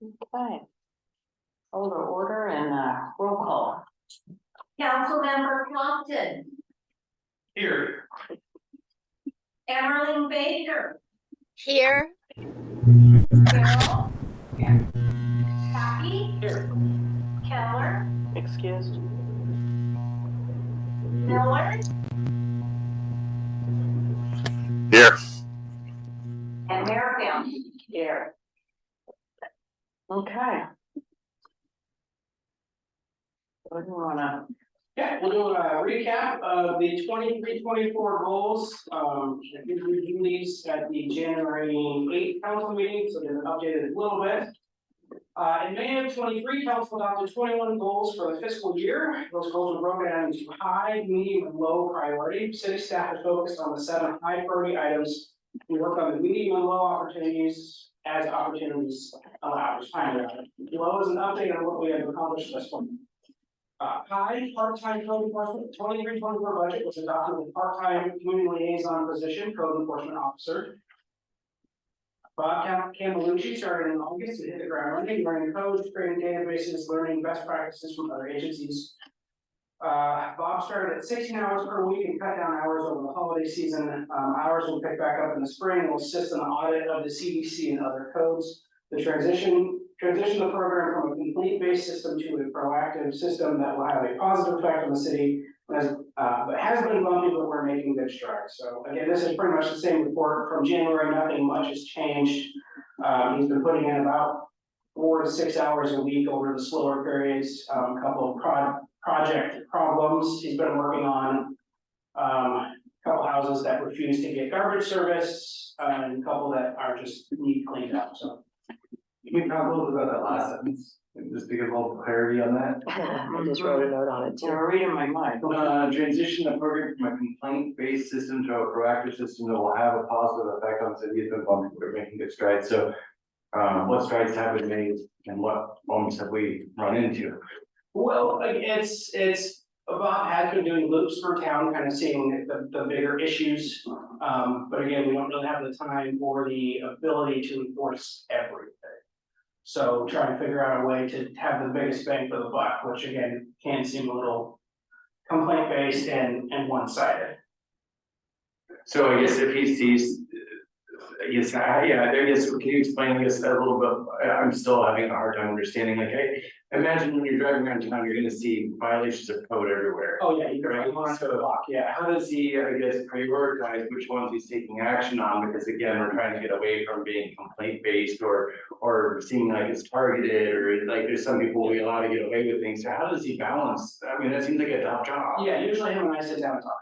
Okay. Order and roll call. Councilmember Compton, Here. Emmerling Baker, Here. Carol, Kathy, Here. Keller, Excused. Miller, Here. and Merrifield. Here. Okay. What do you wanna? Yeah, we'll do a recap of the 23-24 goals. I did review these at the January 8th council meeting, so they've been updated a little bit. In May of 23, council adopted 21 goals for the fiscal year. Those goals were broken down into high, medium, and low priority. City staff is focused on the 7 high priority items. We worked on the medium and low opportunities as opportunities allow. Low is an update on what we have accomplished this one. High part-time code enforcement, 23-24 budget was adopted with part-time community liaison position, code enforcement officer. Bob Camelucci started in August to hit the ground running, learning codes, creating databases, learning best practices from other agencies. Bob started at 16 hours per week and cut down hours over the holiday season. Hours will pick back up in the spring and will assist in the audit of the CDC and other codes. The transition the program from a complaint-based system to a proactive system that will have a positive effect on the city. But has been bumpy, but we're making good strides. So again, this is pretty much the same report from January. Nothing much has changed. He's been putting in about 4 to 6 hours a week over the slower periods. A couple of project problems he's been working on. A couple houses that refuse to get garbage service, and a couple that are just need cleaned up. So. Can we talk a little bit about that last sentence, just to get a little clarity on that? I just wrote a note on it too. You're reading my mind. Transition the program from a complaint-based system to a proactive system that will have a positive effect on the city of Bumpy. We're making good strides. So, what strides have been made, and what bumps have we run into? Well, like it's Bob has been doing loops for town, kind of seeing the bigger issues. But again, we don't really have the time or the ability to enforce everything. So trying to figure out a way to have the biggest bang for the buck, which again can seem a little complaint based and one-sided. So I guess if he sees, I guess, can you explain, I guess, a little bit? I'm still having a hard time understanding. Like, I imagine when you're driving around town, you're gonna see violations of code everywhere. Oh, yeah, you're right. Yeah, how does he, I guess, prioritize which ones he's taking action on? Because again, we're trying to get away from being complaint based or seeming like it's targeted, or like there's some people we allow to get away with things. So how does he balance? I mean, that seems like a tough job. Yeah, usually him and I sit down and talk.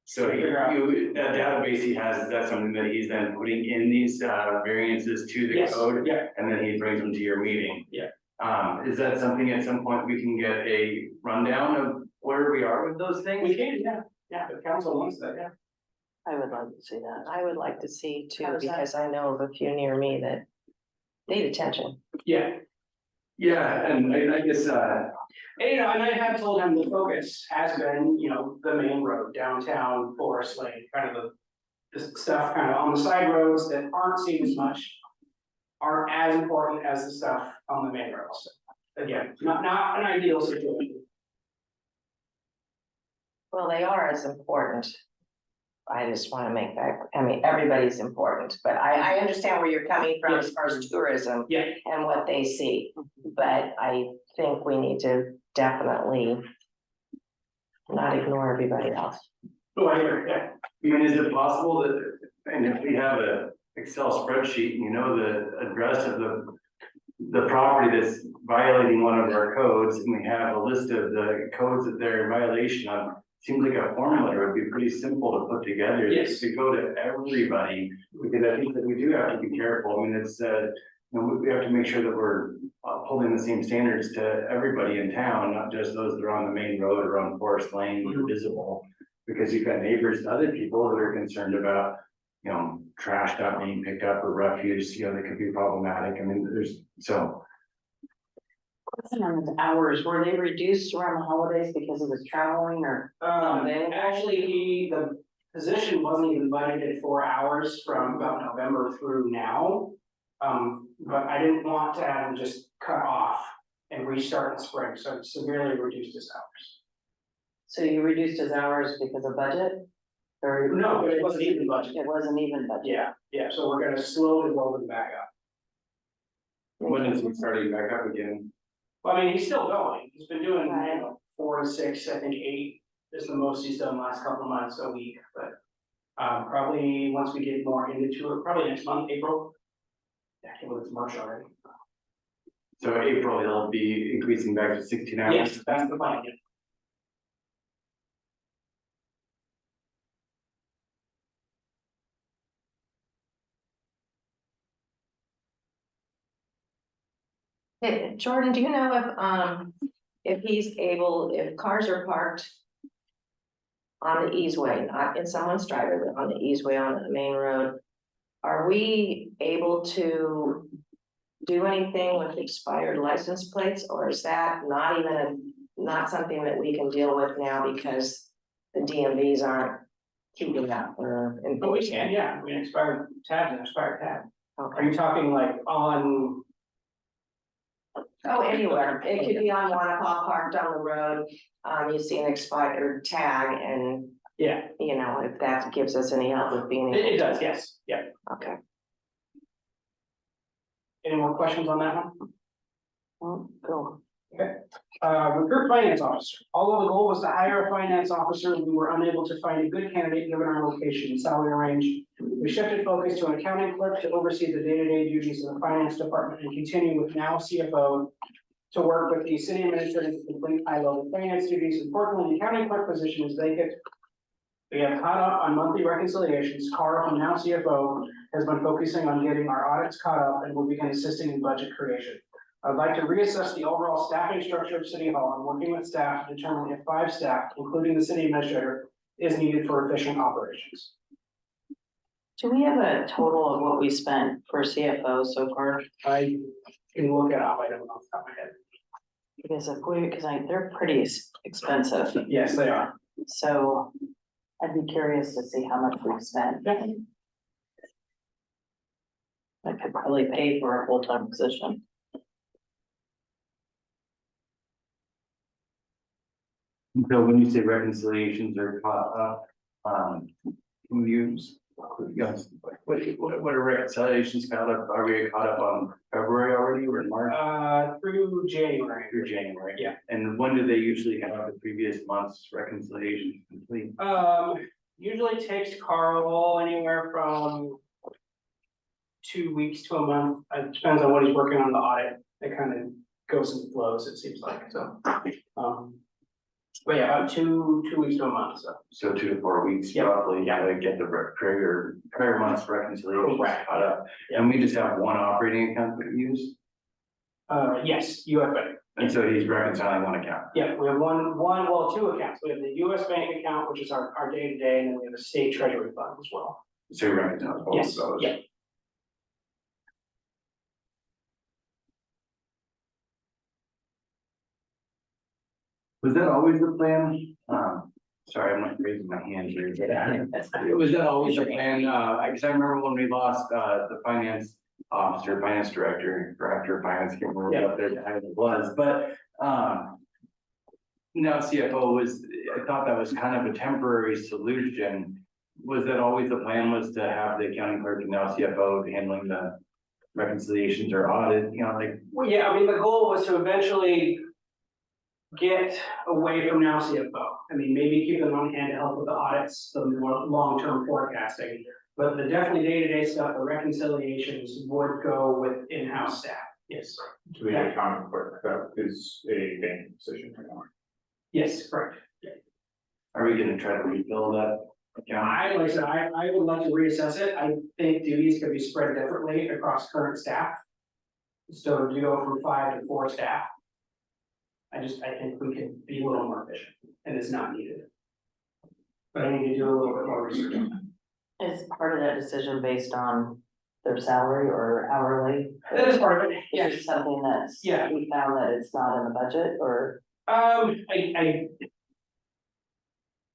So a database he has, is that something that he's then putting in these variances to the Yes, code? yeah. And then he brings them to your meeting? Yeah. Is that something at some point we can get a rundown of where we are with those things? We can, yeah, the council wants that, yeah. I would love to see that. I would like to see too, How does that- because I know of a few near me that need attention. Yeah, Yeah, and I guess, and I have told him the focus has been, the main road, downtown, Forest Lane, kind of the stuff kind of on the side roads that aren't seen as much. Aren't as important as the stuff on the main roads. Again, not an ideal situation. Well, they are as important. I just want to make that, I mean, everybody's important, but I understand where you're coming from as far as tourism. Yeah. And what they see, but I think we need to definitely not ignore everybody else. Oh, I hear, yeah. I mean, is it possible that, and if we have a Excel spreadsheet, and you know the address of the property that's violating one of our codes, and we have a list of the codes that they're in violation of, seems like a form letter would be pretty simple to put together. Yes. To go to everybody, because I think that we do have to be careful. I mean, it's, we have to make sure that we're upholding the same standards to everybody in town, not just those that are on the main road or on Forest Lane, that are visible. Because you've got neighbors to other people that are concerned about, trash not being picked up or refuse, that could be problematic. I mean, there's, so. Question on the hours, were they reduced around the holidays because of his traveling or? Actually, position wasn't even budgeted for hours from about November through now. But I didn't want to have him just cut off and restart in the spring, so I severely reduced his hours. So you reduced his hours because of budget? Or? No, but it wasn't even budgeted. It wasn't even budget. Yeah, so we're gonna slowly roll it back up. When is he starting back up again? Well, I mean, he's still going, he's been doing, 4 to 6, I think 8 is the most he's done last couple of months a week, but. Probably once we get more into it, probably next month, April. Yeah, I can't believe it's March already. So April, he'll be increasing back to 16 hours. Yes, that's the plan, yeah. Hey, Jordan, do you know if he's able, if cars are parked on the easeway, not in someone's driveway, but on the easeway on the main road, are we able to do anything with expired license plates, or is that not even not something that we can deal with now because the DMVs aren't keeping up or? But we can, yeah, I mean, expired tab and expired tab. Are Okay. you talking like on? Oh, anywhere. It could be on Wanapa Park down the road. You see an expired tag and, Yeah, you know, if that gives us any help with being. it does, yes, yeah. Okay. Any more questions on that one? Well, cool. Recruit finance officer. Although the goal was to hire a finance officer, we were unable to find a good candidate given our location and salary range. We shifted focus to an accounting clerk to oversee the day-to-day duties of the finance department and continue with now CFO to work with the city administrator to complete high-level finance duties. Importantly, the accounting clerk position is vacant. We have caught up on monthly reconciliations. Carl, now CFO, has been focusing on getting our audits caught up and will begin assisting in budget creation. I'd like to reassess the overall staffing structure of City Hall. I'm working with staff to determine if 5 staff, including the city administrator, is needed for efficient operations. Do we have a total of what we spent for CFO so far? I can look it up, I don't know off the top of my head. Because they're pretty expensive, Yes, they are. so I'd be curious to see how much we've spent. That could probably pay for a full-time position. So when you say reconciliations are caught up, can you use, yes, what are reconciliations caught up? Are we caught up on February already or in March? Through January. Through January? Yeah. And when do they usually have the previous month's reconciliations complete? Usually takes Carl anywhere from 2 weeks to a month. It depends on what he's working on the audit. It kind of goes and flows, it seems like, so. But yeah, about two weeks to a month, so. So 2 to 4 weeks Yeah. roughly, to get the prior month's reconciliations Correct. caught up. And we just have one operating account that we use, Yes, US Bank. and so he's reconciling one account. Yeah, we have well, 2 accounts. We have the US Bank account, which is our day-to-day, and then we have a state treasury fund as well. So he reconciles both of Yes, those. yeah. Was that always the plan? Sorry, I'm not raising my hand here, but was that always the plan? Cause I remember when we lost, the finance officer, finance director of finance, can't remember what their title was, but, now CFO was, I thought that was kind of a temporary solution. Was that always the plan, was to have the accounting clerk and now CFO handling the reconciliations or audit, like? Well, yeah, I mean, the goal was to eventually get away from now CFO. I mean, maybe keep them on hand to help with the audits, the more long-term forecasting. But the definitely day-to-day stuff, the reconciliations would go with in-house staff, yes. To be a common clerk, that is a banking position. Yes, correct. Are we gonna try to refill that account? Like I said, I would like to reassess it. I think duties could be spread differently across current staff. So to go from 5 to 4 staff. I think we could be a little more efficient and it's not needed. But I need to do a little bit more research. Is part of that decision based on their salary or hourly? That is part of it, Is yes. it something that's, Yeah. we found that it's not in the budget, or? I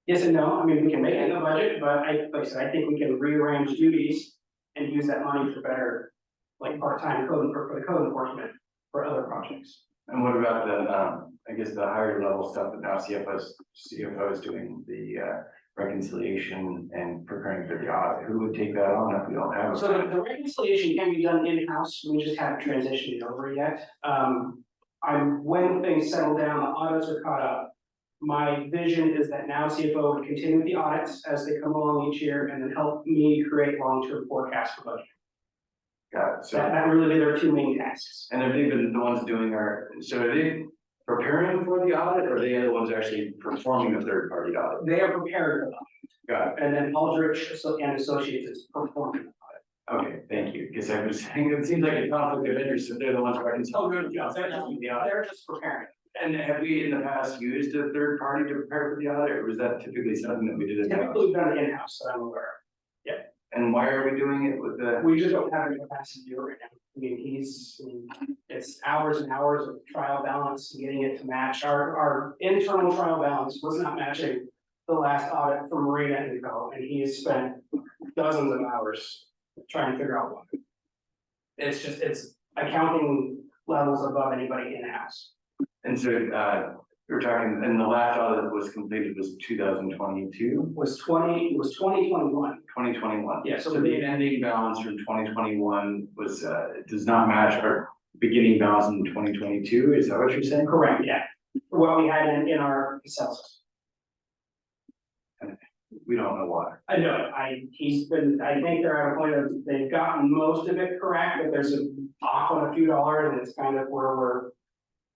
Yes and no, I mean, we can make it in the budget, but like I said, I think we can rearrange duties and use that money for better, like part-time code, for the code enforcement for other projects. And what about the, I guess the higher level stuff that now CFO is doing, the reconciliation and preparing for the audit? Who would take that on if we don't have? So the reconciliation can be done in-house, we just haven't transitioned it over yet. When things settle down, the audits are caught up. My vision is that now CFO would continue with the audits as they come along each year and then help me create long-term forecasts for budget. Got it. So, That really be their two main tasks. and have they been the ones doing so are they preparing for the audit, or are they the ones actually performing the third party audit? They are prepared for Got it. that, and then Aldrich and Associates is performing. Okay, thank you, because I was saying, it seems like a conflict of interest if they're the ones reconciling. Oh, good, yeah, they're just preparing. And have we in the past used a third party to prepare for the audit, or was that typically something that we did in-house? Typically, we've done it in-house, that I'm aware And why are we doing it with the? of. We just don't have the capacity to do it right now. I mean, it's hours and hours of trial balance, and getting it to match. Our internal trial balance was not matching the last audit for Marina and Co. And he has spent dozens of hours trying to figure out why. It's accounting levels above anybody in-house. And so, we're talking, and the last audit that was completed was 2022, Was 2021. 2021. Yeah, So the ending balance from 2021 was, does not match our beginning balance in 2022, is that what you're saying? Correct, yeah. What we had in our Excel system. We don't know why. I know, I think they're at a point of, they've gotten most of it correct, but there's off on a few dollars, and it's kind of where we're,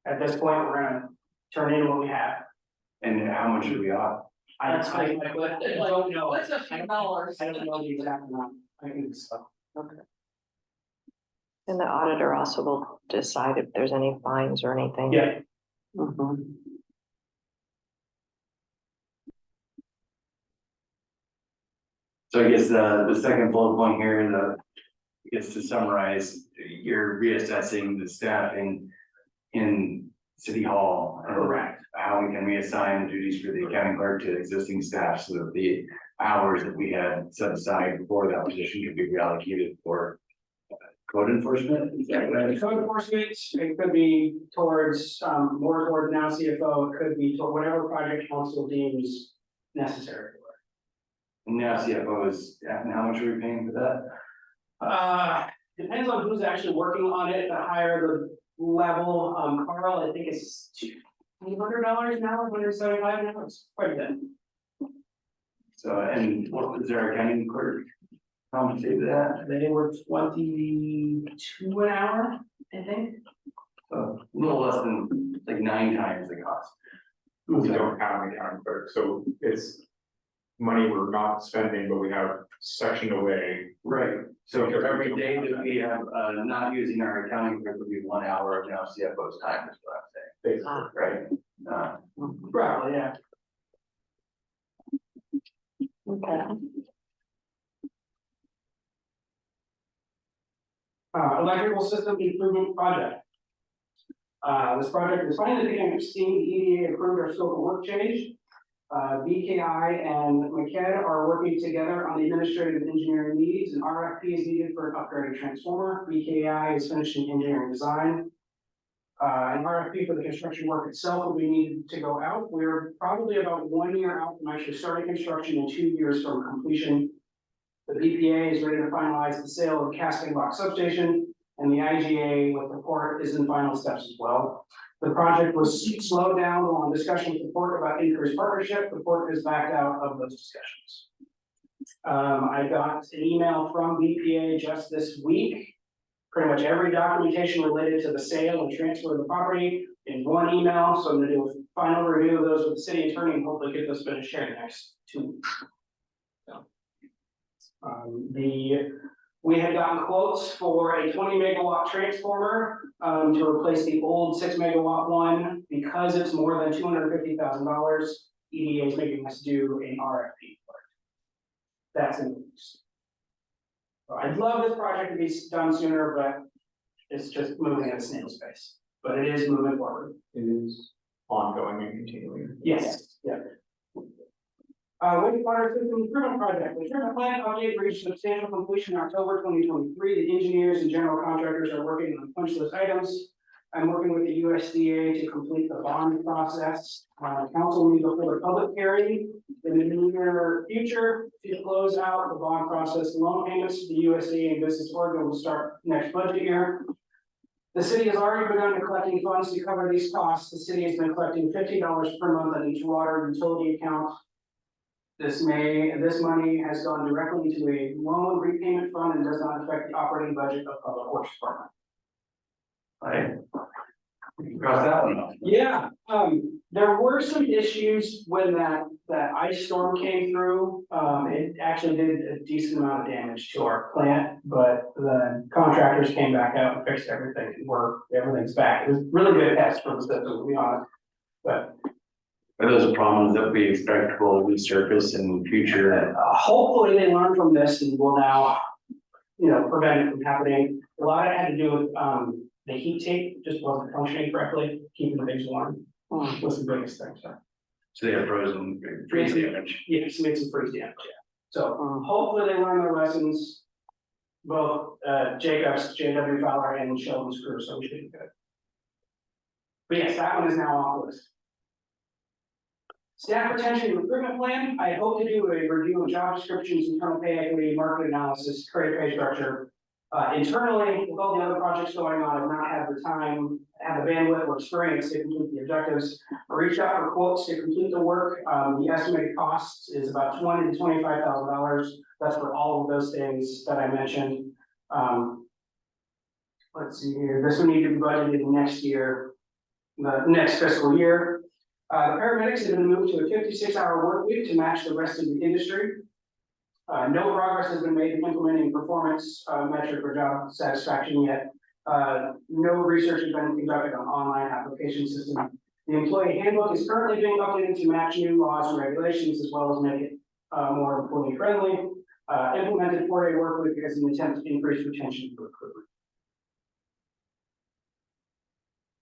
at this point, we're gonna turn in what we have. And how much are we off? I That's don't know. What's a few dollars? I don't know the exact amount. I think so. And the auditor also will decide if there's any fines or anything. Yeah, Mhm. So I guess the second bullet point here, I guess to summarize, you're reassessing the staffing in City Hall. and correct. How we can reassign the duties for the accounting clerk to existing staff so that the hours that we had set aside for that position could be reallocated for code enforcement. Is that right? Code enforcement, it could be towards, more towards now CFO, it could be to whatever project council deems necessary. And now CFO is, and how much are we paying for that? Depends on who's actually working on it, the higher the level, Carl, I think it's $200 now, $175 now, it's quite a bit. So, and what was our accounting clerk compensated at? They were 22 an hour, I think. So a little less than like 9 times the cost. We don't have an accounting clerk, so it's money we're not spending, but we have sectioned away. Right, so for every day that we have, not using our accounting clerk would be 1 hour of now CFO's time, is what I'm saying, Basically. right? Probably, yeah. Okay. Electrical system improvement project. This project is finally beginning to see the EDA approved our scope of work change. BKI and McKed are working together on the administrative and engineering needs, and RFP is needed for an upgraded transformer. BKI is finishing engineering design. An RFP for the construction work itself will be needed to go out. We're probably about 1 year out from actually starting construction and 2 years from completion. The BPA is ready to finalize the sale of the Cascade Lock substation, and the IGA with the port is in final steps as well. The project was slowed down on discussion with the port about increased partnership. The port is backed out of those discussions. I got an email from BPA just this week. Pretty much every documentation related to the sale and transfer of the property in one email. So I'm gonna do a final review of those with the city attorney and hopefully get this finished here in the next 2 weeks. So, we had gotten quotes for a 20 megawatt transformer to replace the old 6 megawatt one. Because it's more than $250,000, EDA is making us do an RFP for it. That's in the news. So I'd love this project to be done sooner, but it's just moving at a snail's pace. But it is moving forward. It is ongoing and continuing. Yes, yeah. Wastewater system improvement project, the treatment plant update reached substantial completion in October 2023. The engineers and general contractors are working on punch list items. I'm working with the USDA to complete the bond process. Council needs to hold a public hearing in the near future to close out the bond process. Loan payments to the USDA and Business Oregon will start next budget year. The city has already begun collecting funds to cover these costs. The city has been collecting $50 per month on each water utility account. This money has gone directly into a loan repayment fund and does not affect the operating budget of Public Works Department. Right. Cross that one off. Yeah, there were some issues when that ice storm came through. It actually did a decent amount of damage to our plant, but the contractors came back out and fixed everything. Everything's back. It was really good test for the system, to be honest. But Are those problems that we expect will resurface in the future? hopefully they learn from this and will now, prevent it from happening. A lot of it had to do with, the heat tape just wasn't functioning correctly, keeping the things warm was the biggest thing, so. So they have frozen, freeze damage. Yes, made some freeze damage, yeah. So hopefully they learn their lessons. Both Jacobs, JW Fowler and Sheldon's crew, so we should be good. But yes, that one is now off the list. Staff retention and recruitment plan. I hope to do a review of job descriptions, internal pay equity, market analysis, create pay structure. Internally, with all the other projects going on, I've not had the time, have the bandwidth or experience to complete the objectives. I reached out for quotes to complete the work. The estimated cost is about $20,000 to $25,000. That's for all of those things that I mentioned. Let's see here. This will need to be budgeted next year, the next fiscal year. The paramedics have been moved to a 56-hour work week to match the rest of the industry. No progress has been made in implementing performance metric or job satisfaction yet. No research has been conducted on online application system. The employee handbook is currently being updated to match new laws and regulations, as well as make it more employee friendly. Implemented 4-day work week as an attempt to increase retention for recruitment.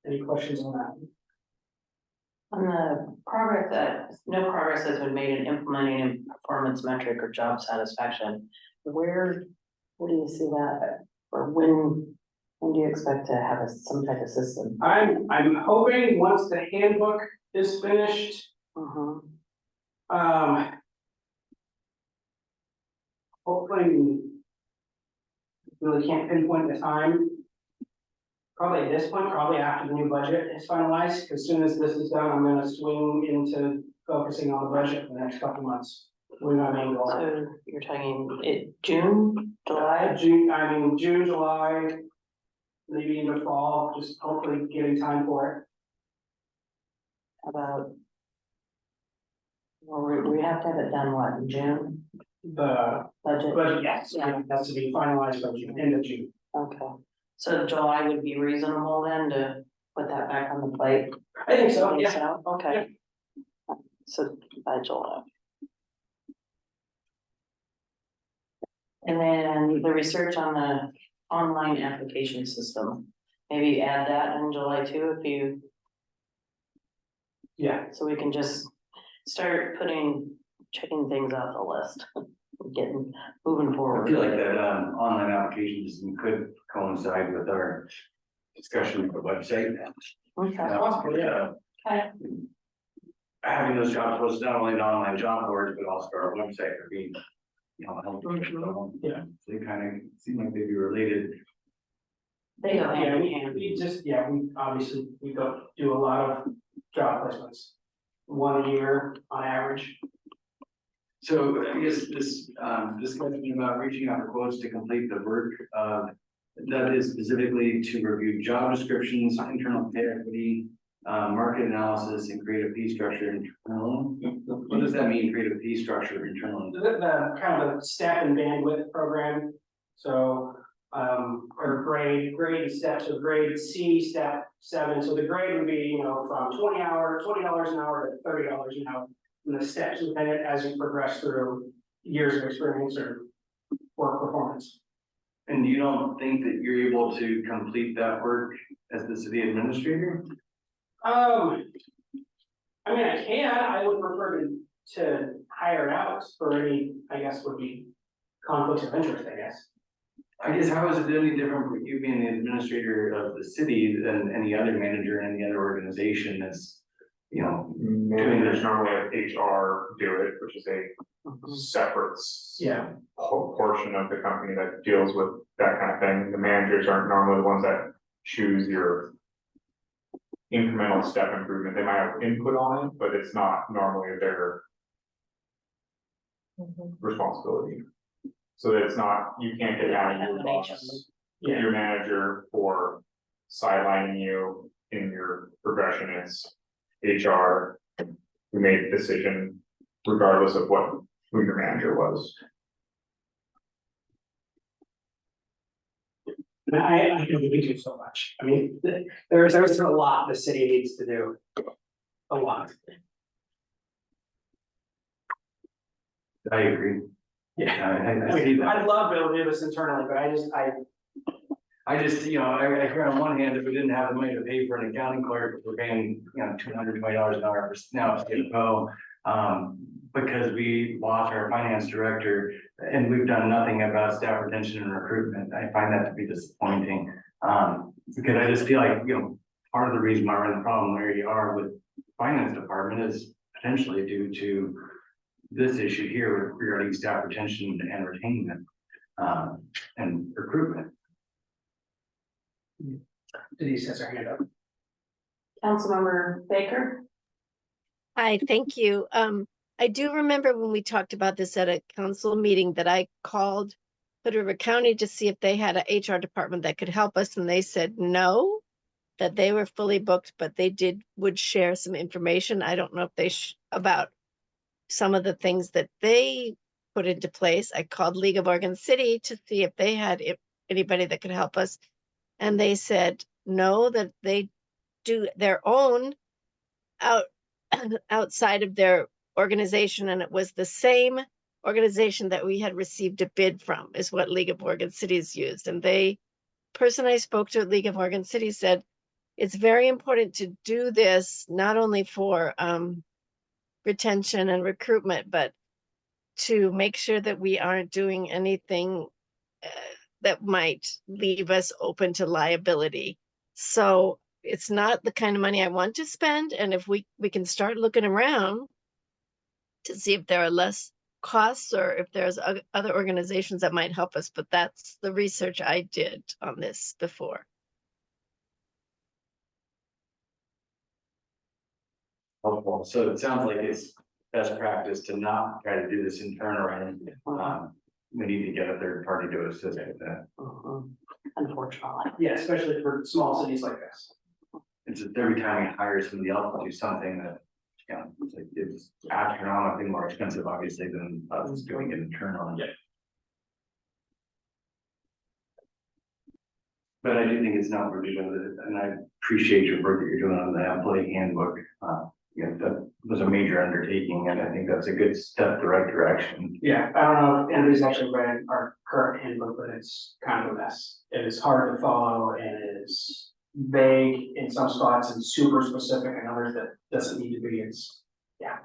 Any questions on that? On the no progress has been made in implementing a performance metric or job satisfaction. Where do you see that? Or when do you expect to have some type of system? I'm hoping once the handbook is finished, hopefully, really can't pinpoint the time. Probably at this point, probably after the new budget is finalized. As soon as this is done, I'm gonna swing into focusing on the budget for the next couple months. We're not main goal. So you're talking June, July? June, July, maybe into fall, just hopefully getting time for About, well, we have to have it done, what, in June, it. The budget? budget, yes, Yeah. that's to be finalized by June, end of June. Okay, so July would be reasonable then to put that back on the plate? I think so, yeah. So, okay. So by July. And then the research on the online application system, maybe add that in July too, if you, Yeah, so we can just start checking things off the list. Moving I forward. feel like that online application system could coincide with our discussion of the website. Okay. possibly, yeah. Okay. Having those jobs posted not only on online job boards, but also our website would be, helpful. So, Yeah. They kind of seem like they'd be related. They go hand Yeah, in we hand. we obviously, we go do a lot of job placements. 1 a year on average. So I guess this discussion about reaching out for quotes to complete the work, that is specifically to review job descriptions, internal pay equity, market analysis, and create a fee structure internally. What does that mean, create a fee structure internally? The kind of a step and bandwidth program, so, or grade steps, so grade C, step 7, so the grade would be, from $20 an hour to $30 an hour. And the steps within it as you progress through years of experience or work performance. And you don't think that you're able to complete that work as the city administrator? I mean, I would prefer to hire out for any, I guess, would be conflicts of interest, I guess. I guess how is it any different for you being the administrator of the city than any other manager in any other organization that's, you know, Managers normally have HR do it, which is a separate Yeah. portion of the company that deals with that kind of thing. The managers aren't normally the ones that choose your incremental step improvement. They might have input on it, but it's not normally their responsibility. So that it's not, you can't get mad at your boss, Yeah. your manager for sidelining you in your progression. It's HR who made the decision regardless of who your manager was. I can only do so much. I mean, there's a lot the city needs to do. A lot. I agree. Yeah. I see that. I'd love to be able to do this internally, but I just, you know, I hear on one hand, if we didn't have the money to pay for an accounting clerk, we're paying, you know, $220 an hour for now CFO. Because we lost our finance director and we've done nothing about staff retention and recruitment. I find that to be disappointing. Because I just feel like, you know, part of the reason why we're in the problem where you are with finance department is potentially due to this issue here regarding staff retention and retainment, and recruitment. Denise has her hand up. Councilmember Baker? Hi, thank you. I do remember when we talked about this at a council meeting that I called Hood River County to see if they had a HR department that could help us, and they said no, that they were fully booked, but they would share some information. I don't know if they about some of the things that they put into place. I called League of Oregon City to see if they had anybody that could help us, and they said no, that they do their own outside of their organization, and it was the same organization that we had received a bid from is what League of Oregon Cities used. And person I spoke to at League of Oregon Cities said it's very important to do this not only for retention and recruitment, but to make sure that we aren't doing anything that might leave us open to liability. So it's not the kind of money I want to spend. And if we can start looking around to see if there are less costs or if there's other organizations that might help us, but that's the research I did on this before. Helpful. So it sounds like it's best practice to not try to do this internally. We need to get a third party to assist with that. Unfortunately. Yeah, especially for small cities like this. It's just every time we hire somebody else to do something that, you know, it's astronomically more expensive, obviously, than us doing it internally. Yeah. But I do think it's not worthy of it, and I appreciate your work that you're doing on the employee handbook. You know, that was a major undertaking, and I think that's a good step the right direction. Yeah, I don't know if anybody's actually read our current handbook, but it's kind of a mess. It is hard to follow and it is vague in some spots and super specific in others that doesn't need to be. It's, yeah.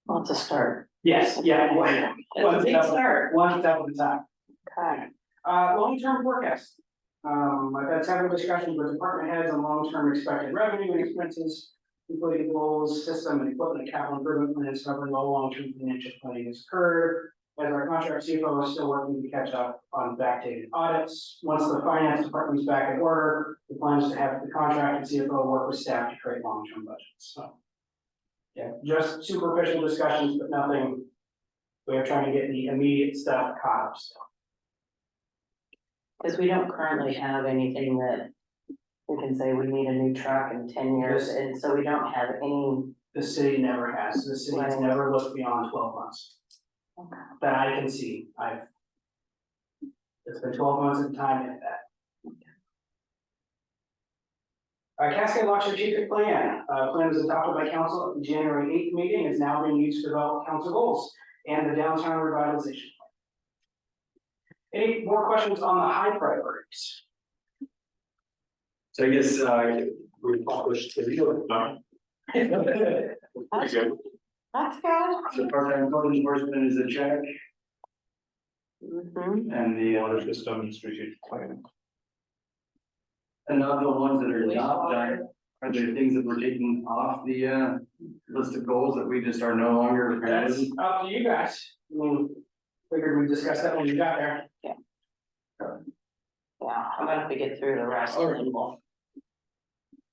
Well, it's a start. Yes, yeah. It's a big start. One step at a time. Okay. Long-term forecast. I've had several discussions with department heads on long-term expected revenue and expenses, including goals, system and equipment and capital improvement plans covering all long-term financial planning has occurred. As our contract CFO is still working to catch up on backdated audits. Once the finance department is back in order, the plan is to have the contract and CFO work with staff to create long-term budgets, so. Yeah, just superficial discussions, but nothing. We are trying to get the immediate stuff caught up still. Because we don't currently have anything that we can say we need a new truck in 10 years, Yes. and so we don't have any. The city never has, the city has Right. never looked beyond 12 months. Okay. That I can see, it's been 12 months at a time at that. Cascade Lock Strategic Plan, plan was adopted by council at the January 8th meeting, is now being used to develop council goals and the downtown revitalization plan. Any more questions on the high priorities? So I guess, We published the video. I That's good. So part-time code enforcement is a check, Mhm. and the Water other, system, strategic plan. and of the ones that are not done, are there things that we're taking off the list of goals that we just are no longer? That's up to you guys. I mean, figured we discussed that when we got there. Yeah, how about if we get through the rest and then we'll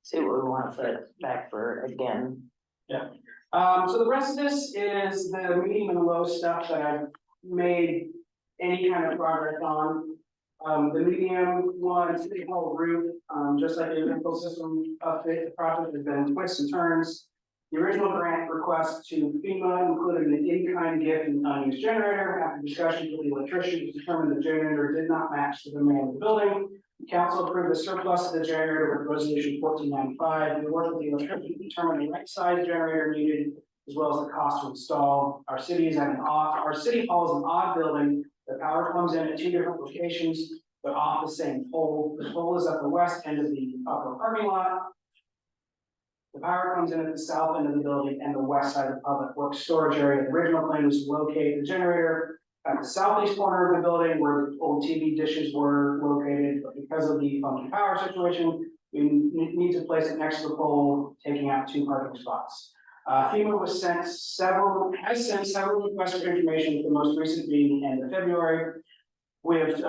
see what we want to put back for again. So the rest of this is the medium and low stuff that I've made any kind of progress on. The medium one, city hall roof, just like the electrical system update, the project has been twists and turns. The original grant request to FEMA included an in-kind gift and unused generator. After discussions with the electrician, it was determined the generator did not match the demand of the building. Council approved the surplus of the generator with resolution 1495. We worked with the electrician to determine the right size generator needed, as well as the cost to install. Our city is our city hall is an odd building. The power comes in at two different locations, but off the same pole. The pole is at the west end of the upper parking lot. The power comes in at the south end of the building and the west side of the public works storage area. The original plan was to locate the generator at the southeast corner of the building where the old TV dishes were located, but because of the funky power situation, we need to place it next to the pole, taking out two parking spots. FEMA has sent several requests for information at the most recent meeting end of February. We've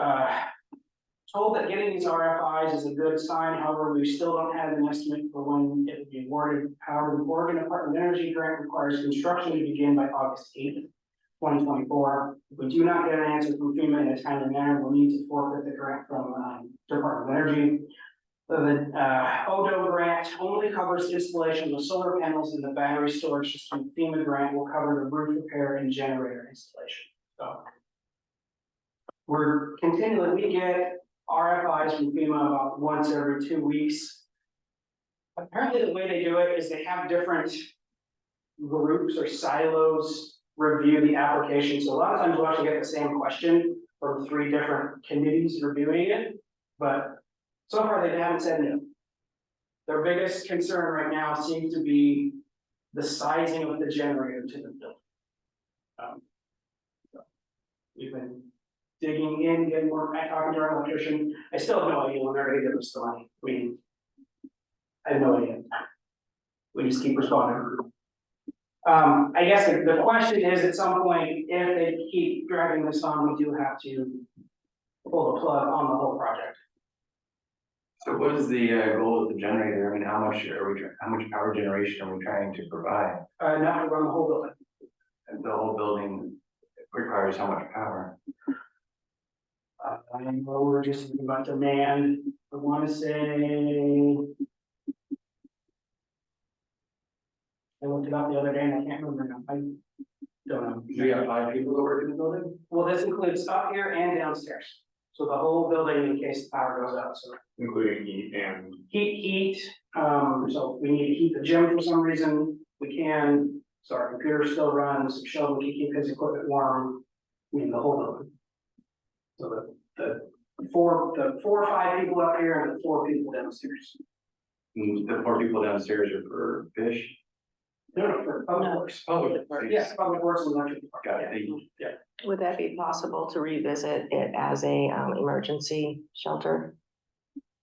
told that getting these RFIs is a good sign. However, we still don't have an estimate for when it will be awarded. However, the Oregon Department of Energy grant requires construction to begin by August 8th, 2024. If we do not get an answer from FEMA in a timely manner, we'll need to forfeit the grant from Department of Energy. The ODO grant only covers installation of solar panels in the battery storage system. FEMA grant will cover the roof repair and generator installation. So we're continually, we get RFIs from FEMA about once every 2 weeks. Apparently the way they do it is they have different groups or silos review the application. So a lot of times we'll actually get the same question from 3 different committees reviewing it, but so far they haven't said no. Their biggest concern right now seems to be the sizing of the generator to the building. So we've been digging in, getting more, talking to our electrician. I still have no idea when they're gonna give us the money. I have no idea. We just keep responding. I guess the question is, at some point, if they keep dragging this on, we do have to pull the plug on the whole project. So what is the goal of the generator? I mean, how much power generation are we trying to provide? Not to run the whole building. And the whole building requires how much power? I know we're just thinking about demand. I want to say. I looked it up the other day and I can't remember now. I don't know. We have 5 people that work in the building? Well, this includes up here and downstairs. So the whole building in case the power goes out, so Including heat and heat, so we need to heat the gym for some reason, we can, so our computer still runs, Sheldon can keep his equipment warm, I mean, the whole building. So the 4 or 5 people up here and the 4 people downstairs. And the 4 people downstairs are for fish? No, for public works. Public Yes, public works and electric. Got it, thank you. Yeah. Would that be possible to revisit it as a emergency shelter?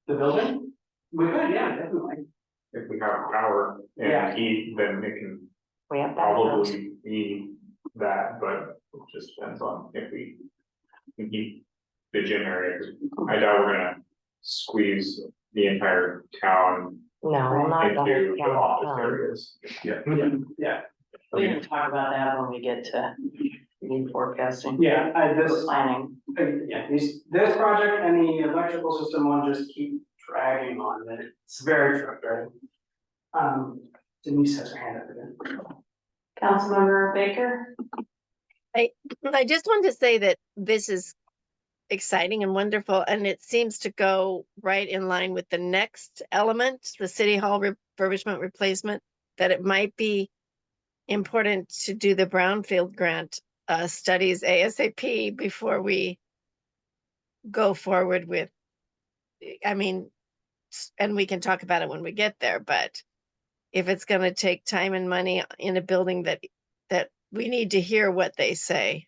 The building? We could, yeah, definitely. if we have power Yeah. and heat, then it can We have that. probably be that, but it just depends on if we can keep the gym area, 'cause I doubt we're gonna squeeze the entire town No, not the into the whole office town. areas. Yeah, We can talk about that when we get to need forecasting. yeah, this. Planning. Yeah, this project and the electrical system one just keep dragging on, and it's very frustrating. Denise has her hand up again. Councilmember Baker? I just wanted to say that this is exciting and wonderful, and it seems to go right in line with the next element, the city hall refurbishment replacement, that it might be important to do the brownfield grant studies ASAP before we go forward with, I mean, and we can talk about it when we get there, but if it's gonna take time and money in a building that that we need to hear what they say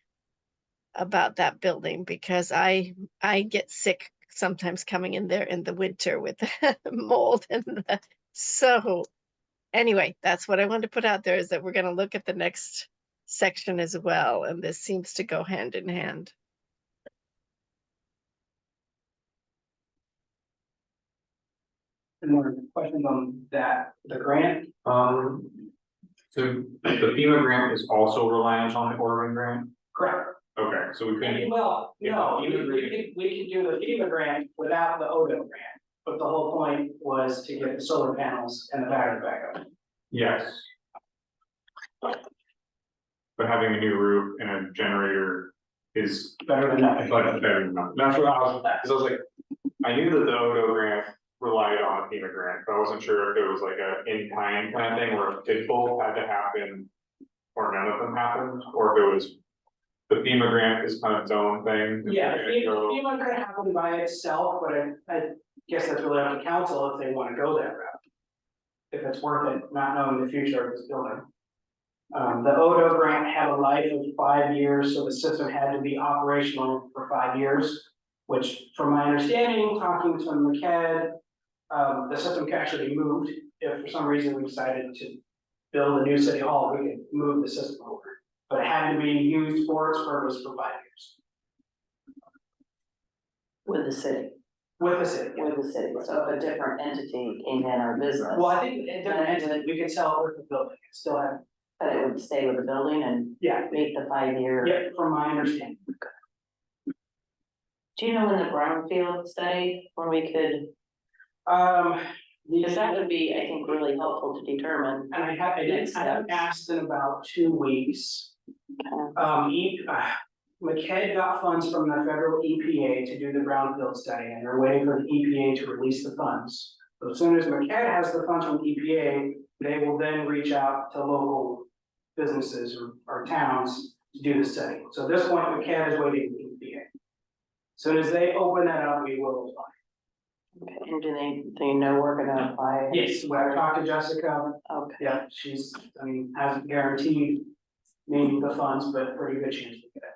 about that building, because I get sick sometimes coming in there in the winter with the mold so anyway, that's what I wanted to put out there, is that we're going to look at the next section as well, and this seems to go hand in hand. Any more questions on that, the grant? So the FEMA grant is also reliant on the Oregon grant? Correct. Okay, so we couldn't, Well, no, If the FEMA grant- we could do the FEMA grant without the ODO grant, but the whole point was to get the solar panels and the battery backup. yes. But having a new roof and a generator is Better than nothing. but better than nothing. That's what I was, because I was like, I knew that the Odo grant relied on a FEMA grant, but I wasn't sure if it was like a in-kind kind of thing where if both had to happen or none of them happened, or if it was the FEMA grant is kind of its own thing. Yeah, It's gonna go- FEMA could happen by itself, but I guess that's really up to council if they want to go that route. If it's worth it, not knowing the future of this building. The ODO grant had a life of 5 years, so the system had to be operational for 5 years. Which, from my understanding, talking to McCad, the system can actually be moved. If for some reason we decided to build a new city hall, we could move the system over. But it had to be used for its purpose for 5 years. With the city, With the city. with the city, so if a different entity came in our business. Well, I think in different entities, we could sell it with the building, it still have, But it would stay with the building and yeah, meet the 5 year. yeah, from my understanding. Do you know when the brownfield study, when we could, because that would be, I think, really helpful to determine. And I haven't asked in about 2 weeks. McCad got funds from the federal EPA to do the brownfield study, and they're waiting for the EPA to release the funds. So as soon as McCad has the funds from EPA, they will then reach out to local businesses or towns to do the study. So at this point, McCad is waiting for EPA. Soon as they open that up, we will apply. Okay, and do they know we're gonna apply? Yes, when I talked to Jessica, Okay, yeah, she's, hasn't guaranteed me the funds, but pretty good chance to get it.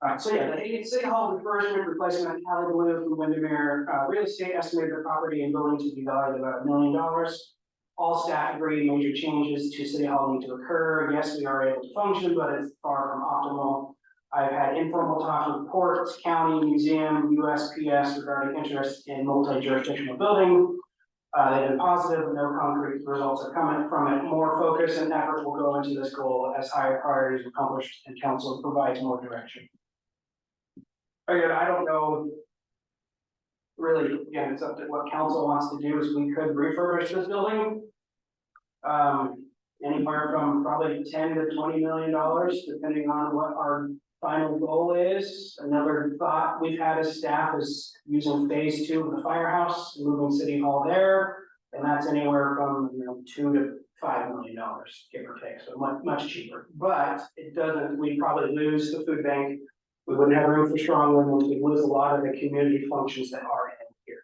Alright, so yeah, the City Hall refurbishment, replacement of Cali Blue from Windermere, real estate estimated the property and building to be valued at about $1 million. All staff agree major changes to City Hall need to occur. Yes, we are able to function, but it's far from optimal. I've had informal talks with ports, county, museum, USPS regarding interest in multi-jurisdictional building. They've been positive, no concrete results are coming from it. More focus and effort will go into this goal as higher priorities are accomplished and council provides more direction. Again, I don't know. Really, again, it's up to what council wants to do, is we could refurbish this building. Anywhere from probably $10 to $20 million, depending on what our final goal is. Another thought we've had as staff is using phase 2 of the firehouse, moving City Hall there. And that's anywhere from, $2 to $5 million, give or take, so much cheaper. But it doesn't, we probably lose the food bank. We wouldn't have room for strong windows, we lose a lot of the community functions that are in here.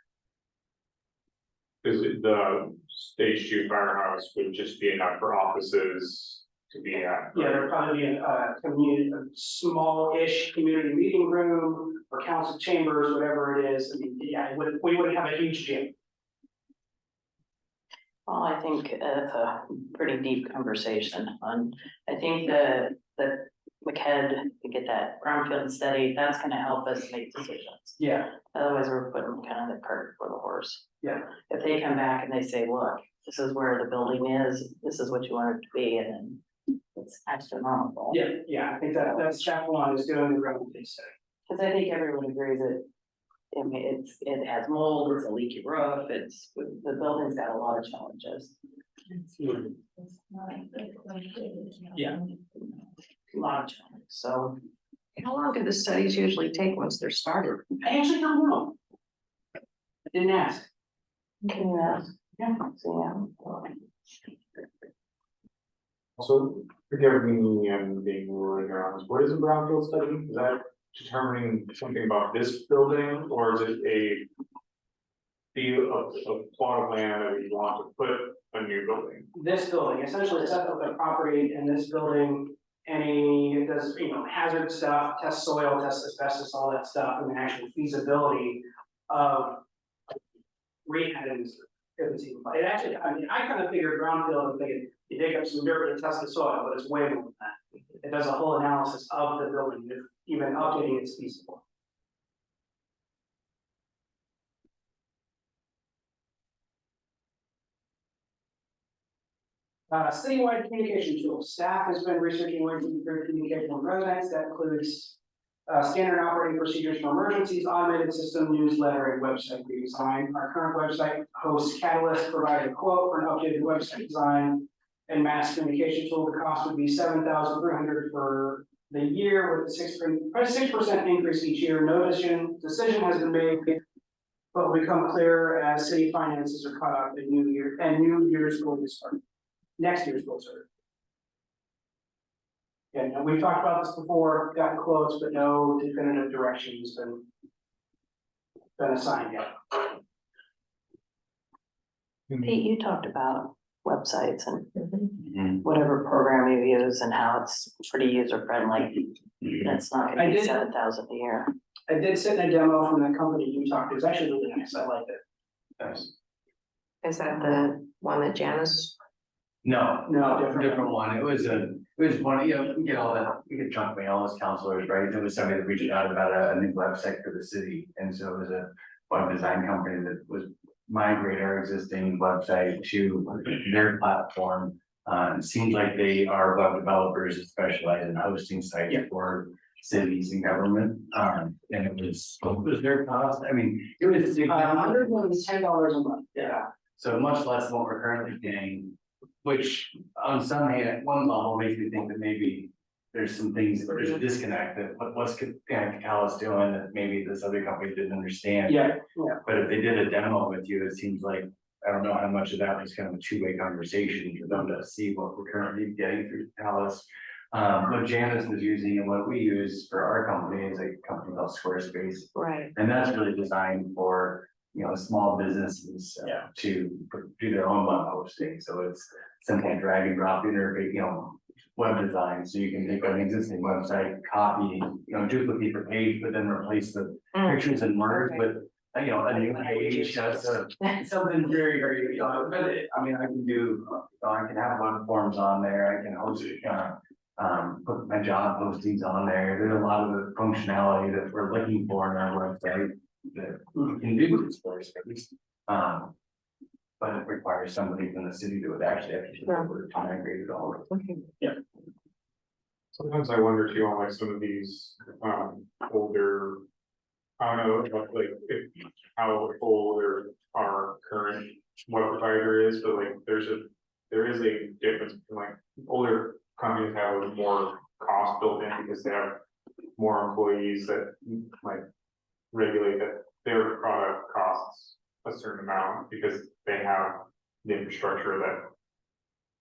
Is it the stage 2 firehouse would just be enough for offices to be at? Yeah, there'd probably be a small-ish community meeting room or council chambers, whatever it is. I mean, yeah, we wouldn't have a huge gym. well, I think that's a pretty deep conversation on, I think the McCad to get that brownfield study, that's gonna help us make decisions. Yeah. Otherwise, we're putting kind of the cart before the horse. Yeah. If they come back and they say, look, this is where the building is, this is what you want it to be, and then it's astronomical. Yeah, I think that's step one, is doing the groundbreaking study. Cause I think everyone agrees that, I mean, it has mold, it's a leaky roof, the building's got a lot of challenges. Yeah. A lot of challenges, so. How long do the studies usually take once they're started? I actually don't know. I didn't ask. Can you ask? Yeah. So, Also, forgive me and being ruling around, what is a brownfield study? Is that determining something about this building, or is it a be a plot of land that we want to put a new building. This building, essentially set up the property in this building, it does, hazard stuff, test soil, test asbestos, all that stuff, and the actual feasibility of rehabbing this. It actually, I kind of figured brownfield, and thinking, you dig up some dirt to test the soil, but it's way more than that. It does a whole analysis of the building, if even updating it's feasible. Citywide communication tools. Staff has been researching ways to improve communication with residents. That includes standard operating procedures for emergencies, automated system, newsletter, and website redesign. Our current website hosts Catalyst provided a quote for an updated website design and mass communication tool. The cost would be $7,300 for the year with a 6% increase each year. No decision has been made, but will become clearer as city finances are caught up in new year's going to start. Next year's goals are. And we've talked about this before, gotten quotes, but no definitive direction has been assigned yet. Pete, you talked about websites and Mhm. whatever program you use and how it's pretty user friendly. It's not I gonna be did- 7,000 a year. I did sit in a demo from the company you talked to. It was actually really nice. I liked it. Nice. Is that the one that Janice? No, No, different one. It was one, we get all that, we get junk mail as counselors, right? There was somebody that reached out about a new website for the city. And so it was a web design company that was migrate our existing website to their platform. It seems like they are web developers that specialize in hosting sites for cities and government. And it was, what was their cost? I mean, it was. $110 a month. Yeah. So much less than what we're currently paying, which on some hand, at one level makes me think that maybe there's some things, there's a disconnect that what's Callis doing that maybe this other company didn't understand. Yeah. But if they did a demo with you, it seems like, I don't know how much of that was kind of a two-way conversation for them to see what we're currently getting through Callis. What Janice was using and what we use for our company is a company called Squarespace. Right. And that's really designed for, small businesses to do their own web hosting. So it's simple drag and drop interface, web design. So you can take an existing website, copy, duplicate the page, but then replace the pictures and words with, a new page. That's something very, very, but I can do, I can have web forms on there. I can host, put my job postings on there. There's a lot of the functionality that we're looking for in our website that we can do with Squarespace. But it requires somebody from the city that would actually have to migrate it all. Sometimes I wonder too on like some of these, older, I don't know, like how old our current web provider is, but like there is a difference between like older companies have more cost built in because they have more employees that like regulate that their product costs a certain amount because they have the infrastructure that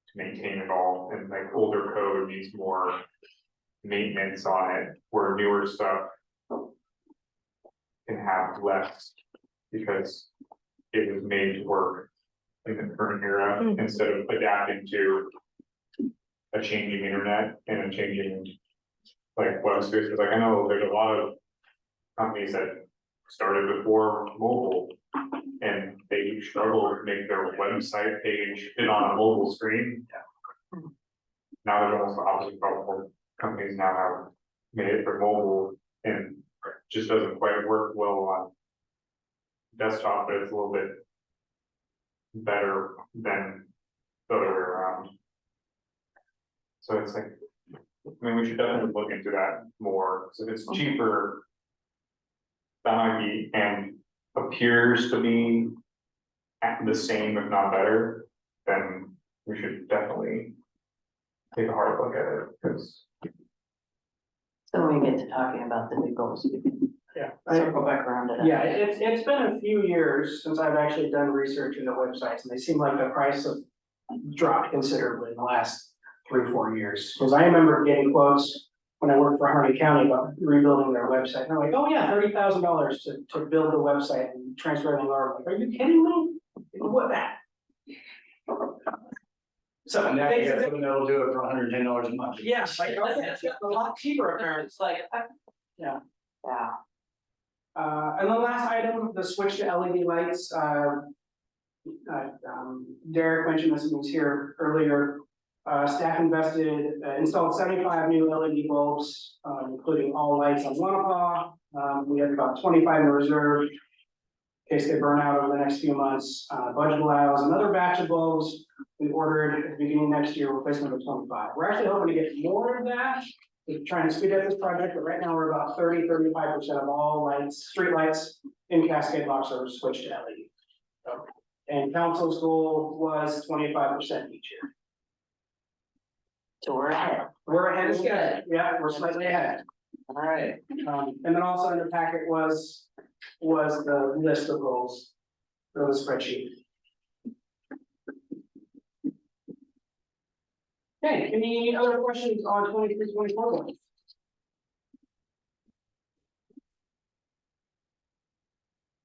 to maintain it all, and like older code needs more maintenance on it, where newer stuff can have less because it was made to work in the current era instead of adapting to a changing internet and a changing like web spaces. Like I know there's a lot of companies that started before mobile and they struggle to make their website page fit on a mobile screen. Now there's almost the opposite problem where companies now have made it for mobile and just doesn't quite work well on desktop, but it's a little bit better than the other way around. So it's like, we should definitely look into that more, so if it's cheaper, that might be, and appears to be at the same, if not better, then we should definitely take a hard look at it, because. So when we get to talking about the new goals, we can circle back around to that. Yeah, it's been a few years since I've actually done research into websites, and they seem like the price have dropped considerably in the last 3 or 4 years. Because I remember getting quotes when I worked for Harney County about rebuilding their website. And they're like, oh yeah, $30,000 to build the website and transfer it over. Like, are you kidding me? What that? So, And now you got someone that'll do it for $110 a month. yeah, like, okay, it's a lot cheaper apparently. It's like, yeah. Yeah. And the last item, the switch to LED lights, Derek mentioned this when he was here earlier. Staff invested, installed 75 new LED bulbs, including all lights on Wanapa. We have about 25 in reserve in case they burn out over the next few months. Budget allows another batch of bulbs. We ordered at the beginning of next year, replacement of 25. We're actually hoping to get more of that. We're trying to speed up this project, but right now we're about 35% of all lights, street lights in Cascade blocks are switched to LED. So, and council's goal was 25% each year. So we're ahead. We're ahead of schedule. Yeah, we're slightly ahead. All right. And then also in the packet was the list of goals for the spreadsheet. Okay, any other questions on 23-24 goals?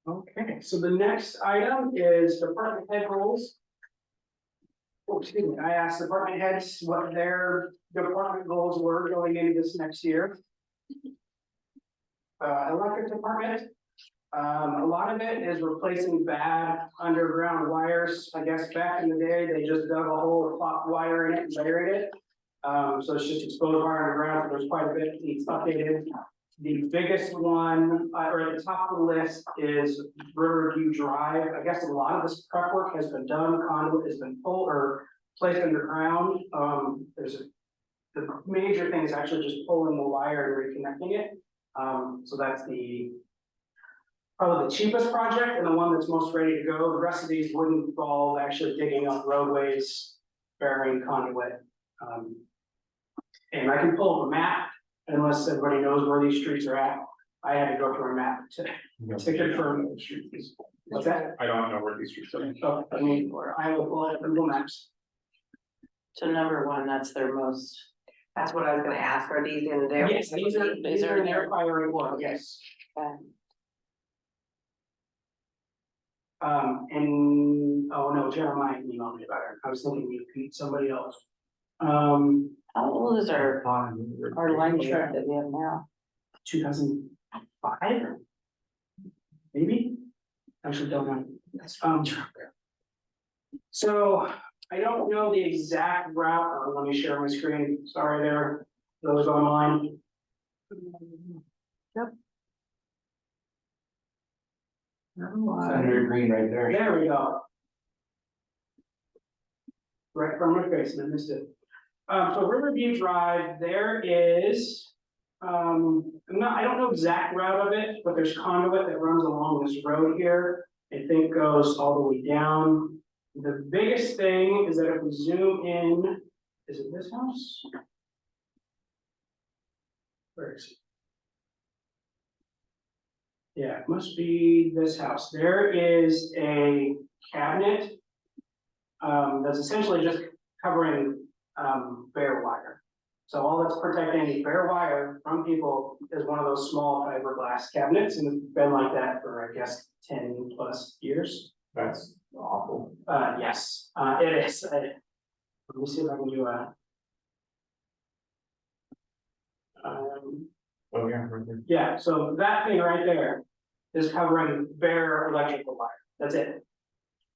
Okay, so the next item is department head goals. Oh, excuse me, I asked department heads what their department goals were going into this next year. Electric department, a lot of it is replacing bad underground wires. I guess back in the day, they just dug a hole, plopped wire in it and buried it. So it's just exposed wire underground, so there's quite a bit that needs updated. The biggest one, or at the top of the list, is Riverview Drive. I guess a lot of this prep work has been done, conduit has been pulled or placed underground. The major thing is actually just pulling the wire and reconnecting it. So that's probably the cheapest project and the one that's most ready to go. The rest of these would involve actually digging up roadways, burying conduit. And I can pull up a map unless everybody knows where these streets are at. I had to go through a map to confirm the streets. What's that? I don't know where these streets are. Oh, I mean, I will pull up Google Maps. So number one, that's their most. That's what I was gonna ask, are these in there? Yes, these are in their priority one, yes. And, oh no, Jeremiah emailed me about it. I was thinking you could somebody else. How old is our line truck that we have now? 2005? Maybe? Actually, don't know. So I don't know the exact route. Let me share my screen. Sorry there, those online. Yep. Senator Green right there. There we go. Right from my face, and I missed it. So Riverview Drive, there is, I don't know exact route of it, but there's conduit that runs along this road here. I think goes all the way down. The biggest thing is that if we zoom in, is it this house? Where is it? Yeah, it must be this house. There is a cabinet that's essentially just covering bare wire. So all that's protecting bare wire from people is one of those small fiberglass cabinets, and it's been like that for, I guess, 10 plus years. That's awful. Yes, it is. Let me see if I can do a. Oh, yeah, right there. Yeah, so that thing right there is covering bare electrical wire. That's it.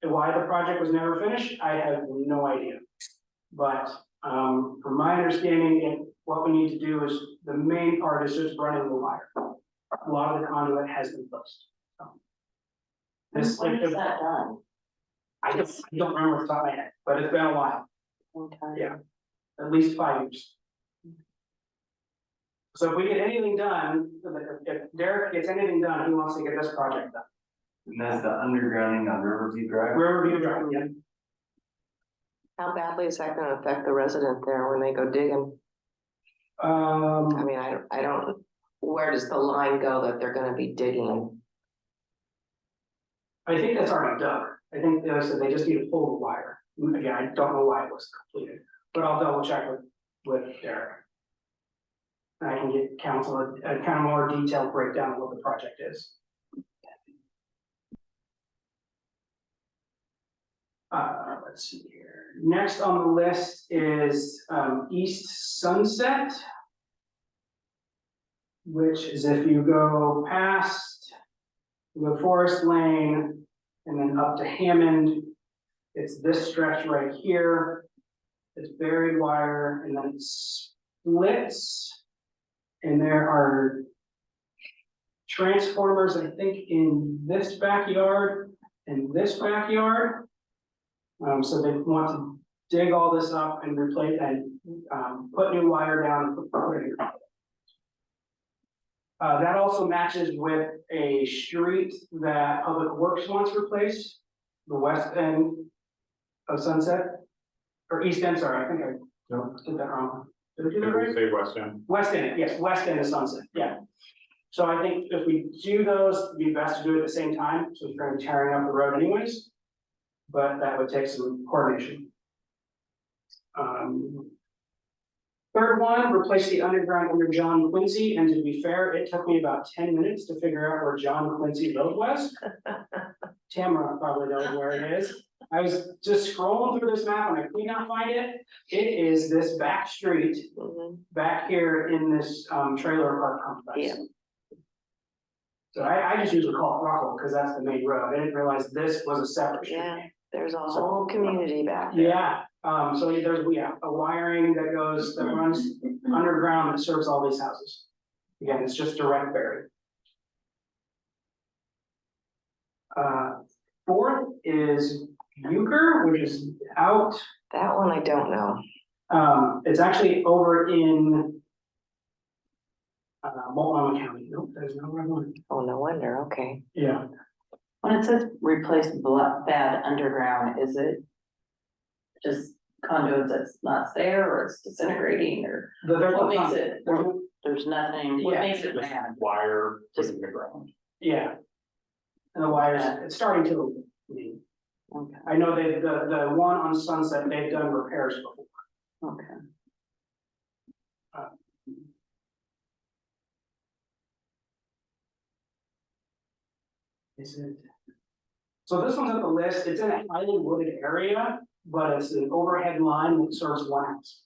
And why the project was never finished, I have no idea. But from my understanding, what we need to do is the main part is just running the wire. A lot of the conduit has been placed. So. When is that done? I don't remember off the top of my head, but it's been a while, Okay. Yeah. At least 5 years. So if we get anything done, if Derek gets anything done, he wants to get this project done. And that's the undergrounding on Riverview Drive. Riverview Drive, yeah. How badly is that gonna affect the resident there when they go digging? I mean, I don't, where does the line go that they're gonna be digging? I think that's already done. I think, like I said, they just need to pull the wire. Again, I don't know why it was completed, but I'll double check with Derek. And I can get council a kind of more detailed breakdown of what the project is. Let's see here. Next on the list is East Sunset, which is if you go past the Forest Lane and then up to Hammond, it's this stretch right here. It's buried wire and then it splits. And there are transformers, I think, in this backyard and this backyard. So they want to dig all this up and replace and put new wire down and put it in. That also matches with a street that Public Works wants replaced, the west end of Sunset, or east end, sorry, I think I did that wrong. Did I do that Did right? we say West End? West end, yes, west end of Sunset, yeah. So I think if we do those, it'd be best to do it at the same time, so we're tearing up the road anyways. But that would take some coordination. Third one, replace the underground under John Quincy, and to be fair, it took me about 10 minutes to figure out where John Quincy Road was. Tamara probably knows where it is. I was just scrolling through this map and I could not find it. It is this back street back here in this trailer park complex. Yeah. So I just usually call it Rockville because that's the main road. I didn't realize this was a separate street. Yeah, there's a whole community back there. Yeah, so there's, a wiring that runs underground that serves all these houses. Again, it's just direct buried. Fourth is Euchre, which is out, That one I don't know. it's actually over in Multnomah County. Nope, there's no red one. Oh, no wonder, okay. Yeah, When it says replace bad underground, is it just conduit that's not there, or it's disintegrating, or there's what no makes conduit. it, there's nothing, what Yeah. makes it Just bad? wire put in the ground. Yeah. And the wires, it's starting to leak. Okay, I know the one on Sunset, they've done repairs before. okay. Is it? So this one's at the list, it's in a highly wooded area, but it's an overhead line that serves one house.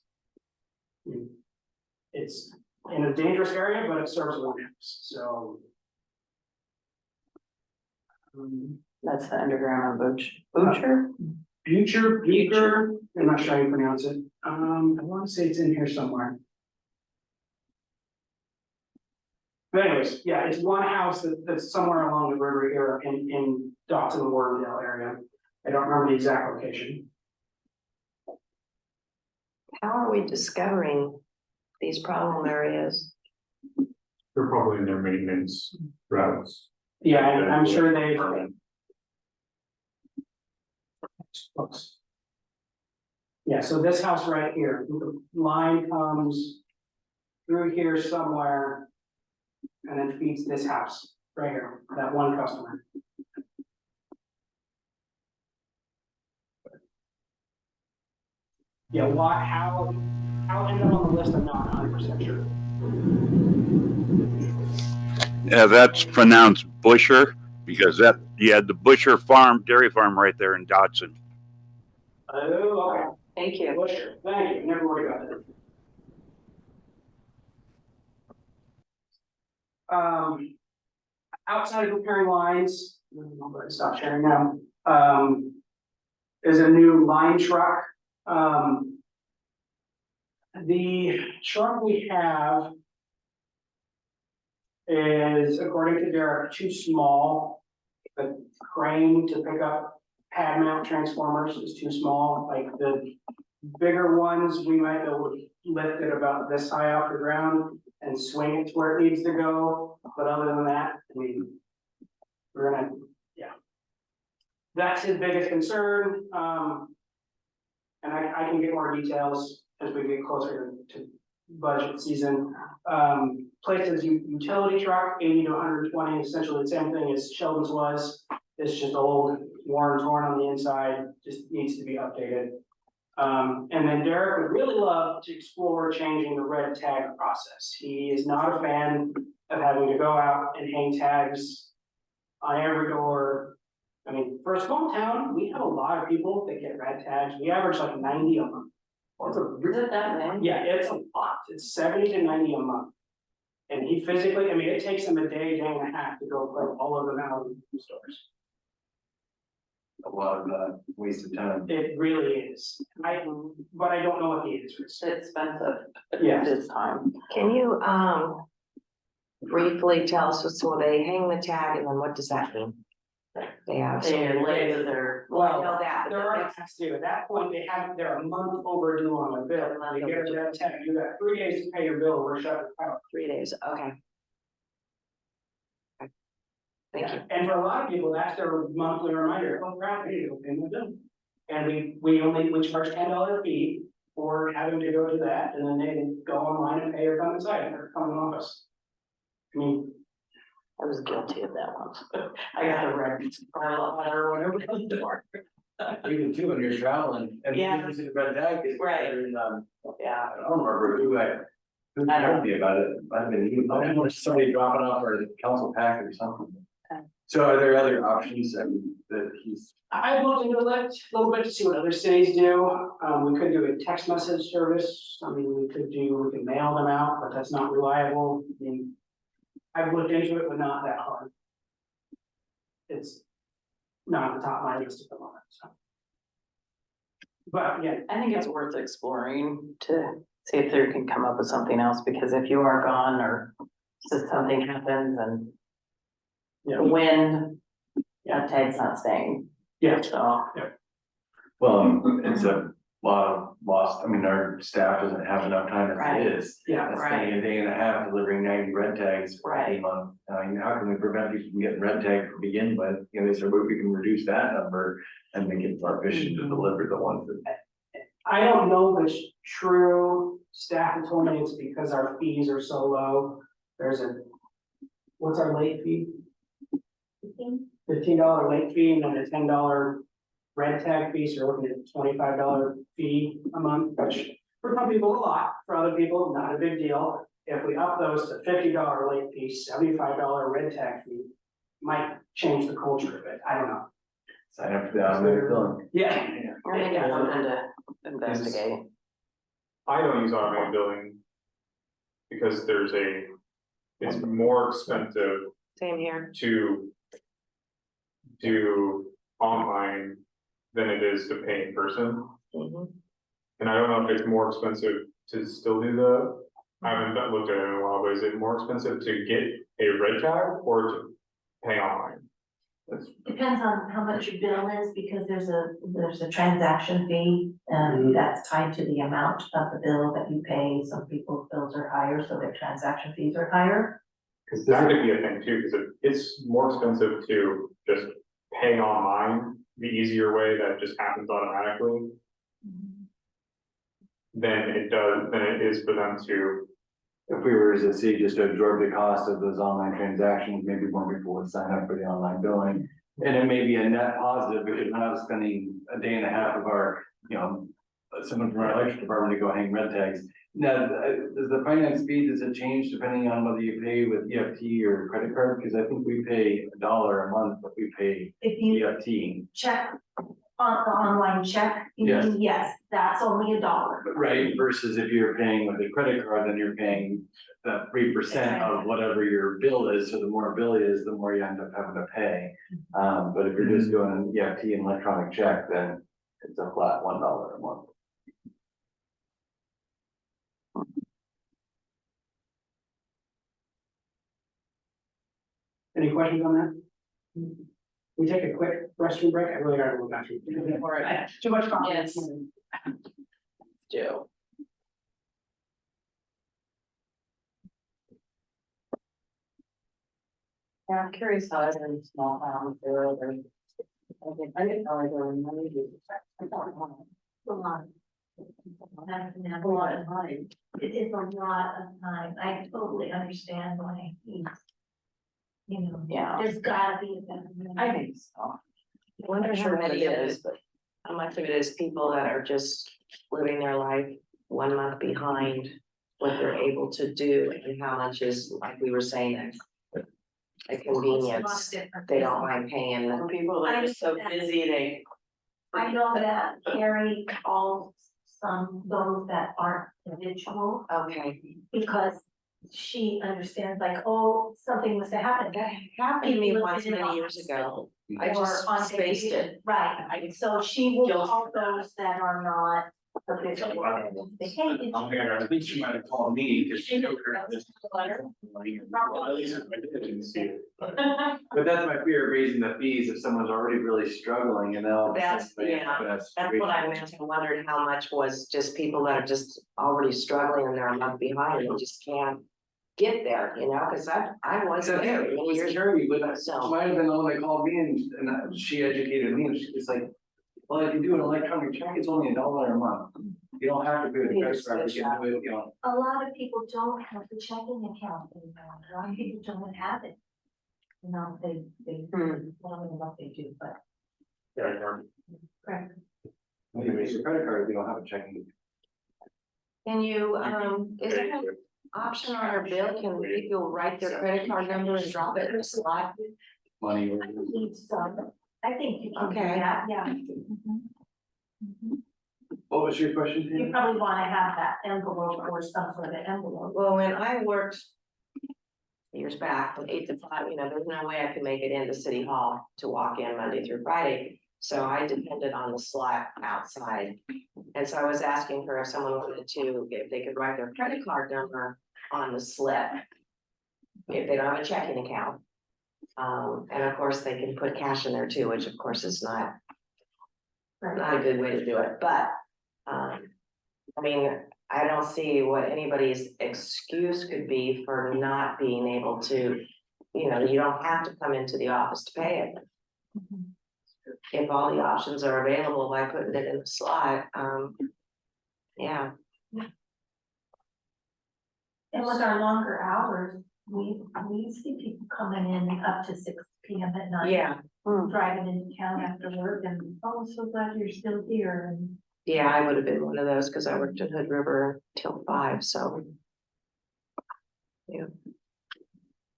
It's in a dangerous area, but it serves one house, so. That's the underground of Butcher? Beaker, I'm not sure how you pronounce it, I wanna say it's in here somewhere. But anyways, yeah, it's one house that's somewhere along the river here in Dotson, Wardendale area. I don't remember the exact location. How are we discovering these problem areas? They're probably in their maintenance routes. Yeah, I'm sure they. Yeah, so this house right here, the line comes through here somewhere. And then feeds this house right here, that one customer. Yeah, how it ended up on the list, I'm not 100% sure. Yeah, that's pronounced Busher, because you had the Busher Farm, dairy farm right there in Dotson. Oh, okay. Thank you. Well, sure. Thank you, never worried about that. Outside of repairing lines, I'm gonna stop sharing now. Is a new line truck. The truck we have is, according to Derek, too small. The crane to pick up pad mount transformers is too small, like the bigger ones, we might be able to lift it about this high off the ground and swing it to where it needs to go, but other than that, I mean, we're gonna, yeah. That's his biggest concern, and I can get more details as we get closer to budget season. Places utility truck, 80 to 120, essentially the same thing as Sheldon's was. It's just old, worn, torn on the inside, just needs to be updated. And then Derek would really love to explore changing the red tag process. He is not a fan of having to go out and hang tags on every door. I mean, for a small town, we have a lot of people that get red tags. We average like 90 a month. It's a Is it that many? yeah, it's a lot. It's 70 to 90 a month. And he physically, I mean, it takes him a day, day and a half to go put all of them out in the stores. A lot of waste of time. It really is. But I don't know what the answer is. It's expensive. Yeah. This time. Can you, briefly tell us, so they hang the tag and then what does that mean? They have. They're late with their, Well, I know that, There but are that's tax due. At that point, they're a month overdue on their bill. They get a red tag, you got 3 days to pay your bill, we're shut it out. 3 days, okay. Okay. Thank you. And for a lot of people, that's their monthly reminder, oh, crap, I need to go pay my bill. And we charge $10 fee for having to go do that, and then they go online and pay or come inside, or come in office. I mean, I was guilty of that once. I got the red, or whatever. You can too when you're traveling and Yeah. you see the red tag. It's Right. there in, Yeah. I don't remember who told me about it. I've been, somebody dropping off or the council pack or something. Okay. So are there other options that he's, I looked into it a little bit to see what other cities do. We could do a text message service. I mean, we could mail them out, but that's not reliable. I mean, I've looked into it, but not that hard. It's not at the top of my list at the moment, so. But yeah, I think it's worth exploring to see if there can come up with something else, because if you are gone or so something happens and yeah, the wind, that tag's not staying. yeah. So, well, it's a lot of lost, I mean, our staff doesn't have enough time as Right. it is. Yeah, That's right. spending a day and a half delivering 90 red tags Right. a month. I mean, how can we prevent people from getting red tag to begin with? You know, they said, well, we can reduce that number and make it more efficient to deliver the ones that. I don't know if it's true. Staff have told me it's because our fees are so low. What's our late fee? $15 late fee and then a $10 red tag fee, so you're looking at a $25 fee a month, which for some people a lot, for other people, not a big deal. If we up those to $50 late fee, $75 red tag fee, might change the culture of it. I don't know. Sign up for the automated billing. Yeah. I think it's something to investigate. I don't use automated billing because it's more expensive Same here. to do online than it is to pay in person. Mhm. And I don't know if it's more expensive to still do I haven't looked at it in a while, but is it more expensive to get a red tag or to pay online? Depends on how much your bill is, because there's a transaction fee, and that's tied to the amount of the bill that you pay. Some people's bills are higher, so their transaction fees are higher. Cause that could be a thing too, cause it's more expensive to just pay online, the easier way that just happens automatically. Than it is for them to, If we were as a city just to absorb the cost of those online transactions, maybe more people would sign up for the online billing. And it may be a net positive, because we're not spending a day and a half of our, someone from our electric department to go hang red tags. Now, does the finance fee, does it change depending on whether you pay with EFT or credit card? Because I think we pay $1 a month, but we pay If you EFT. check on the online check, you Yes. mean, yes, that's only $1. Right, versus if you're paying with a credit card, then you're paying that 3% of whatever your bill is, so the more bill is, the more you end up having to pay. But if you're just doing an EFT and electronic check, then it's a flat $1 a month. Any questions on that? We take a quick restroom break. I really gotta go back to. Too much confidence. Yes. Do. Yeah, I'm curious how other small towns do it, or. I didn't know there were many. I don't know. A lot. That's A lot of money. It is a lot of time. I totally understand why he's, Yeah. there's gotta be a better. I think so. I wonder I'm how sure what many it of is, it, but how much of it is people that are just living their life 1 month behind what they're able to do and how much is, like we were saying, a convenience. They don't mind paying. For people that are so busy, they. I know that Carrie calls some those that aren't individual Okay, because she understands like, oh, something must have happened. that happened to me once many years ago. I just Or on spaced vacation. it. Right, so she will call those that are not habitual. Say, hey, did you? I think she might have called me because she took her this. But that's my fear of raising the fees if someone's already really struggling and they'll. That's what I meant. I wondered how much was just people that are just already struggling and they're a month behind and just can't get there, you know, because I was It there was years. scary, but that So- might have been the one that called me and she educated me and she was like, well, if you do an electronic check, it's only $1 a month. You don't have to do it, credit card, you can do it, you know. A lot of people don't have the checking account anymore. A lot of people don't have it. You know, they, I don't know what they do, but. Correct. When you use your credit card, if you don't have a checking. Can you, is there an option on our bill? Can people write their credit card number and drop it in the slot? Money. I need some. I think you can do Okay. that, yeah. Mhm. What was your question, You Tim? probably wanna have that envelope or some sort of envelope. Well, when I worked years back, from 8 to 5, you know, there's no way I could make it into City Hall to walk in Monday through Friday. So I depended on the slot outside. And so I was asking her if someone wanted to, if they could write their credit card number on the slip. If they don't have a checking account. And of course, they can put cash in there too, which of course is not a good way to do it, but, I mean, I don't see what anybody's excuse could be for not being able to, you know, you don't have to come into the office to pay it. If all the options are available by putting it in the slot, yeah. And with our longer hours, we see people coming in up to 6 PM at night. Yeah, Driving into town after work and, oh, so glad you're still here and. yeah, I would have been one of those, cause I worked at Hood River till 5, so.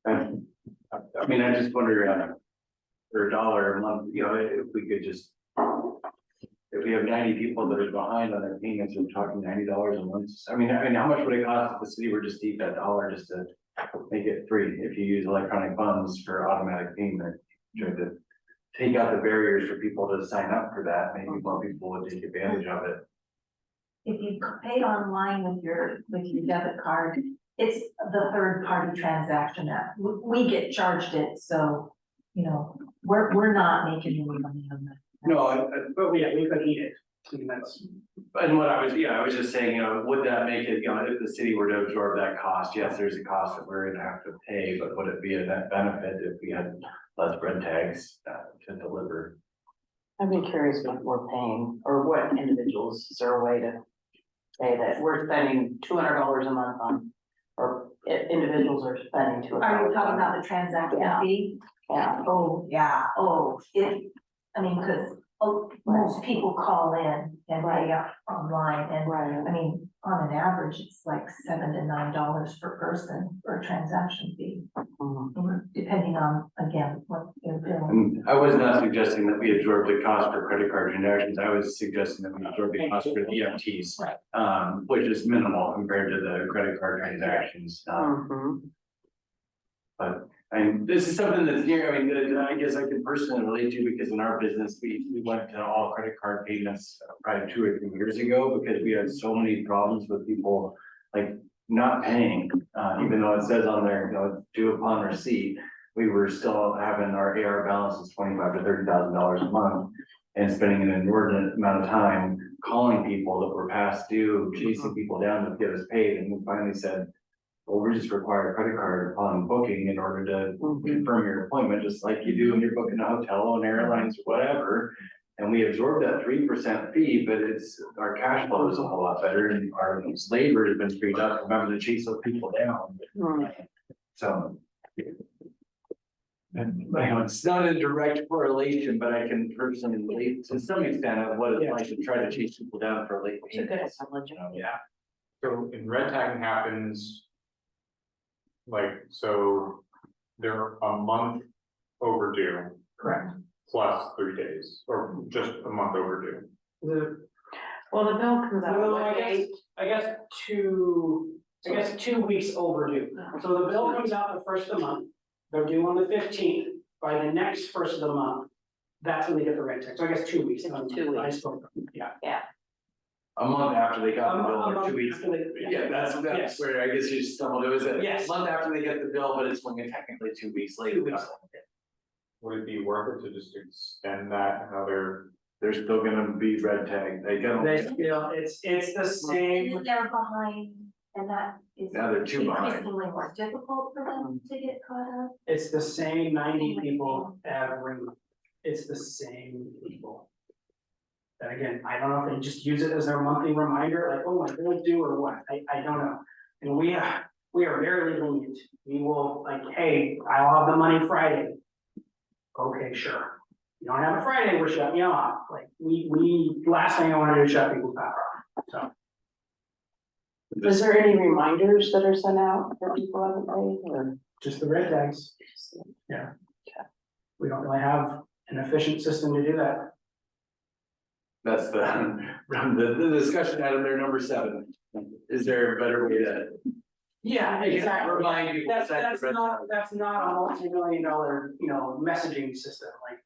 I mean, I just wonder, for $1 a month, you know, if we could just. If we have 90 people that are behind on their payments, we're talking $90 a month. I mean, how much would it cost if the city were just to eat that $1 just to make it free? If you use electronic funds for automatic payment, try to take out the barriers for people to sign up for that, maybe more people would take advantage of it. If you pay online with your debit card, it's the third party transaction app. We get charged it, so, you know, we're not making any money on that. No, but we could eat it. I mean, that's, And what I was just saying, you know, would that make it, you know, if the city were to absorb that cost, yes, there's a cost that we're gonna have to pay, but would it be a net benefit if we had less red tags to deliver? I'd be curious what we're paying, or what individuals, is there a way to say that we're spending $200 a month on, or individuals are spending $200? Are you talking about the transaction Yeah. fee? Yeah, Oh, yeah, cause most people call in and pay up online and, right. I mean, on an average, it's like $7 to $9 per person for a transaction fee. Mhm. Depending on, again, what they're doing. And I was not suggesting that we absorb the cost for credit card transactions, I was suggesting that we absorb the cost for EFTs. Which is minimal compared to the credit card transactions. Mhm. And this is something that's near, I mean, that I guess I can personally relate to, because in our business, we went to all credit card payments probably 2 or 3 years ago, because we had so many problems with people like not paying, even though it says on there, you know, due upon receipt. We were still having our AR balances $25,000 to $30,000 a month, and spending an inordinate amount of time calling people that were past due, chasing people down to get us paid, and we finally said, well, we just require a credit card upon booking in order to confirm your appointment, just like you do when you're booking a hotel, an airlines, whatever. And we absorb that 3% fee, but it's, our cash flow is a whole lot better, and our labor has been freed up, remember to chase those people down. Mhm. So. And, you know, it's not a direct correlation, but I can personally relate to some extent of what it's like to try to chase people down for late Too good at payments. knowledge. Yeah. So in red tagging happens. Like, so they're a month overdue Correct. plus 3 days, or just a month overdue. Well, the bill comes out. No, what I guess, date? I guess 2 weeks overdue. So the bill comes out the first of the month, they're due on the 15th, by the next first of the month. That's when they get the red tag, so I guess 2 weeks. 2 weeks. I spoke, yeah. A month after they got the bill, A or month 2 weeks. after they- Yeah, that's Yes. where I guess you stumbled, it was a Yes. month after they get the bill, but it's only technically 2 weeks later. 2 weeks. Would it be worth it to just extend that another? They're still gonna be red tag, they They gotta, still, it's the And same, then they're behind, and that is now they're two behind. increasingly more difficult for them to get caught up. it's the same 90 people every month. It's the same people. And again, I don't know if they just use it as their monthly reminder, like, oh, my bill's due or what, I don't know. And we are very lenient. We will, like, hey, I'll have the money Friday. Okay, sure. You don't have a Friday, we're shutting you off. Like, last thing I wanna do is shut people's power off, so. Is there any reminders that are sent out that people haven't paid or? Just the red tags. Yeah. We don't really have an efficient system to do that. That's the discussion item there, number 7. Is there a better way to? Yeah, Remind people. That's, to set that's the red not, tag? that's not a multi-million-dollar, messaging system, like.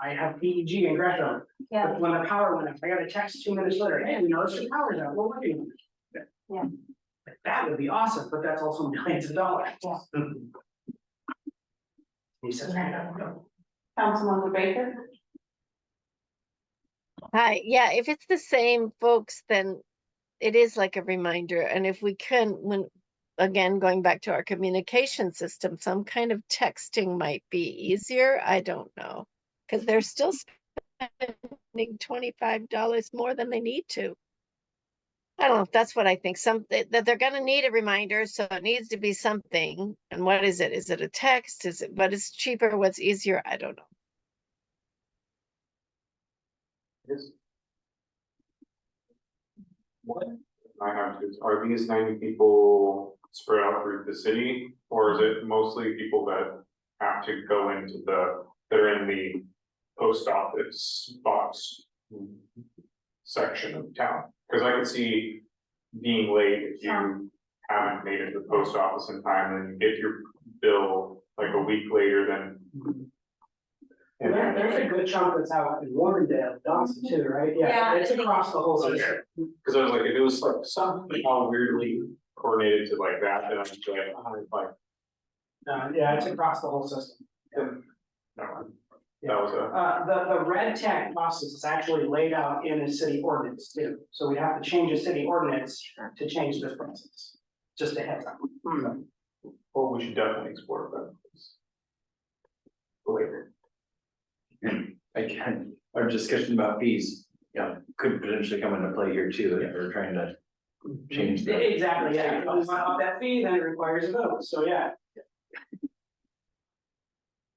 I have PEG in Gresham, Yeah. but when the power went up, I got a text 2 minutes later, hey, we noticed your power's out, we're working on it. Yeah. Like, that would be awesome, but that's also millions of dollars. Yeah. He says, I don't know. Councilmember Baker? Hi, yeah, if it's the same folks, then it is like a reminder. And if we can, when, again, going back to our communication system, some kind of texting might be easier. I don't know. Because they're still spending $25 more than they need to. I don't know, that's what I think. That they're gonna need a reminder, so it needs to be something. And what is it? Is it a text? Is it, what is cheaper? What's easier? I don't know. What? I have to, are these 90 people spread out through the city, or is it mostly people that have to go into that are in the post office box section of town? Cause I could see being late if you haven't made it to the post office in time, and you get your bill like a week later than. And there's a good chunk that's out in Warrendale, Dawson too, right? Yeah, It's I think- across the whole Okay. system. Cause I was like, if it was like somehow weirdly coordinated to like that, then I'm just like, oh, it's like, Yeah, it's across the whole system. no. That was The red tag process is actually laid out in a city ordinance too, so we have to change a city ordinance to change this process. Just a heads up. well, we should definitely explore that. Later. Again, our discussion about fees, could potentially come into play here too, if we're trying to change the. Exactly, yeah, if you want to up that fee, then it requires a vote, so yeah.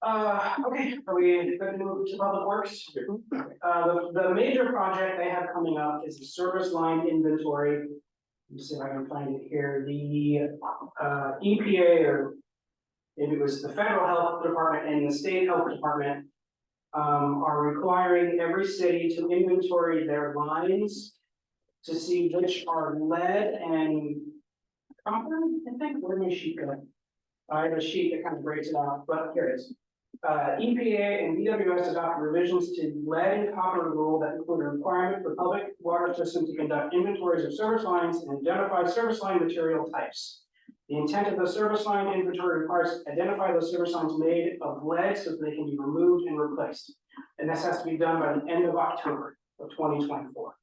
Okay, are we good to move to public works? The major project they have coming up is the service line inventory. Let me see if I can find it here, the EPA, or maybe it was the federal health department and the state health department. Are requiring every city to inventory their lines to see which are lead and copper, I think, where did my sheet go? I have a sheet that kind of breaks it out, but here it is. EPA and BWS adopted revisions to lead and copper rule that include a requirement for public water systems to conduct inventories of service lines and identify service line material types. The intent of the service line inventory requires to identify those service lines made of lead so that they can be removed and replaced. And this has to be done by the end of October of 2024.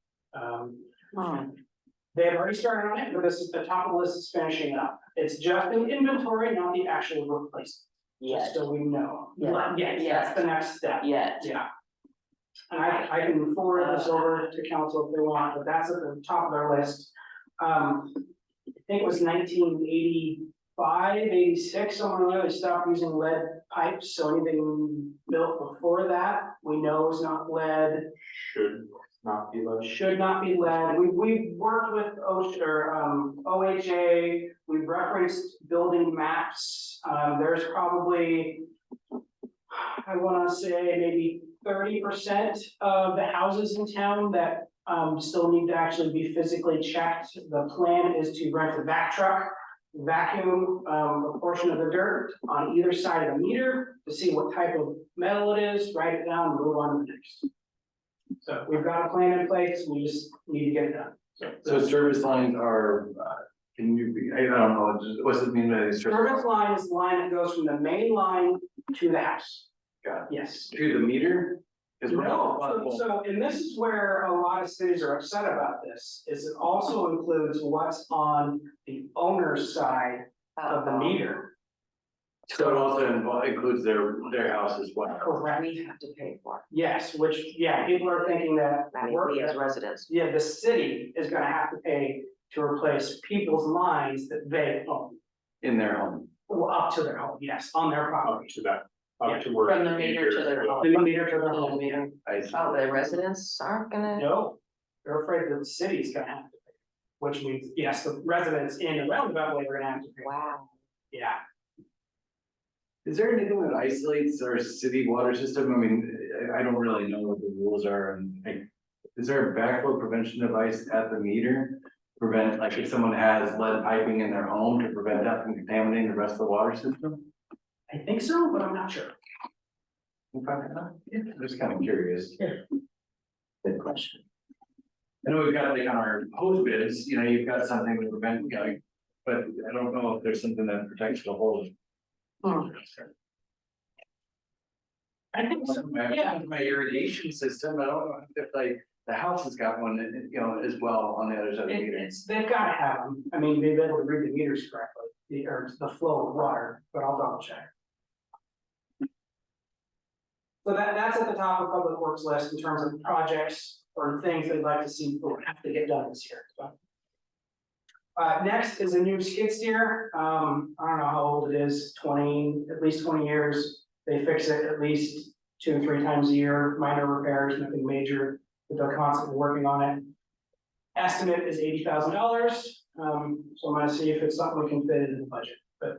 They have already started on it, but this is the top of the list is finishing up. It's just an inventory, not the actual replacement. Just so we know. Yeah. Yeah, that's the next step. Yet. Yeah. And I can forward this over to council if they want, but that's at the top of their list. I think it was 1980, 586, somewhere around there, they stopped using lead pipes, so anything built before that, we know is not lead. Should not be low. Should not be lead. We've worked with OSHA, OHA, we've referenced building maps. There's probably, I wanna say maybe 30% of the houses in town that still need to actually be physically checked. The plan is to rent a vac truck, vacuum a portion of the dirt on either side of the meter to see what type of metal it is, write it down, and move on to the next. So we've got a plan in place, we just need to get it done. So service lines are, can you be, I don't know, what's it mean by these? Service line is the line that goes from the main line to the house. Got Yes. To the meter? 'Cause we're No, all- so, and this is where a lot of cities are upset about this, is it also includes what's on the owner's side of the meter. So it also includes their house as well. Correct. We have to pay for it, Yes, which, yeah, people are thinking that, I mean, we as residents. yeah, the city is gonna have to pay to replace people's lines that they own. In their home. Well, up to their home, yes, on their Up property. to that, Yeah, up to where. From the meter to their home. The meter to their To the home. meter. I see. Oh, the residents aren't gonna, No, they're afraid that the city's gonna have to pay, which means, yes, the residents in the roundabout way are gonna have to pay. wow. Yeah, Is there anything that isolates our city water system? I mean, I don't really know what the rules are and like, is there a backflow prevention device at the meter? Prevent, like if someone has lead piping in their home to prevent that from contaminating the rest of the water system? I think so, but I'm not sure. I'm just kind of curious. Good question. I know we've got like on our hose bids, you know, you've got something to prevent, you know, but I don't know if there's something that protects the whole. I think so, yeah. My irrigation system, I don't know if like the house has got one, you know, as well on the other side of the meter. They've gotta have them. I mean, they've been able to read the meters correctly, or the flow of water, but I'll double check. So that's at the top of Public Works list in terms of projects or things they'd like to see or have to get done this year. So. Next is a new skid steer. I don't know how old it is, at least 20 years. They fix it at least 2 or 3 times a year, minor repairs, nothing major, but they're constantly working on it. Estimate is $80,000. So I'm gonna see if it's something we can fit into the budget, but.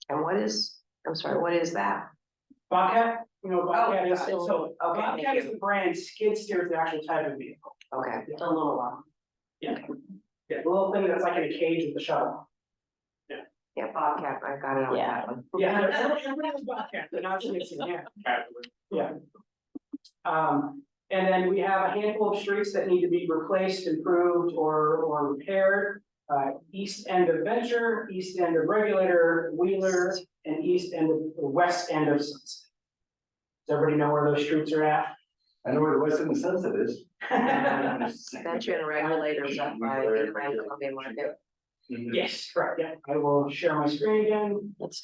And what is, I'm sorry, what is that? Bobcat, you know, Bobcat is, got it. so Okay, Bobcat thank is the brand, skid steer is the actual type of vehicle. Okay, It's a little one. Yeah, the little thing that's like in a cage with the shovel. yeah, Bobcat, I got it on Yeah. that one. Yeah, everybody has Bobcat, they're not skid steer, yeah. And then we have a handful of streets that need to be replaced, improved, or repaired. East end of Venture, east end of Regulator, Wheeler, and west end of Sunset. Does everybody know where those streets are at? I know where the west end of Sunset is. Venture and regulators up by Columbia Market. Yes, correct, yeah, I will share my screen again. Let's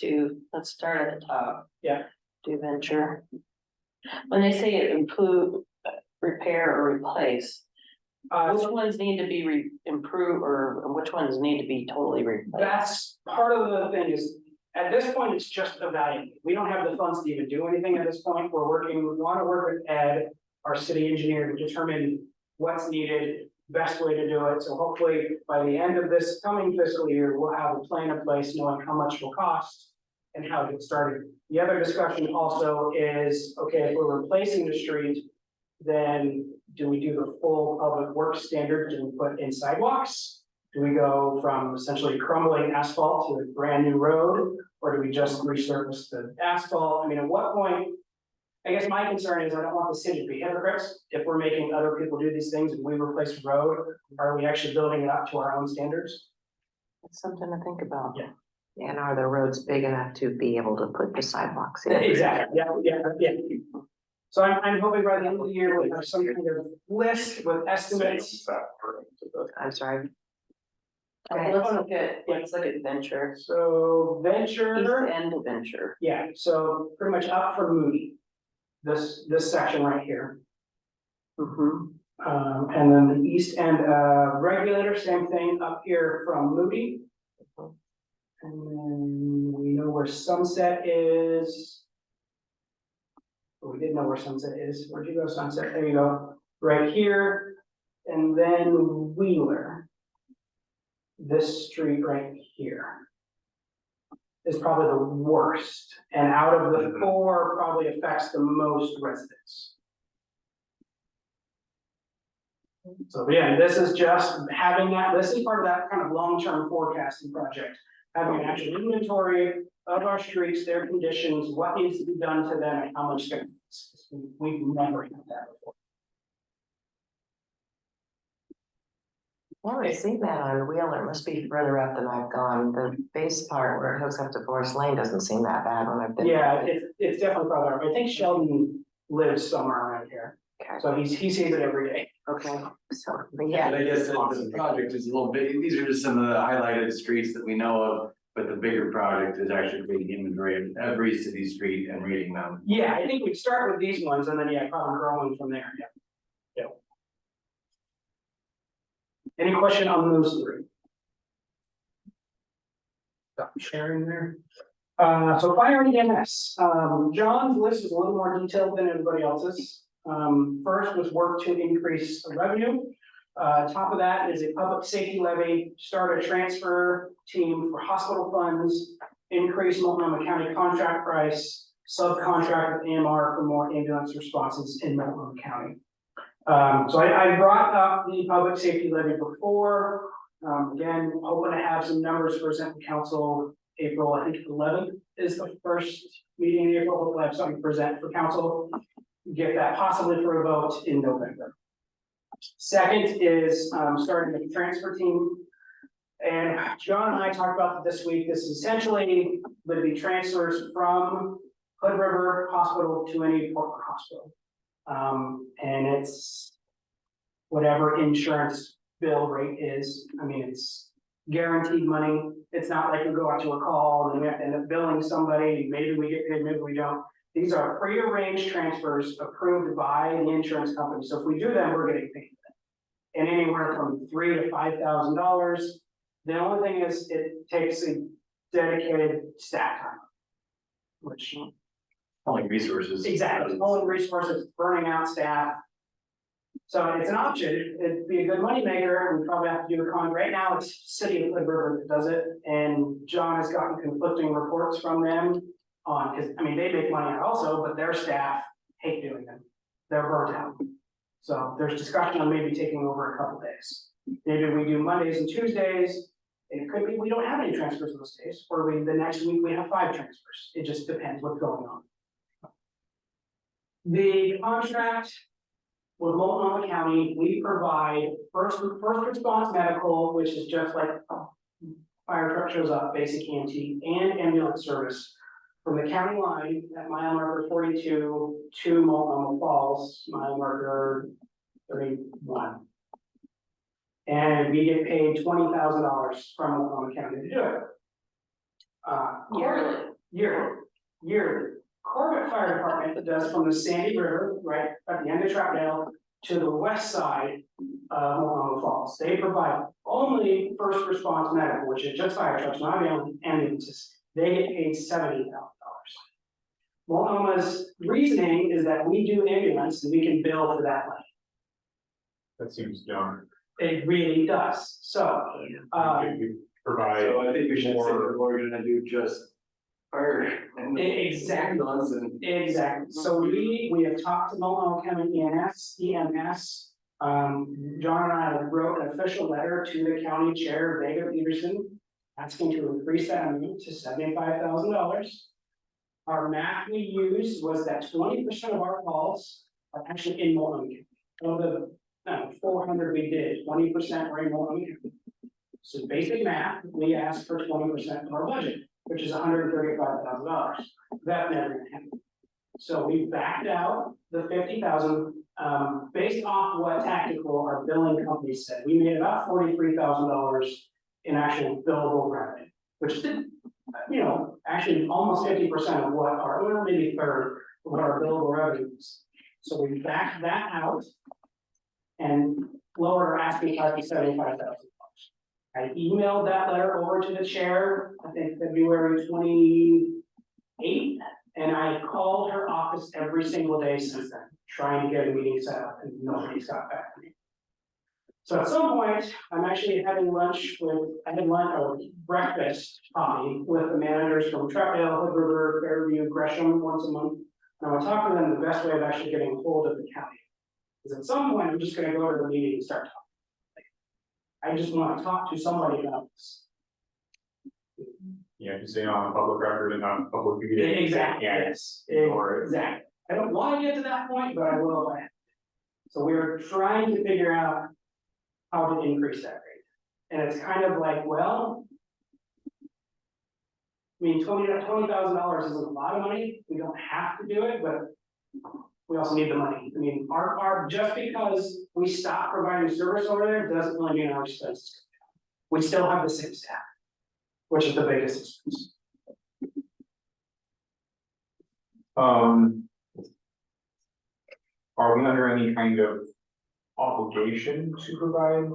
start at the top. Yeah. Do venture. When they say improve, repair or replace, which ones need to be improved or which ones need to be totally replaced? That's part of the thing is, at this point, it's just evaluating. We don't have the funds to even do anything at this point. We want to work with Ed, our city engineer, to determine what's needed, best way to do it. So hopefully by the end of this coming fiscal year, we'll have a plan in place, knowing how much it will cost and how to get started. The other discussion also is, okay, if we're replacing the street, then do we do the full public works standard? Do we put in sidewalks? Do we go from essentially crumbling asphalt to a brand new road? Or do we just resurface the asphalt? I mean, at what point? I guess my concern is I don't want the city to be hypocrites. If we're making other people do these things and we replace the road, are we actually building it up to our own standards? That's something to think about. Yeah. And are the roads big enough to be able to put the sidewalks in? Exactly, yeah. So I'm hoping by the end of the year, we'll have some kind of list with estimates. I'm sorry. Let's look at venture. So East Venture, end of venture. yeah, so pretty much up from Moody. This section right here. Mm-hmm. And then the east end, Regulator, same thing up here from Moody. And then we know where Sunset is. Oh, we didn't know where Sunset is. Where'd you go, Sunset? There you go. Right here. And then Wheeler. This street right here is probably the worst. And out of the four, probably affects the most residents. So yeah, this is just having that, this is part of that kind of long-term forecasting project. Having an actual inventory of our streets, their conditions, what needs to be done to them and how much it's gonna cost. We've never had that before. I haven't seen that on Wheeler, it must be further up than I've gone, the base part where it hooks up to Forest Lane doesn't seem that bad when I've been. Yeah, it's definitely farther up. I think Sheldon lives somewhere around here, Okay, so he sees it every day. okay, so, but yeah. And I guess the project is a little bit, these are just some of the highlighted streets that we know of, but the bigger project is actually creating inventory of every city street and reading them. Yeah, I think we'd start with these ones and then, yeah, probably growing from there, yeah. Yeah. Any question on those three? Stop sharing there. So fire and EMS, John's list is a little more detailed than everybody else's. First was work to increase revenue. Top of that is a public safety levy, start a transfer team for hospital funds, increase Multnomah County contract price, subcontract with AMR for more ambulance responses in Multnomah County. So I brought up the public safety levy before. Again, hoping to have some numbers to present to council April, I think 11th is the first meeting in April. Hopefully I have something to present for council. Get that possibly for a vote in November. Second is starting the transfer team. And John and I talked about this week. This essentially would be transfers from Hood River Hospital to any Portland hospital. And it's whatever insurance bill rate is. I mean, it's guaranteed money. It's not like we go out to a call and then we have to end up billing somebody. Maybe we get paid, maybe we don't. These are pre-arranged transfers approved by the insurance company. So if we do them, we're getting paid. And anywhere from $3,000 to $5,000. The only thing is it takes a dedicated staff time. Which Only resources. exactly, only resources, burning out staff. So it's an option, it'd be a good moneymaker, we probably have to do a con, right now it's City of Hood River that does it, and John has gotten conflicting reports from them on, because, I mean, they make money out also, but their staff hate doing them, they're burnt out. So there's discussion on maybe taking over a couple days, maybe we do Mondays and Tuesdays, it could be we don't have any transfers those days, or the next week we have 5 transfers, it just depends what's going on. The contract with Multnomah County, we provide first response medical, which is just like fire truck shows up, basic EMT, and ambulance service from the county line at mile marker 42 to Multnomah Falls, mile marker 31. And we get paid $20,000 from Multnomah County to do it. Yearly. Corbett Fire Department does from the Sandy River, right at the end of Troutdale, to the west side of Multnomah Falls. They provide only first response medical, which is just fire trucks, not ambulances. They get paid $70,000. Multnomah's reasoning is that we do ambulance and we can bill for that money. That seems dumb. It really does. So, You provide So I think we should say more. that we're gonna do just fire. and Exactly. ambulance and- exactly. So we have talked to Multnomah County EMS. John and I wrote an official letter to the county chair, Vega Peterson, asking to increase that amount to $75,000. Our math we used was that 20% of our calls are actually in Multnomah County. Of the 400 we did, 20% were in Multnomah County. So basic math, we asked for 20% of our budget, which is $135,000. That never gonna happen. So we backed out the 50,000, based off what tactical our billing company said. We made about $43,000 in actual billable revenue, which did, actually almost 50% of what our, well, maybe a third of what our billable revenue is. So we backed that out and lowered our asking price to $75,000. I emailed that letter over to the chair, I think February 28th, and I called her office every single day since then, trying to get a meeting set up, and nobody's got back to me. So at some point, I'm actually having breakfast coffee with the managers from Troutdale, Hood River, Fairview, Gresham once a month. And I want to talk to them the best way of actually getting a hold of the county. Because at some point, I'm just gonna go to the meeting and start talking. I just want to talk to somebody about this. Yeah, just say on public record and not public meeting. Exactly, Yeah, yes, ignore it. exactly. I don't want to get to that point, but I will if I have to. So we're trying to figure out how to increase that rate. And it's kind of like, well, I mean, $20,000 isn't a lot of money. We don't have to do it, but we also need the money. I mean, just because we stop providing service over there doesn't really mean our expenses. We still have the same staff, which is the biggest expense. Are we under any kind of obligation to provide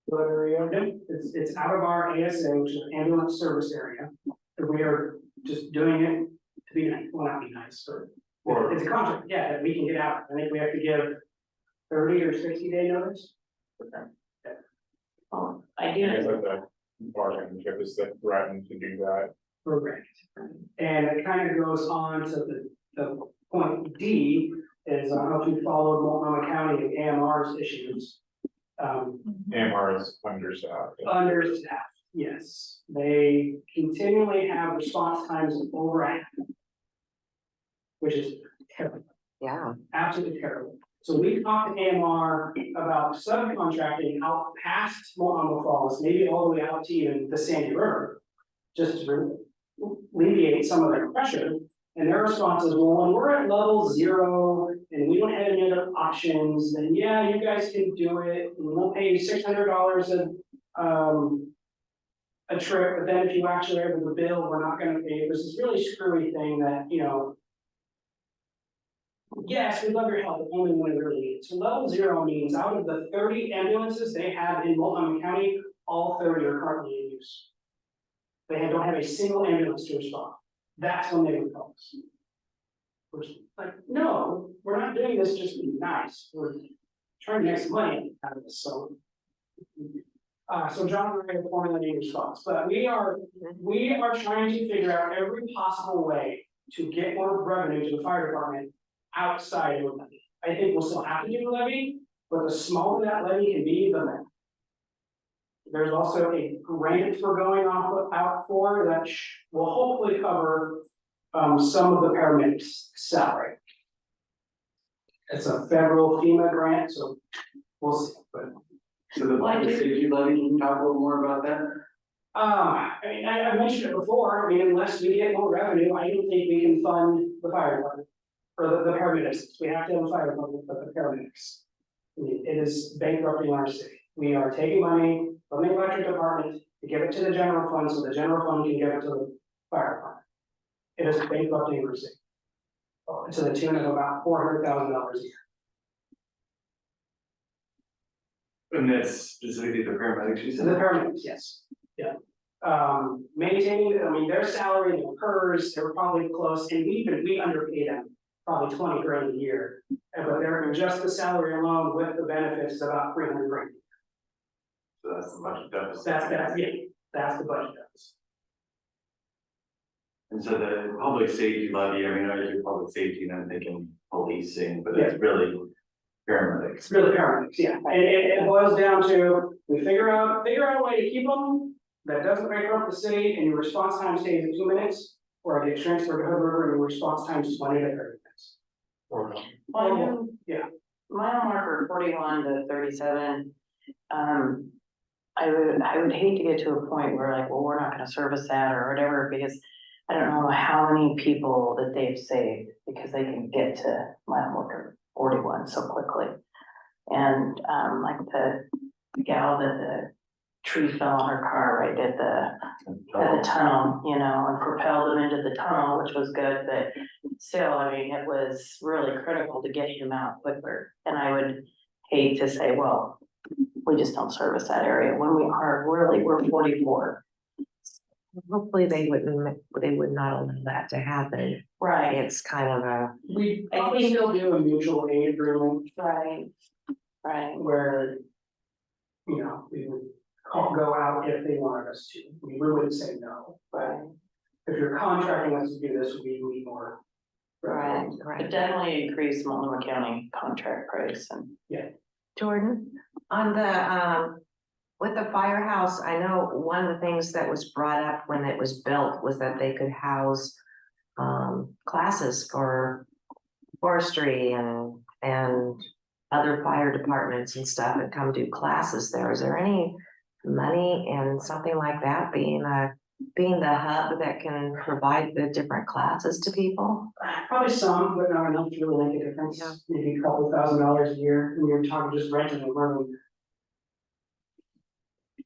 that area? No, it's out of our ASA, which is ambulance service area. And we are just doing it to be nice, well, not be nice, but it's a contract, yeah, that we can get out. I think we have to give 30 or 60-day notice. I do. It's like the bargaining chip is that threatened to do that. Correct. And it kind of goes on to the point D is, I don't know if you followed Multnomah County and AMR's issues. AMR is understaffed. Understaffed, yes. They continually have response times of over a half, which is terrible. Yeah. Absolutely terrible. So we talked to AMR about subcontracting out past Multnomah Falls, maybe all the way out to even the Sandy River, just to alleviate some of their pressure. And their response is, well, when we're at level 0 and we don't have any other options, then yeah, you guys can do it. And we'll pay you $600 a trip, but then if you actually are able to bill, we're not gonna pay. There's this really screwy thing that, you know, yes, we love your help, but only when it really needs. So level 0 means out of the 30 ambulances they have in Multnomah County, all 30 are currently in use. They don't have a single ambulance to respond. That's when they would call us. We're like, no, we're not doing this just to be nice. We're trying to make some money out of this. So, so John and I are formulating a response, but we are trying to figure out every possible way to get more revenue to the fire department outside of the levy. I think we'll still have to do the levy, but the smaller that levy can be, the better. There's also a grant we're going out for that will hopefully cover some of the paramedics' salary. It's a federal FEMA grant, so we'll see. But So the public safety levy, can you talk a little more about that? I mean, I mentioned it before. I mean, unless we get more revenue, I don't think we can fund the fire department or the paramedics. We have to have a fire department, but the paramedics. I mean, it is bankrupting our city. We are taking money from the electric department to give it to the general fund, so the general fund can give it to the fire department. It is bankrupting our city. To the tune of about $400,000 a year. And that's specifically the paramedics, you To said? the paramedics, yes, yeah. Maintaining, I mean, their salary and hers, they were probably close, and we underpaid them probably 20 grand a year. But they're just the salary alone with the benefits is about 300 grand. So that's the budget deficit. That's the budget deficit. And so the public safety levy, I mean, I do public safety and I'm thinking policing, but it's really paramedics. It's really paramedics, yeah. And it boils down to, we figure out a way to keep them that doesn't bankrupt the city and your response time stays at 2 minutes, or I get transferred to Hood River and your response time is 20 to 30 minutes. Yeah. Mile marker 41 to 37. I would hate to get to a point where like, well, we're not gonna service that or whatever, because I don't know how many people that they've saved because they can get to mile marker 41 so quickly. And like the gal that the tree fell on her car right at the tunnel, you know, and propelled him into the tunnel, which was good, but still, I mean, it was really critical to get him out quicker. And I would hate to say, well, we just don't service that area when we are really, we're 44. Hopefully they would not allow that to happen. Right, It's kind of a, We probably still do a mutual aid agreement right, right. where, you know, we would go out if they wanted us to. We wouldn't say no, but if you're contracting us to do this, we need more. Right, but right. definitely increase Multnomah County contract price and. Jordan, on the, with the firehouse, I know one of the things that was brought up when it was built was that they could house classes for forestry and other fire departments and stuff and come do classes there. Is there any money in something like that being the hub that can provide the different classes to people? Probably some, but not enough to really make a difference. Yeah. Maybe a couple $1,000s a year, when you're talking just renting a room.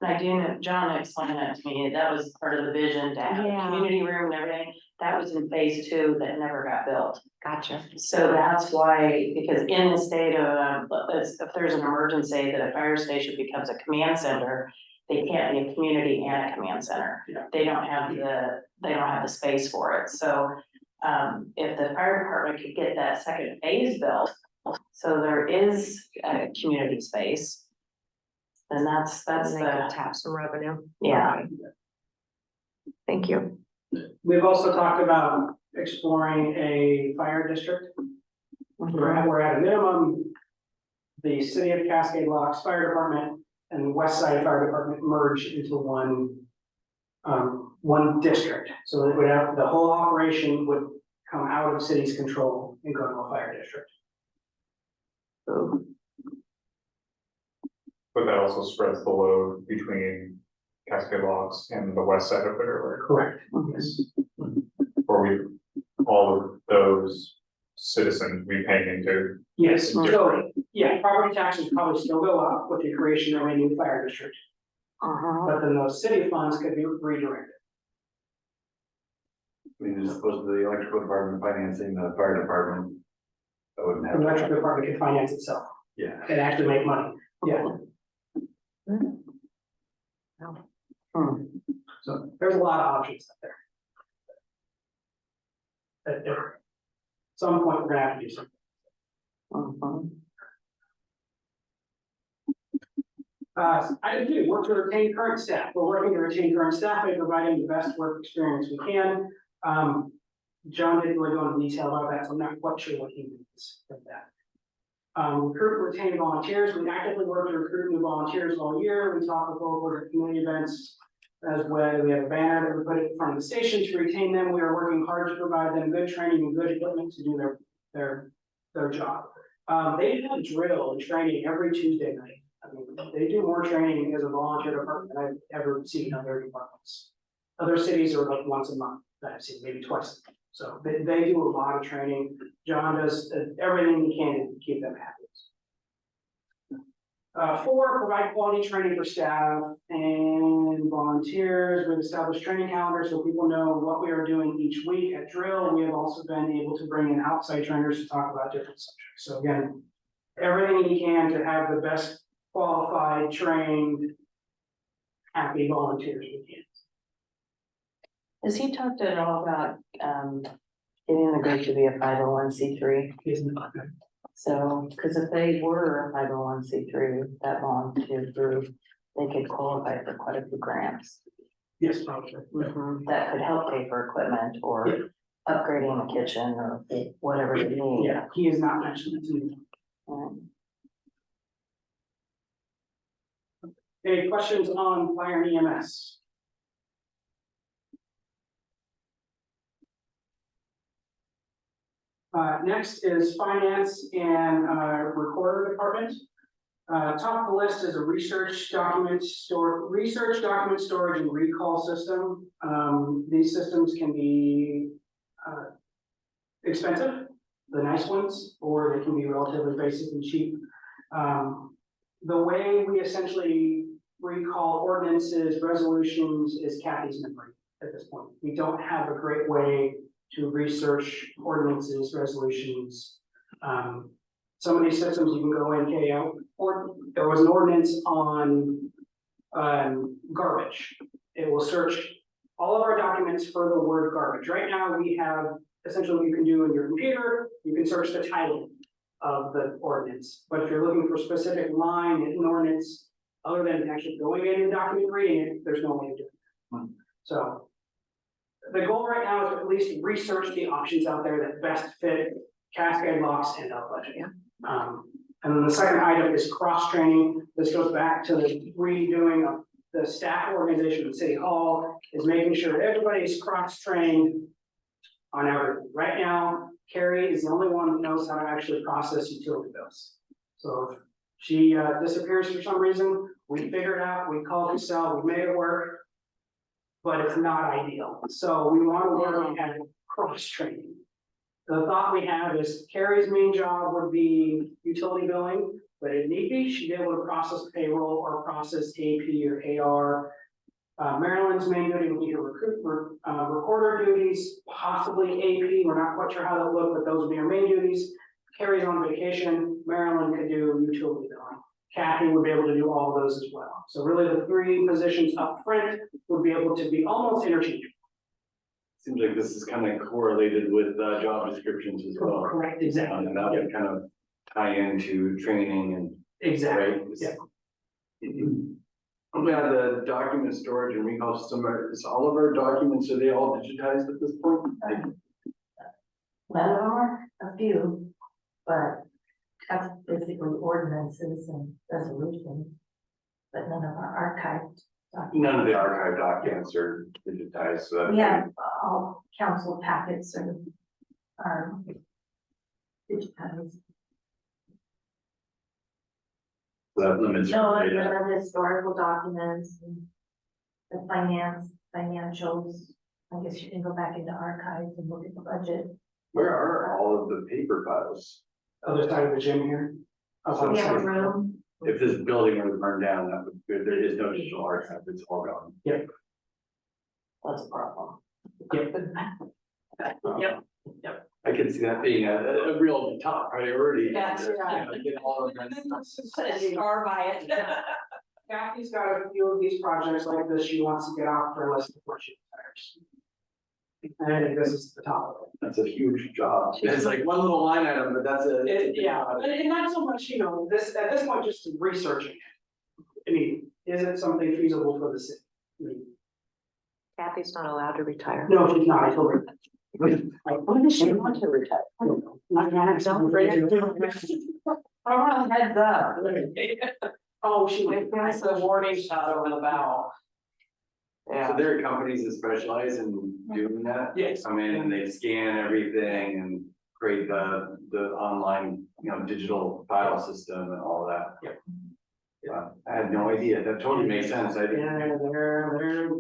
I do know, John explained that to me, that was part of the vision to have a Yeah. community room and everything. That was in phase 2 that never got built. Gotcha. So that's why, because in the state of, if there's an emergency that a fire station becomes a command center, they can't be a community and a command center. Yeah. They don't have the space for it. So, if the fire department could get that second phase built, so there is a community space. And that's And they can the, tap some revenue. yeah. Thank you. We've also talked about exploring a fire district. We're at a minimum, the city of Cascade Locks Fire Department and the West Side Fire Department merge into one district. So it would have, the whole operation would come out of city's control and go to a fire district. But that also spreads the load between Cascade Locks and the west side of Clearwater, Correct. Mhm. Yes. where all of those citizens be paying into. Yes, so, yeah, property taxes probably still go up with the creation of a new fire district, but then those city funds could be redirected. I mean, as opposed to the electrical department financing the fire department. That wouldn't The happen. electric department can finance itself Yeah. and actually make money. Yeah, so there's a lot of options out there. At some point, we're gonna have to do something. Item 2, work to retain current staff. We're working to retain current staff by providing the best work experience we can. John didn't really go into detail about that, so I'm not quite sure what he means with that. Recruit, retain volunteers. We actively work to recruit new volunteers all year. We talk with local community events as well. We have a banner that we put in front of the station to retain them. We are working hard to provide them good training and good equipment to do their job. They have drill and training every Tuesday night. I mean, they do more training as a volunteer department than I've ever seen in other departments. Other cities are like once a month that I've seen, maybe twice a month. So they do a lot of training. John does everything he can to keep them happy. 4, provide quality training for staff and volunteers. We've established training calendars so people know what we are doing each week at drill. We have also been able to bring in outside trainers to talk about different subjects. So again, everything you can to have the best qualified, trained, happy volunteers we can. Has he talked at all about, getting the group to be a 501c3? Isn't it? So, because if they were a 501c3, that volunteer group, they could qualify for quite a few grants. Yes, probably. That could help pay for equipment or upgrading a kitchen or whatever they need. Yeah, he has not mentioned it to me. Any questions on fire and EMS? Next is finance and recorder department. Top of the list is a research document storage and recall system. These systems can be expensive, the nice ones, or they can be relatively basic and cheap. The way we essentially recall ordinances, resolutions is Kathy's memory at this point. We don't have a great way to research ordinances, resolutions. some of these systems you can go in, K out, or there was an ordinance on garbage. It will search all of our documents for the word garbage. Right now, we have essentially what you can do in your computer, you can search the title of the ordinance. But if you're looking for a specific line in an ordinance, other than actually going in the document reading it, there's no way to do it. So the goal right now is to at least research the options out there that best fit Cascade locks and our budget. And then the second item is cross-training. This goes back to the redoing of the staff organization at City Hall, is making sure everybody is cross-trained on everything. Right now, Carrie is the only one that knows how to actually process utility bills. So if she disappears for some reason, we figure it out, we call Excel, we make it work, but it's not ideal. So we want to work at cross-training. The thought we have is Carrie's main job would be utility billing, but if need be, she'd be able to process payroll or process AP or AR. Maryland's main duty would be to recorder duties, possibly AP. We're not quite sure how that look, but those would be her main duties. Carrie's on vacation. Maryland could do utility billing. Kathy would be able to do all of those as well. So really the three positions up front would be able to be almost interchangeable. Seems like this is kind of correlated with job descriptions as well. Correct, exactly. And that would kind of tie into training and. Exactly, Right? yeah. Yeah, the document storage and recall system, is all of our documents, are they all digitized at this point? None of them are, a few, but that's basically ordinances and resolutions. But none of our archived documents. None of the archive documents are digitized, so that. We have all council packets are digitized. That limits. No, your data. the historical documents and the financials. I guess you can go back into archives and look at the budget. Where are all of the paper files? Other side of the gym here. We have a room. If this building were to burn down, that would, there is no digital archive, it's all gone. That's a problem. Yep. I can see that being a real top priority. That's right. Get all of that. Put a star by it. Kathy's got a few of these projects like this she wants to get off her list before she retires. And I think this is the top of That's a huge job. It's like one little line item, but that's a. it. Yeah, and not so much, this, at this point, just researching it. I mean, is it something feasible for the city? I mean, Kathy's not allowed to retire. no, she's not, I told her. When does she want to retire? Not gonna have some. Oh, heads up. Oh, she. There's a warning shot over the bow. So there are companies that specialize in doing that. Yes. Come in and they scan everything and create the online, digital file system and all that. Yep. I had no idea. That totally makes sense. I Yeah, didn't. they're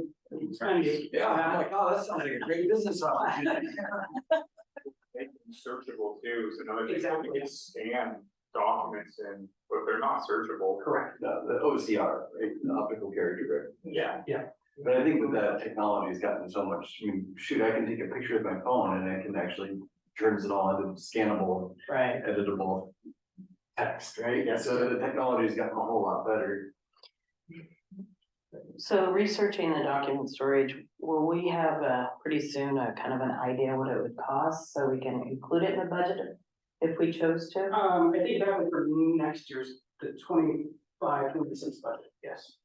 trendy. Yeah, I'm like, oh, that sounds like a great business opportunity. Make them searchable too, so now they Exactly. can scan documents and, but they're not searchable. Correct. The OCR, right, the optical character recognition. Yeah. But I think that technology has gotten so much, I mean, shoot, I can take a picture with my phone and it can actually turns it all into scannable, Right. editable text, right? Yeah, so the technology's gotten a whole lot better. So researching the document storage, will we have pretty soon a kind of an idea what it would cost so we can include it in the budget if we chose to? I think that was for next year's, the 25-26 budget, yes.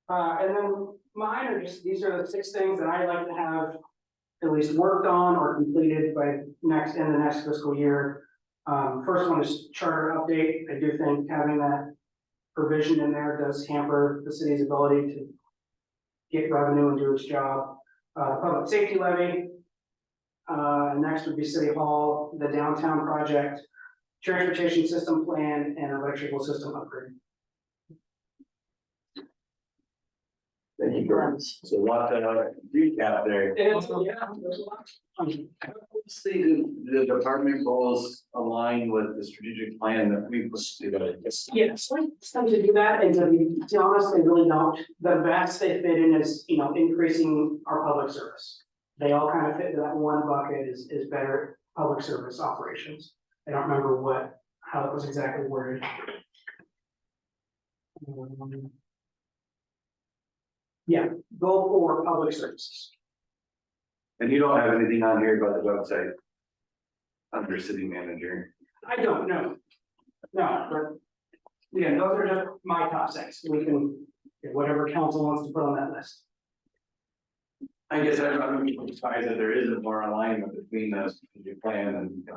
And then mine are just, these are the 6 things that I'd like to have at least worked on or completed by in the next fiscal year. First one is charter update. I do think having that provision in there does hamper the city's ability to get revenue and do its job. Public safety levy. Next would be City Hall, the downtown project, transportation system plan, and electrical system upgrade. Thank you, Gordon. So a lot to recap there. Yeah, there's a lot. closely do the department goals align with the strategic plan that we put together? Yes, it's time to do that, and to be honest, they really don't. The best they fit in is, increasing our public service. They all kind of fit into that one bucket is better public service operations. I don't remember how it was exactly worded. Yeah, goal for public services. And you don't have anything on here about the website under city manager? I don't know. No, but yeah, those are just my top six. We can, whatever council wants to put on that list. I guess I'm surprised that there isn't more alignment between the strategic plan and,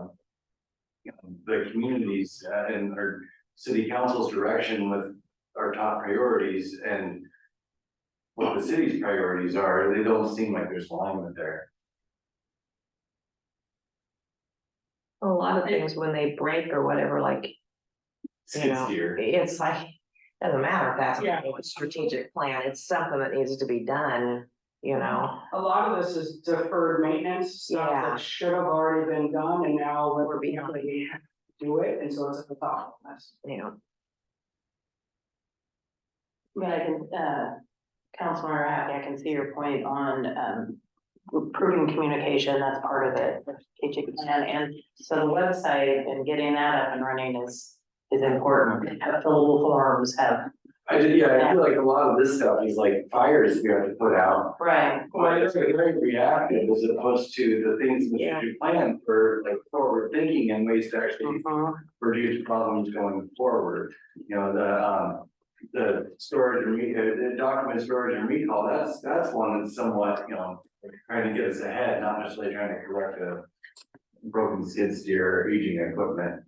the communities and our city council's direction with our top priorities and what the city's priorities are. They don't seem like there's alignment there. A lot of things when they break or whatever, like, Skid steer. it's like, doesn't matter if that's Yeah. a strategic plan, it's something that needs to be done, A lot of this is deferred maintenance, stuff Yeah. that should have already been done, and now We're we have to do it, and so it's at the top of this. But I can, Councilor Happy, I can see your point on, improving communication, that's part of it, the strategic plan, and so the website and getting that up and running is important. Have fillable forms, have. I feel like a lot of this stuff is like fires we have to put out. Right. Well, it's very reactive as opposed to the things in the Yeah. strategic plan for like forward thinking and ways to actually reduce problems going forward. The storage and the document storage and recall, that's one that's somewhat, trying to get us ahead, not necessarily trying to correct a broken skid steer or aging equipment.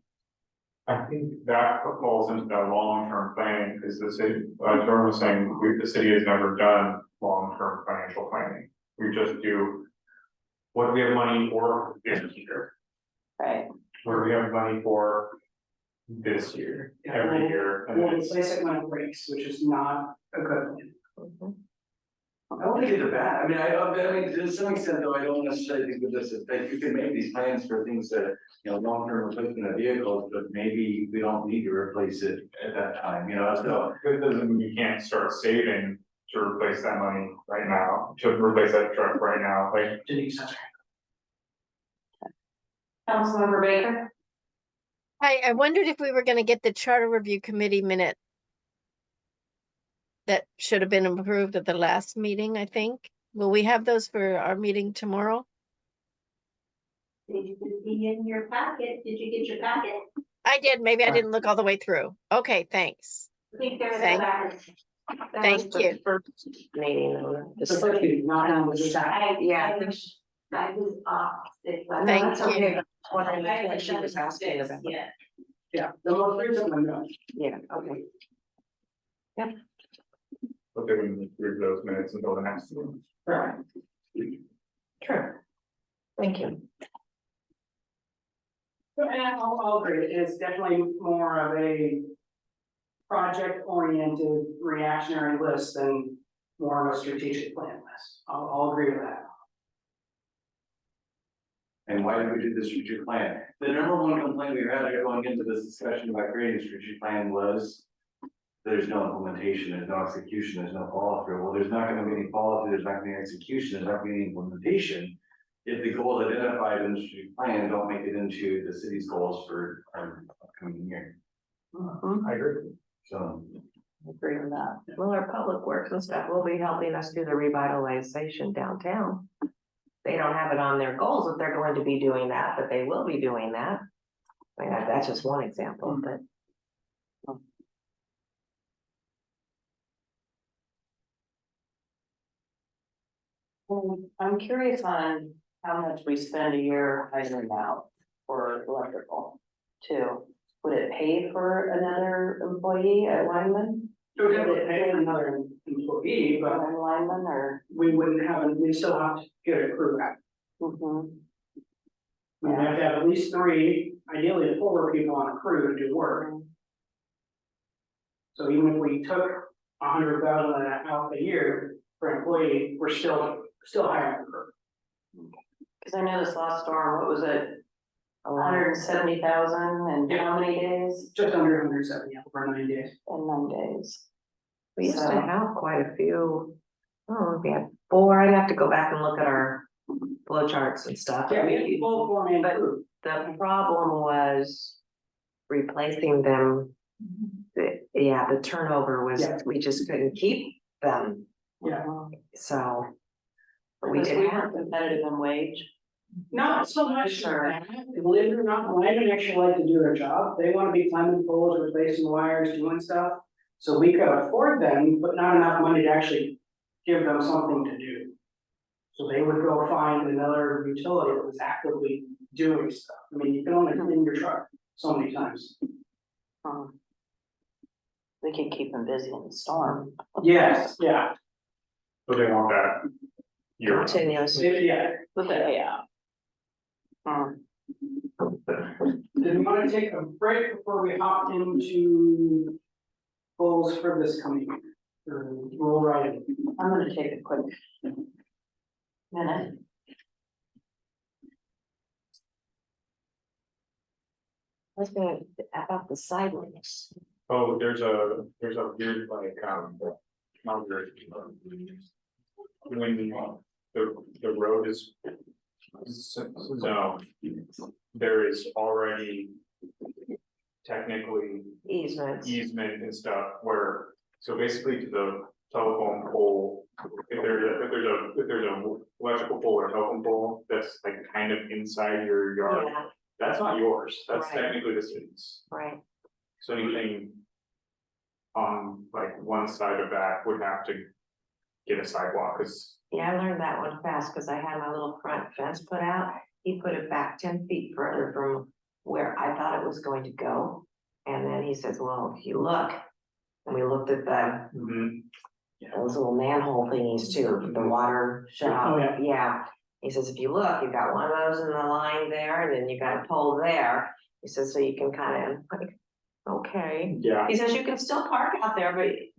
I think that falls into that long-term planning, because the city, Jordan was saying, the city has never done long-term financial planning. We just do, what do we have money for this year? Right. What do we have money for this year, every year? And We'll then it's- replace it when it breaks, which is not a good thing. I don't think it's a bad, I mean, to some extent though, I don't necessarily think that this is, like, you can make these plans for things that, long-term replacement of vehicles, but maybe we don't need to replace it at that time, so. It doesn't mean you can't start saving to replace that money right now, to replace that truck right now, like. Denise, Councilmember Baker? I wondered if we were gonna get the charter review committee minute that should have been approved at the last meeting, I think. Will we have those for our meeting tomorrow? Did you be in your packet? Did you get your packet? I did, maybe I didn't look all the way through. Okay, thanks. I think there's a Thank- packet. Thank you. Meeting, the the first meeting, not on the side. Yeah. I was off. Thank that's okay, you. but wondering which one she was asking about. Yeah. Yeah, the most recent one, no. Yeah, okay. But they wouldn't approve those minutes until the next one. Right. True. Thank you. And I'll agree, it's definitely more of a project-oriented reactionary list than more of a strategic plan list. I'll agree with that. And why did we do the strategic plan? The number one complaint we had going into this discussion about creating a strategic plan was there's no implementation, there's no execution, there's no follow through. Well, there's not gonna be any follow through, there's not gonna be any execution, there's not gonna be any implementation. If the goals identified in the strategic plan don't make it into the city's goals for our upcoming year. I agree. So, Agree with that. Well, our public works and stuff will be helping us do the revitalization downtown. They don't have it on their goals that they're going to be doing that, but they will be doing that. I mean, that's just one example, but. I'm curious on how much we spend a year hiring out for electrical too. Would it pay for another employee at Lyman? So we would pay for another employee, but Lyman or? we wouldn't have, we still have to get a crew back. Mhm. We have to have at least 3, ideally 4 people on a crew to do work. So even if we took 100,000 out a year for employee, we're still hiring a crew. Cause I know this last storm, what was it? 170,000 and Yeah. how many days? Just under 170 over 9 days. And 9 days. We used to So- have quite a few. Oh, we had 4. I'd have to go back and look at our flow charts and stuff. Yeah, we had full four-man crew. The problem was replacing them. The turnover was, Yeah. we just couldn't keep them, Yeah, so. But we Because did we have, were competitive in wage. not so much Sure. that, believe it or not, linemen actually like to do their job, they wanna be climbing poles, replacing wires, doing stuff. So we could afford them, but not enough money to actually give them something to do. So they would go find another utility that was actively doing stuff, I mean, you can only clean your truck so many times. We could keep them busy in the storm. Yes, yeah, So they want that. Year. continuous. yeah, Yeah. did we wanna take a break before we hop into goals for this coming year? Or roll right in? I'm gonna take a quick minute. Let's go about the sidewalks. Oh, there's a weird like, not weird. When the road is. So, there is already. Technically Easements. easement and stuff where, so basically to the telephone pole. If there's a electrical pole or telephone pole, that's like kind of inside your yard, Yeah, that's not yours, that's Right. technically the city's. right. So anything. On like one side of that would have to get a sidewalk, cause Yeah, I learned that one fast, cause I had my little front fence put out, he put it back 10 feet further from where I thought it was going to go. And then he says, well, if you look, and we looked at those little manhole thingies too, the water shut off. Oh, yeah. Yeah, he says, if you look, you've got one of those in the line there, and then you got a pole there. He says, so you can kind of like, okay. yeah, He says you can still park out there,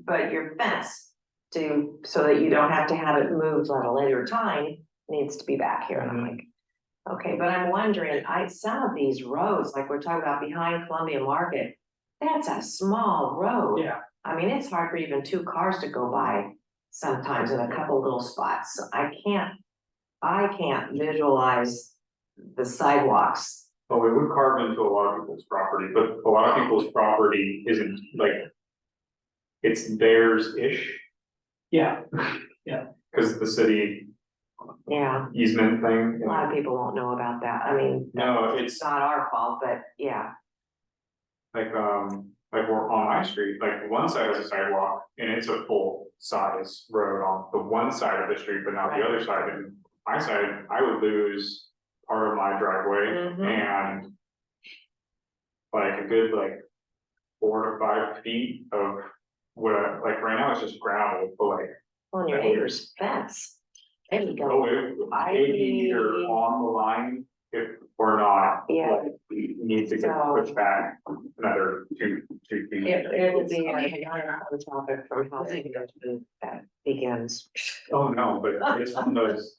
but your fence so that you don't have to have it moved at a later time needs to be back here. And I'm like, okay, but I'm wondering, some of these roads, like we're talking about behind Columbia Market, that's a small road. Yeah. I mean, it's hard for even 2 cars to go by sometimes in a couple little spots. So I can't visualize the sidewalks. oh, it would carve into a lot of people's property, but a lot of people's property isn't like. It's theirs-ish, Yeah, cause the city Yeah, easement thing. a lot of people won't know about that. I mean, No, it's not our fault, but yeah. Like we're on my street, like one side has a sidewalk and it's a full size road on the one side of the street, but not the other side. And my side, I would lose part of my driveway Mhm. and like a good 4 to 5 feet of what, like right now it's just gravel, but like, On your neighbor's fence. There you go. oh, it maybe either on the line if we're not. Yeah. Like, we need to get pushed back another 2 feet. It will be another topic from housing that begins. Oh, no, but it's one of those,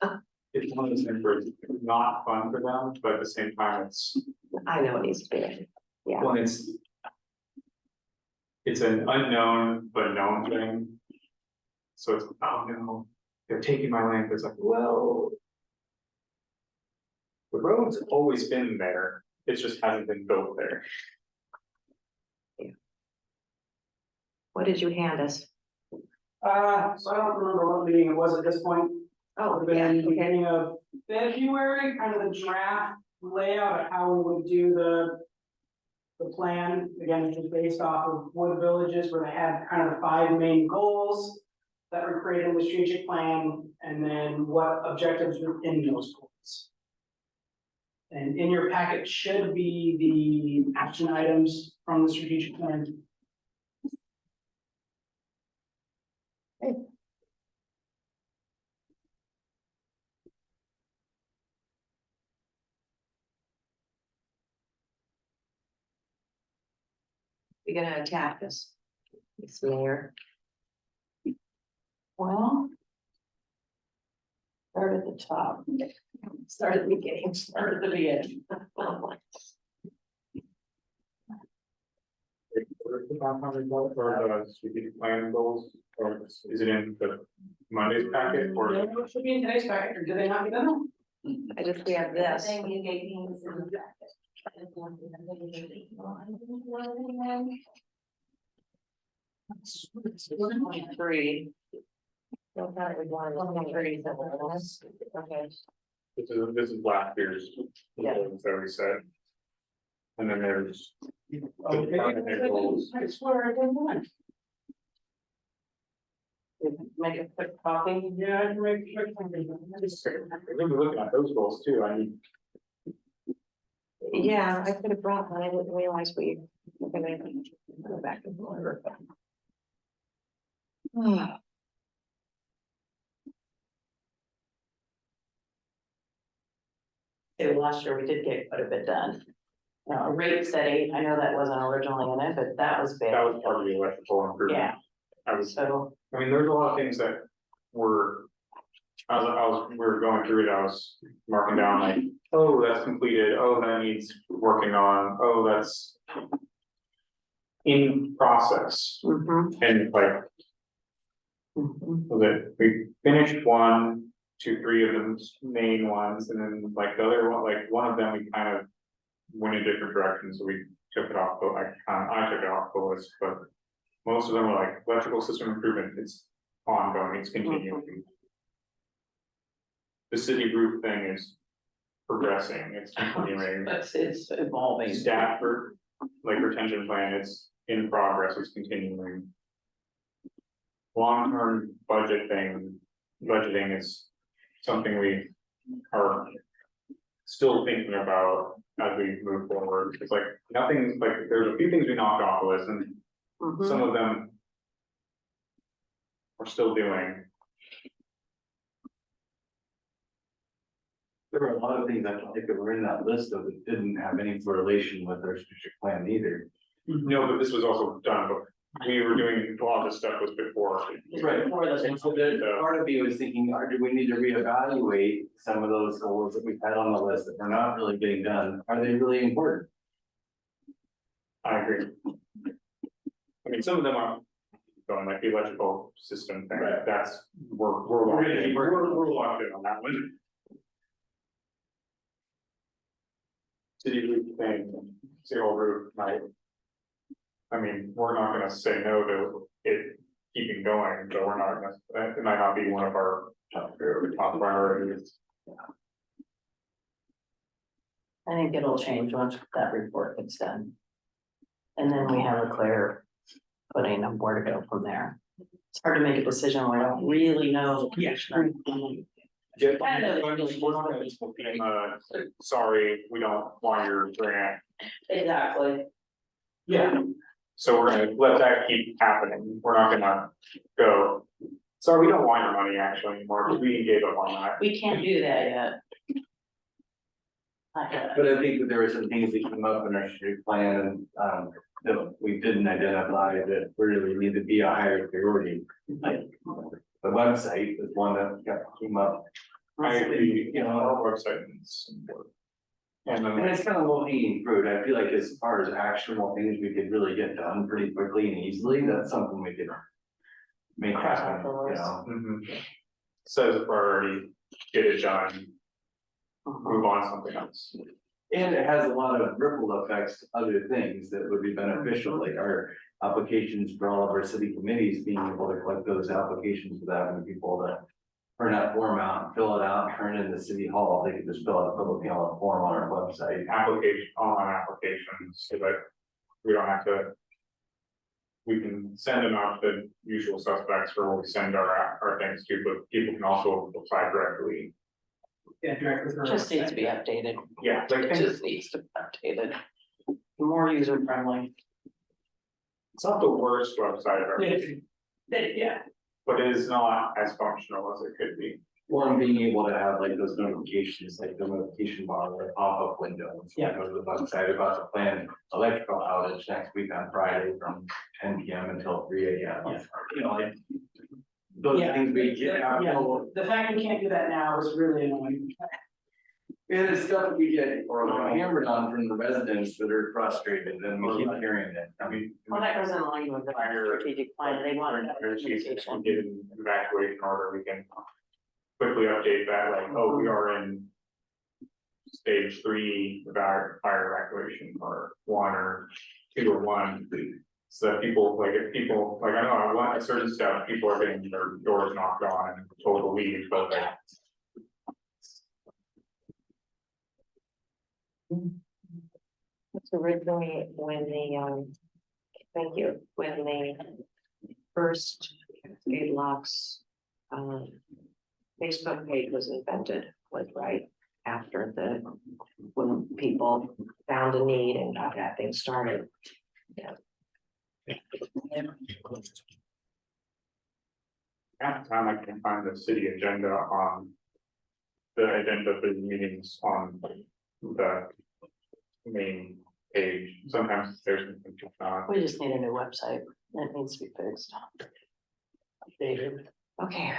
it's one of those things where it's not fun for them, but at the same time, it's, I know it needs to be. Yeah. when it's an unknown but known thing. So it's, oh no, they're taking my land, it's like, well. The road's always been there, it just hasn't been built there. What did you hand us? so I don't remember what meeting it was at this point. Oh, Would have yeah, been okay. beginning of February, kind of the draft layout of how we would do the plan, again, which is based off of Wood Villages, where they had kind of the 5 main goals that were created in the strategic plan, and then what objectives were in those goals. And in your packet should be the action items from the strategic plan. You're gonna attack us, Miss Mayor. Well. Start at the top. Start at the beginning. Start at the beginning. Or the 500 goals or the strategic plan goals, or is it in the Monday's packet or? No, it should be in today's packet, or did they not get them? I just, we have this. Thing you gave me was in the Three. Don't have it, one, 23, okay. This is last year's. Yeah. So we said. And then there's. Okay. I swear I didn't want. Make a quick copy. Yeah, I can make sure. I think we're looking at those goals too, I mean, Yeah, I could have brought one, I didn't realize we were gonna go back and forth. Last year we did get quite a bit done. Rate study, I know that wasn't originally in it, but that was big. that was part of the electrical improvement. Yeah, I was, so, I mean, there's a lot of things that were. We were going through it, I was marking down like, oh, that's completed, oh, that needs working on, oh, that's. In process, mhm, and like, mhm. was it, we finished 1, 2, 3 of them main ones, and then like the other one, like one of them, we kind of. Went in different directions, so we took it off, but I took it off the list, but. Most of them were like electrical system improvement, it's ongoing, it's continuing. The city roof thing is progressing, it's continuing. It's evolving. Staff for, like retention plan, it's in progress, it's continuing. Long-term budgeting is something we are still thinking about as we move forward. It's like nothing, like there's a few things we knocked off the list and Mhm. some of them we're still doing. There were a lot of things I think that were in that list though that didn't have any correlation with our strategic plan either. No, but this was also done, but we were doing, a lot of this stuff was before. Right. Before the- And so the part of me was thinking, do we need to reevaluate some of those goals that we've had on the list that we're not really getting done? Are they really important? I agree. I mean, some of them are going like the electrical system thing, Right. that's, we're locked in, we're locked in on that one. City roof thing, city hall roof, I mean, we're not gonna say no to it keeping going, but we're not gonna, it might not be one of our top priorities. I think it'll change once that report gets done. And then we have a clear footing of where to go from there. It's hard to make a decision when we don't really know. Kind of. Sorry, we don't want your grant, Exactly. Yeah. so we're gonna let that keep happening, we're not gonna go. Sorry, we don't want your money actually anymore, because we gave up on that. We can't do that yet. Not yet. But I think that there were some things that came up in our strategic plan, that we didn't identify that really need to be a higher priority. Like, the website is one that came up. I agree, you know, our website needs some work. And And then, it's kind of low hanging fruit. I feel like as far as actionable things we could really get done pretty quickly and easily, that's something we could make happen, you know? says a priority, get it done, Mhm. move on to something else. And it has a lot of ripple effects to other things that would be beneficial, like our applications for all of our city committees, being able to collect those applications without having people to print that form out, fill it out, turn it into city hall. They could just fill out a public ballot form on our website. Online applications, so that we don't have to. We can send them out to the usual suspects for what we send our things to, but people can also apply directly. Yeah, directly for. Just needs to be updated. Yeah, like, It just needs to be updated. More user friendly. it's not the worst website ever, Yeah. but it is not as functional as it could be. Or being able to have like those notifications, like the notification bar or pop-up windows. Yeah. Go to the website about the planned electrical outage next week on Friday from 10 PM until 3 AM. Yeah. You know, like, those Yeah. things we get out. Yeah, the fact we can't do that now is really annoying. And it's stuff we get hammered on from the residents that are frustrated and we keep hearing it. I mean, Well, that goes in line with the strategic plan, they wanted to have If we communication. get an evacuation order, we can quickly update that, like, oh, we are in stage 3 of our fire evacuation, or 1 or 2 or 1. So that people, like, if people, like, I know I want a certain stuff, people are getting their doors knocked on and told to leave, but like. It's originally when the, thank you, when the first Cascade Locks, Facebook page was invented, was right after when people found a need and got that thing started. Yeah. Half the time I can find the city agenda on. The agenda for the meetings on the main page, sometimes there's something. We just need a new website, that needs to be fixed. Updated. Okay.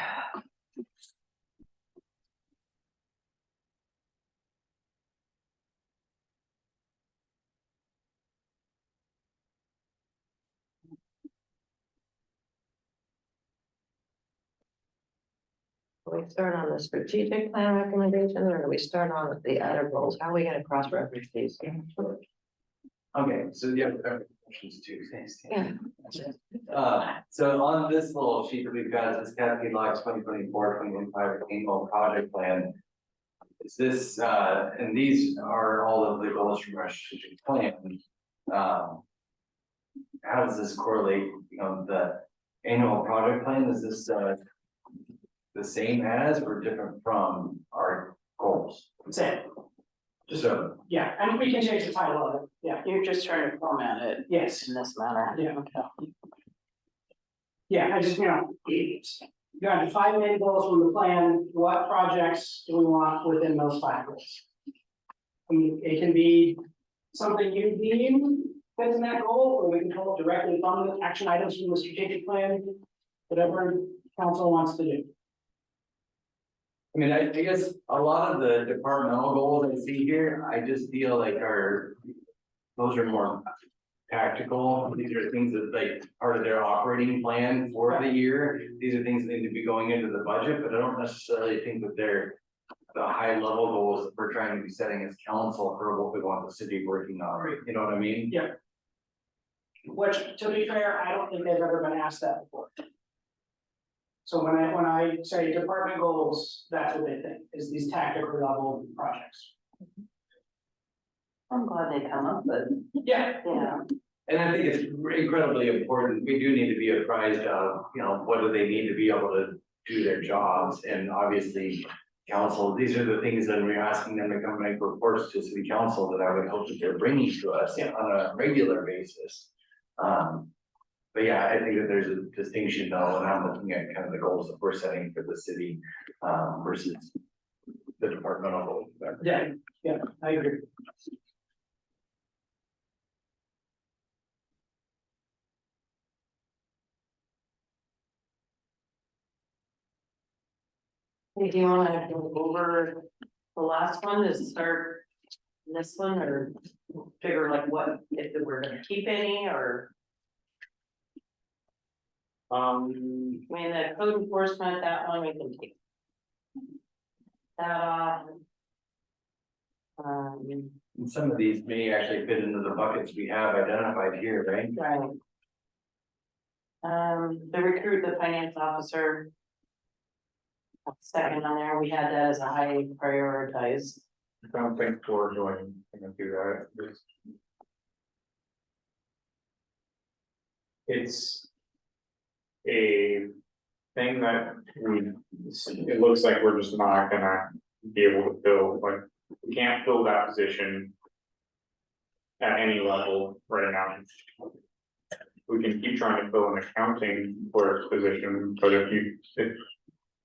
We start on the strategic plan recommendations, or do we start on the other goals? How are we gonna cross-reference these? Okay, so you have questions too, thanks. Yeah. So on this little sheet that we've got, this Cascade Locks 2024-2025 annual project plan. Is this, and these are all of the goals from our strategic plan. How does this correlate, the annual project plan, is this, the same as or different from our goals? Same, So, yeah, and we can change the title of it, yeah, You're just trying to format it yes, in this manner. Yeah. Okay. yeah, I just, you got 5 main goals from the plan, what projects do we want within those 5 goals? I mean, it can be something you deem fits in that goal, or we can pull it directly from the action items from the strategic plan, whatever council wants to do. I mean, I guess a lot of the departmental goals I see here, I just feel like those are more tactical. These are things that like part of their operating plan for the year. These are things that need to be going into the budget, but I don't necessarily think that they're the high level goals that we're trying to be setting as council for what we want the city working on, right? You know what I mean? Yeah. Which, to be fair, I don't think they've ever been asked that before. So when I say department goals, that's what they think, is these tactical level projects. I'm glad they come up, but, Yeah, And I think it's incredibly important. We do need to be apprised of, what do they need to be able to do their jobs? And obviously, council, these are the things that we're asking them to come make reports to city council that I would hope that they're bringing to us on a regular basis. But yeah, I think that there's a distinction though, and I'm looking at kind of the goals that we're setting for the city versus the departmental goals. yeah, I agree. hey, do you wanna go over the last one to start this one, or figure like what, if we're gonna keep any, or? I mean, the code enforcement, that one we can take. That off. And some of these may actually fit into the buckets we have identified here, right? Right. The recruit the finance officer. Second on there, we had that as a high prioritize. I don't think we're going to do that. It's a thing that it looks like we're just not gonna be able to fill, like, we can't fill that position at any level right now. We can keep trying to fill an accounting clerk's position, but if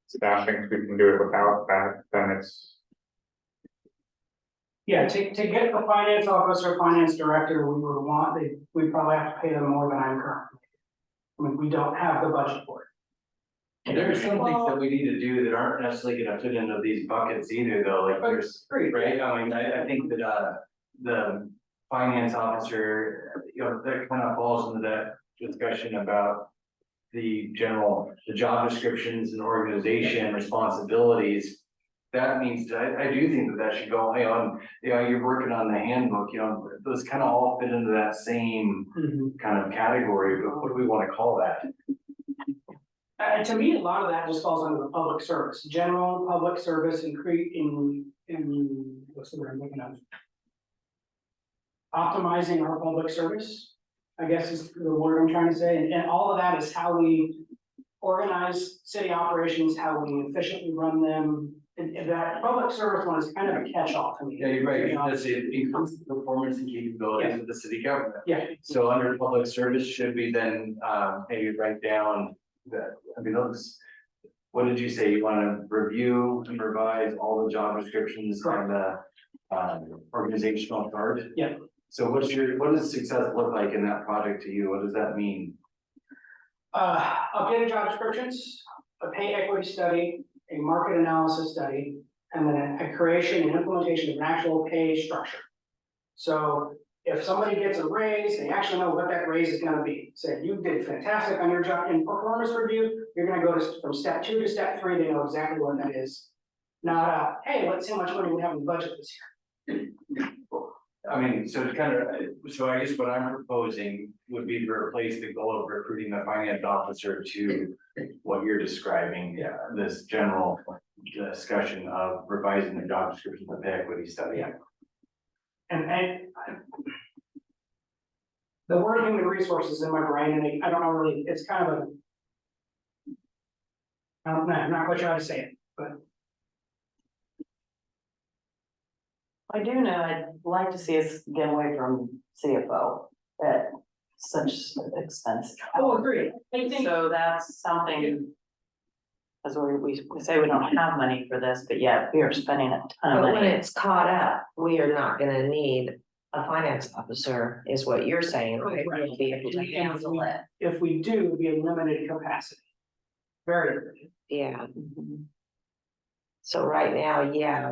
staff thinks we can do it without that, then it's. Yeah, to get the finance officer, finance director, we probably have to pay them more than I'm currently. I mean, we don't have the budget for it. There are some things that we need to do that aren't necessarily gonna fit into these buckets either, though, like there's, right? I mean, I think that, the finance officer, you know, that kind of falls into that discussion about the job descriptions and organization responsibilities. That means that I do think that that should go, you know, you're working on the handbook, you know, those kind of all fit into that same kind of category, but what do we want to call that? To me, a lot of that just falls under the public service, general public service and what's the word I'm looking at? Optimizing our public service, I guess is the word I'm trying to say, and all of that is how we organize city operations, how we efficiently run them. And that public service one is kind of a catch-all to me. Yeah, you're right, You know? because it includes the performance and capabilities of the city government. Yeah, So under public service, should we then maybe write down that, I mean, those. What did you say? You want to review and revise all the job descriptions on the organizational chart? Yeah. So what does success look like in that project to you? What does that mean? updated job descriptions, a pay equity study, a market analysis study, and then a creation and implementation of an actual pay structure. So if somebody gets a raise, they actually know what that raise is gonna be. Say, you did fantastic on your job in performance review, you're gonna go from step 2 to step 3, they know exactly what that is. Not, hey, let's see how much money we have in the budget this year. I mean, so it's kind of, so I guess what I'm proposing would be to replace the goal of recruiting the finance officer to what you're describing. Yeah. This general discussion of revising the job description of the pay equity study. Yeah. And the word human resources in my brain, and I don't know really, it's kind of a, I don't know, I'm not quite sure how to say it, but I do know, I'd like to see us get away from CFO at such expense. oh, agreed. I think, So that's something. As we say we don't have money for this, but yet we are spending a ton of But when money. it's caught up, we are not gonna need a finance officer, is what you're saying, right? We'll be able to handle it. if we do, it'd be a limited capacity. Very limited. Yeah. So right now, yeah,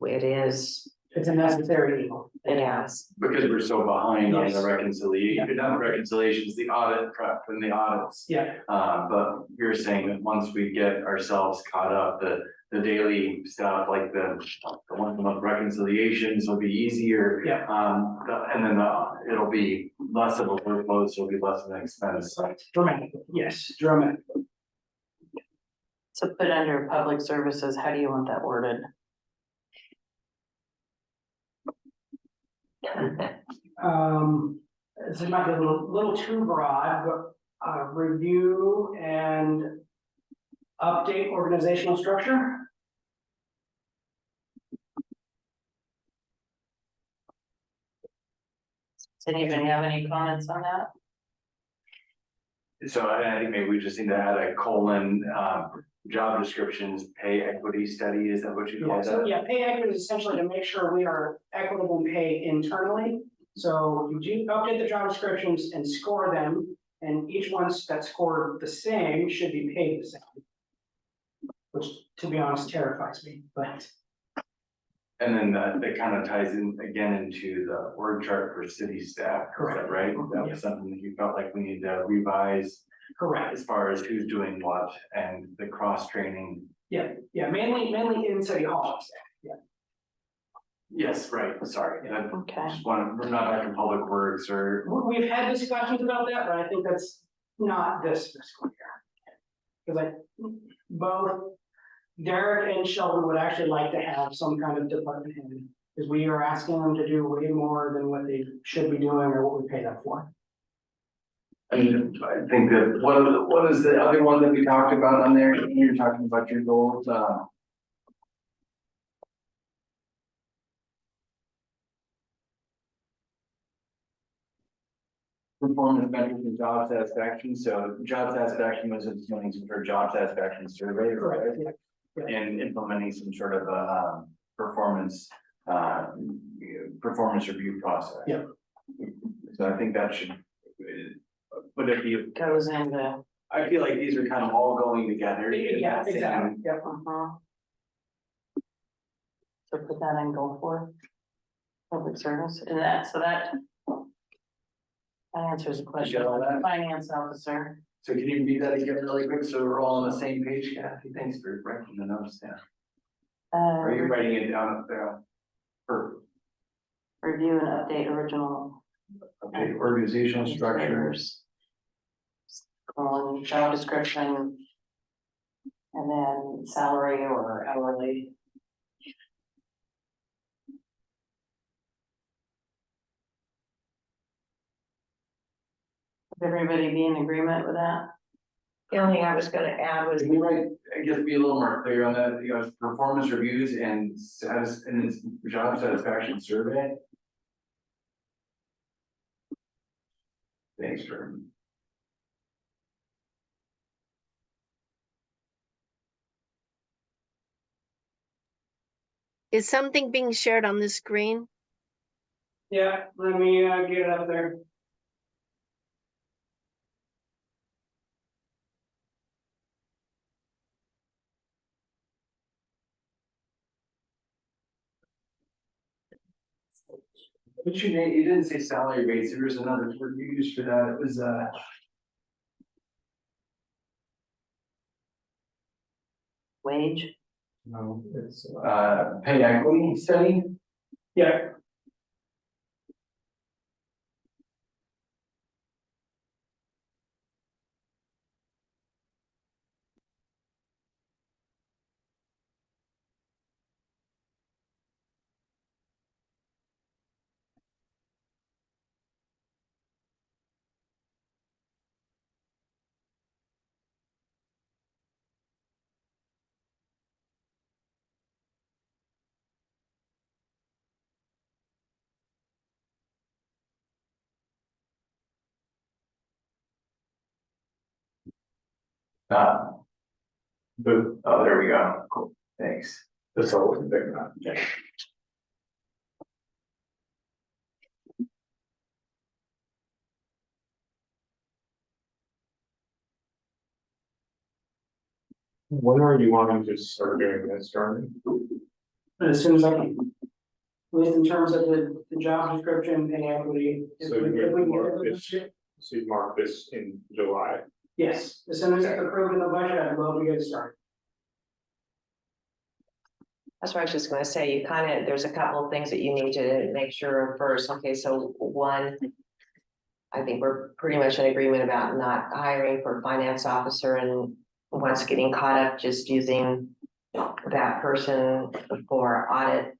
it is, It's a necessary evil. yes, Because we're so behind on the Yes. reconciliation, not reconciliations, the audit prep and the audits. Yeah, But you're saying that once we get ourselves caught up, the daily stuff, like the one month reconciliations will be easier. Yeah. And then it'll be less of a workload, so it'll be less of an expense. dramatically, yes, dramatically. So put under public services, how do you want that worded? This might be a little too broad, but review and update organizational structure. Does anybody have any comments on that? So I think maybe we just need to add a colon, job descriptions, pay equity study, is that what you call Yeah, so that? yeah, pay equity is essentially to make sure we are equitable in pay internally. So you do update the job descriptions and score them, and each one that's scored the same should be paid the same. Which, to be honest, terrifies me, but And then that kind of ties in again into the org chart for city staff, correct, right? That Yeah. was something that you felt like we need to revise correct. as far as who's doing what and the cross training. Yeah, mainly in city hall. Yeah, Yes, right, sorry, I Okay. just want, we're not like in public works or, we've had discussions about that, but I think that's not this fiscal year. Cause both Derek and Sheldon would actually like to have some kind of department head, because we are asking them to do way more than what they should be doing or what we pay them for. I think that, what is the other one that we talked about on there? You're talking about your goals, performance metrics and job satisfaction, so job satisfaction was doing some sort of job satisfaction survey, right? Correct, yeah. And implementing some sort of performance review process. Yeah. So I think that should, would it be, Goes into I feel like these are kind of all going together. Yeah, exactly, yeah. Uh-huh. So put that in goal 4. Public service, and that answers the question, You got all that? finance officer. So can you read that again really quick, so we're all on the same page, Kathy? Thanks for writing the notes down. Or are you writing it down up there? Perfect. Review and update original. Okay, organizational structures. Job description. And then salary or hourly. Would everybody be in agreement with that? The only thing I was gonna add was, Can you write, I guess be a little more clear on that, you know, performance reviews and status, and it's job satisfaction survey? Thanks, Jordan. Is something being shared on the screen? Yeah, let me get it up there. What's your name? You didn't say salary rates, there was another word you used for that, it was, Wage? no, it's, pay equity study? Yeah, Boo, oh, there we go, cool, thanks. That's all wasn't big enough. When are you wanting to start doing this, Jordan? as soon as I can. At least in terms of the job description and equity. If So we- you if we can get mark it this, this year. so you mark this in July. Yes, as soon as it's approved in the budget, I'd love to get it started. that's what I was just gonna say, you kind of, there's a couple of things that you need to make sure first. Okay, so one, I think we're pretty much in agreement about not hiring for finance officer and once getting caught up, just using that person for audit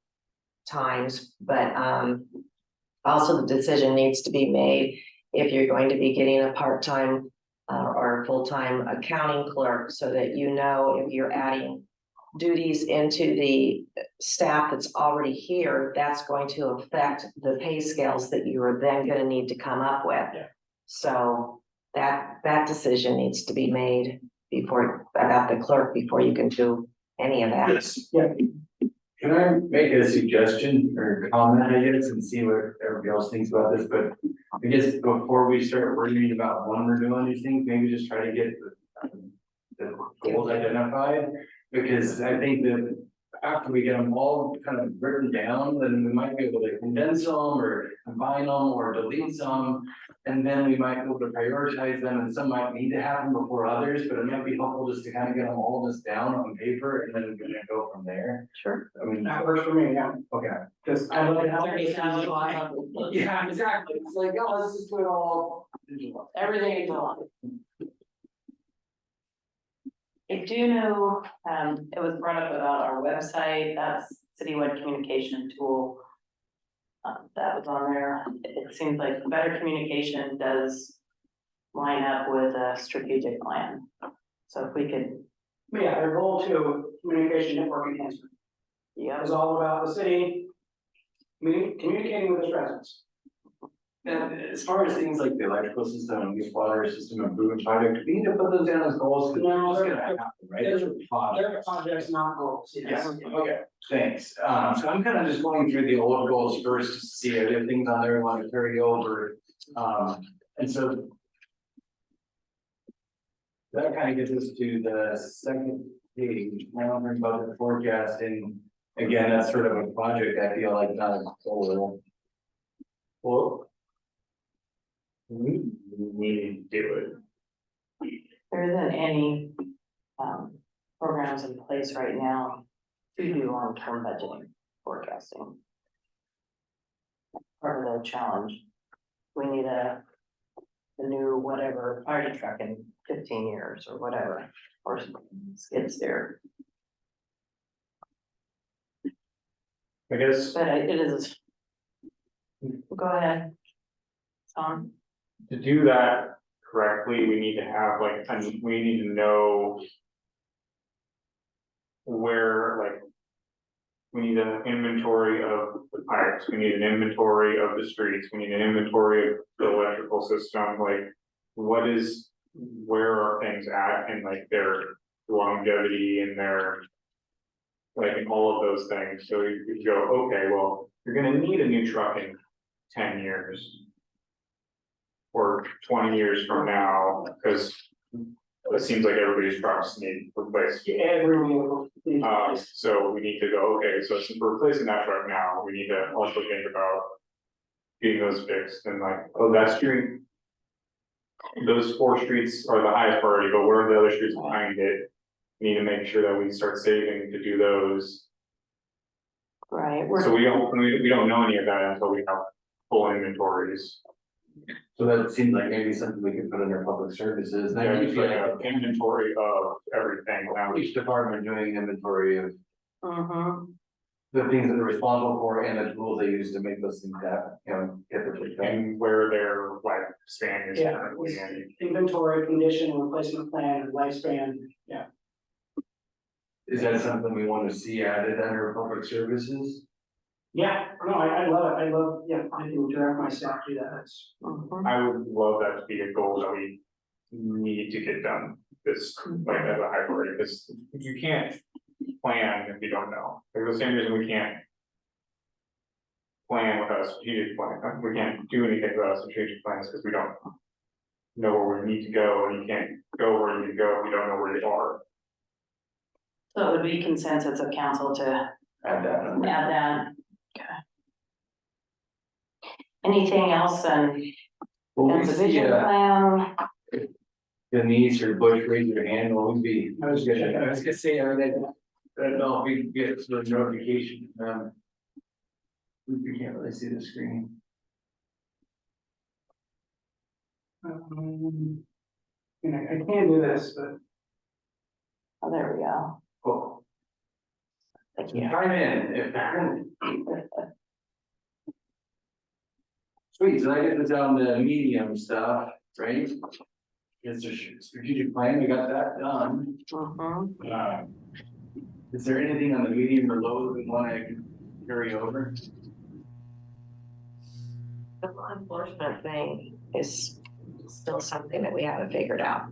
times, but also the decision needs to be made if you're going to be getting a part-time or full-time accounting clerk, so that you know if you're adding duties into the staff that's already here, that's going to affect the pay scales that you are then gonna need to come up with. Yeah. So that decision needs to be made before, about the clerk, before you can do any of that. Yeah, Can I make a suggestion or comment, I guess, and see what everybody else thinks about this, but I guess before we start worrying about when we're doing these things, maybe just try to get the goals identified, because I think that after we get them all kind of written down, then we might be able to condense them or combine them or delete some. And then we might be able to prioritize them, and some might need to happen before others, but it might be helpful just to kind of get them all just down on paper and then we're gonna go from there. Sure. I mean, that works for me, yeah, okay. because I love it how. Yeah, exactly. It's like, oh, let's just do it all in July. Everything in July. I do know, it was brought up about our website, that's citywide communication tool. That was on there, it seems like better communication does line up with a strategic plan. So if we could, Yeah, their goal to communication network enhancement yeah, is all about the city communicating with its residents. And as far as things like the electrical system and wastewater system improvement project, we need to put those down as goals, because No, it's they're- gonna happen, right? Those are Their projects, not goals, Yes, yes. okay, thanks. So I'm kind of just going through the old goals first to see if there are things on there we want to carry over. And so That kind of gets us to the second page, long-term budget forecasting. Again, that's sort of a project I feel like not a goal. Well. We need to do it. There isn't any, programs in place right now to do long-term budgeting forecasting. Part of the challenge, we need a new whatever fire truck in 15 years or whatever, or skid steer. I guess But it is. Go ahead. Tom. to do that correctly, we need to have like, we need to know. Where like. We need an inventory of the pipes, we need an inventory of the streets, we need an inventory of the electrical system, like. What is, where are things at and like their longevity and their. Like in all of those things, so you go, okay, well, you're gonna need a new truck in 10 years. Or 20 years from now, because it seems like everybody's trucks need replaced. Every vehicle. So we need to go, okay, so since we're replacing that truck now, we need to also think about. Getting those fixed and like, oh, that street. Those 4 streets are the highest priority, but where are the other streets behind it? We need to make sure that we start saving to do those. Right. So we don't know any of that until we have full inventories. So that seems like maybe something we could put under public services. And I Yeah, do just feel like like an inventory of everything. Now each department doing inventory of Mm-hmm. the things that they're responsible for and the tools they use to make those things happen, get the thing done. and where their lifespan is Yeah. currently and. Inventory, condition, replacement plan, lifespan, yeah. Is that something we want to see added under public services? Yeah, no, I love it, yeah, I can direct my staff to that, that's. Mm-hmm. I would love that to be a goal that we need to get done, this, like, as a high priority, because you can't plan if you don't know. Like the same reason we can't plan without a strategic plan, we can't do anything without a strategic plans, because we don't know where we need to go, and you can't go where you need to go if you don't know where you are. So it would be consensus of council to Add that under. add that. Okay. Anything else and Well, we the see, vision plan? Denise or Bush raise your hand, what would be? I was gonna say, I don't know if we can get sort of notification, we can't really see the screen. I can do this, but. Oh, there we go. Oh, Thank you. chime in, Sweet, so I get this down to medium stuff, right? It's a strategic plan, we got that done. Mm-hmm. Is there anything on the medium or low that we want to carry over? The law enforcement thing is still something that we haven't figured out.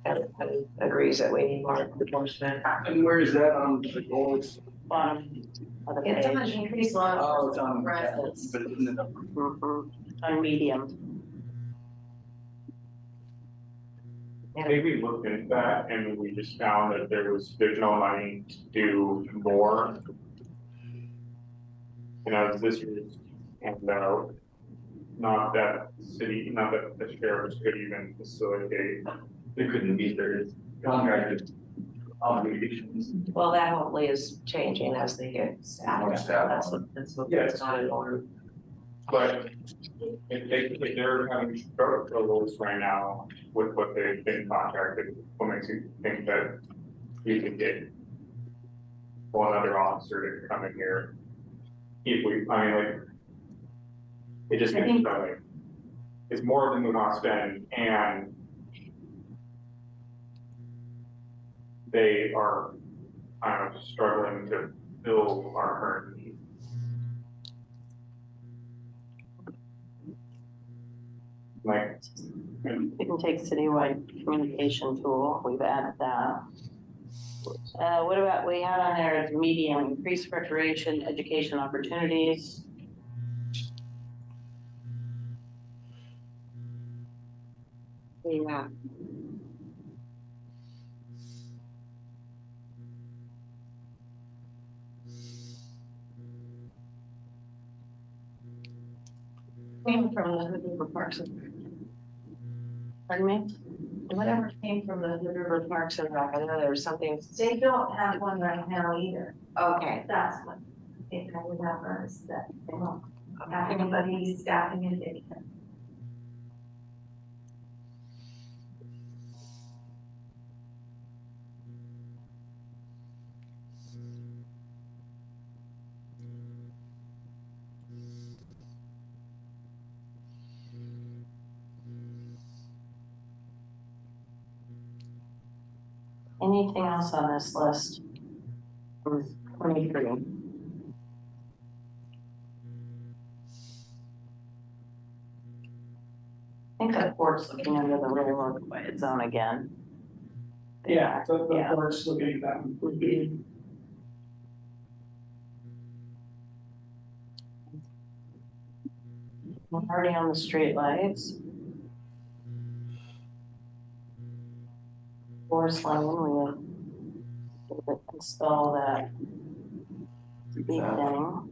Everybody agrees that we need more enforcement. And where is that on the goals? Bottom of the It's on page. increased law Oh, it's enforcement on, presence. but it's in the number. Mhm. On medium. Maybe we looked into that and we just found that there's no money to do more. This year's handout, not that the sheriffs could even facilitate. They couldn't meet their contracted obligations. Well, that hopefully is changing as they get staff. More staff. That's what Yes. it's not in order. But if they're having struggles right now with what they've been contracted, what makes you think that we could get one other officer to come in here? If we, I mean, like, it just makes that like, it's more than we want to spend, and they are kind of struggling to fill our current needs. Like, You can take citywide communication tool, we've added that. What about, we had on there medium, increased recreation, education opportunities. Yeah. Came from the Hood River Parks. Pardon me? Whatever came from the Hood River Parks and Rec, I know there was something. They don't have one right now either. Okay. That's what it would happen is that they won't have anybody staffing in it. Anything else on this list? 23. I think that board's looking under the railroad quiet zone again. Yeah, the Yeah. board's looking at that one. We're already on the street lights. Forest Lane, we install that big thing.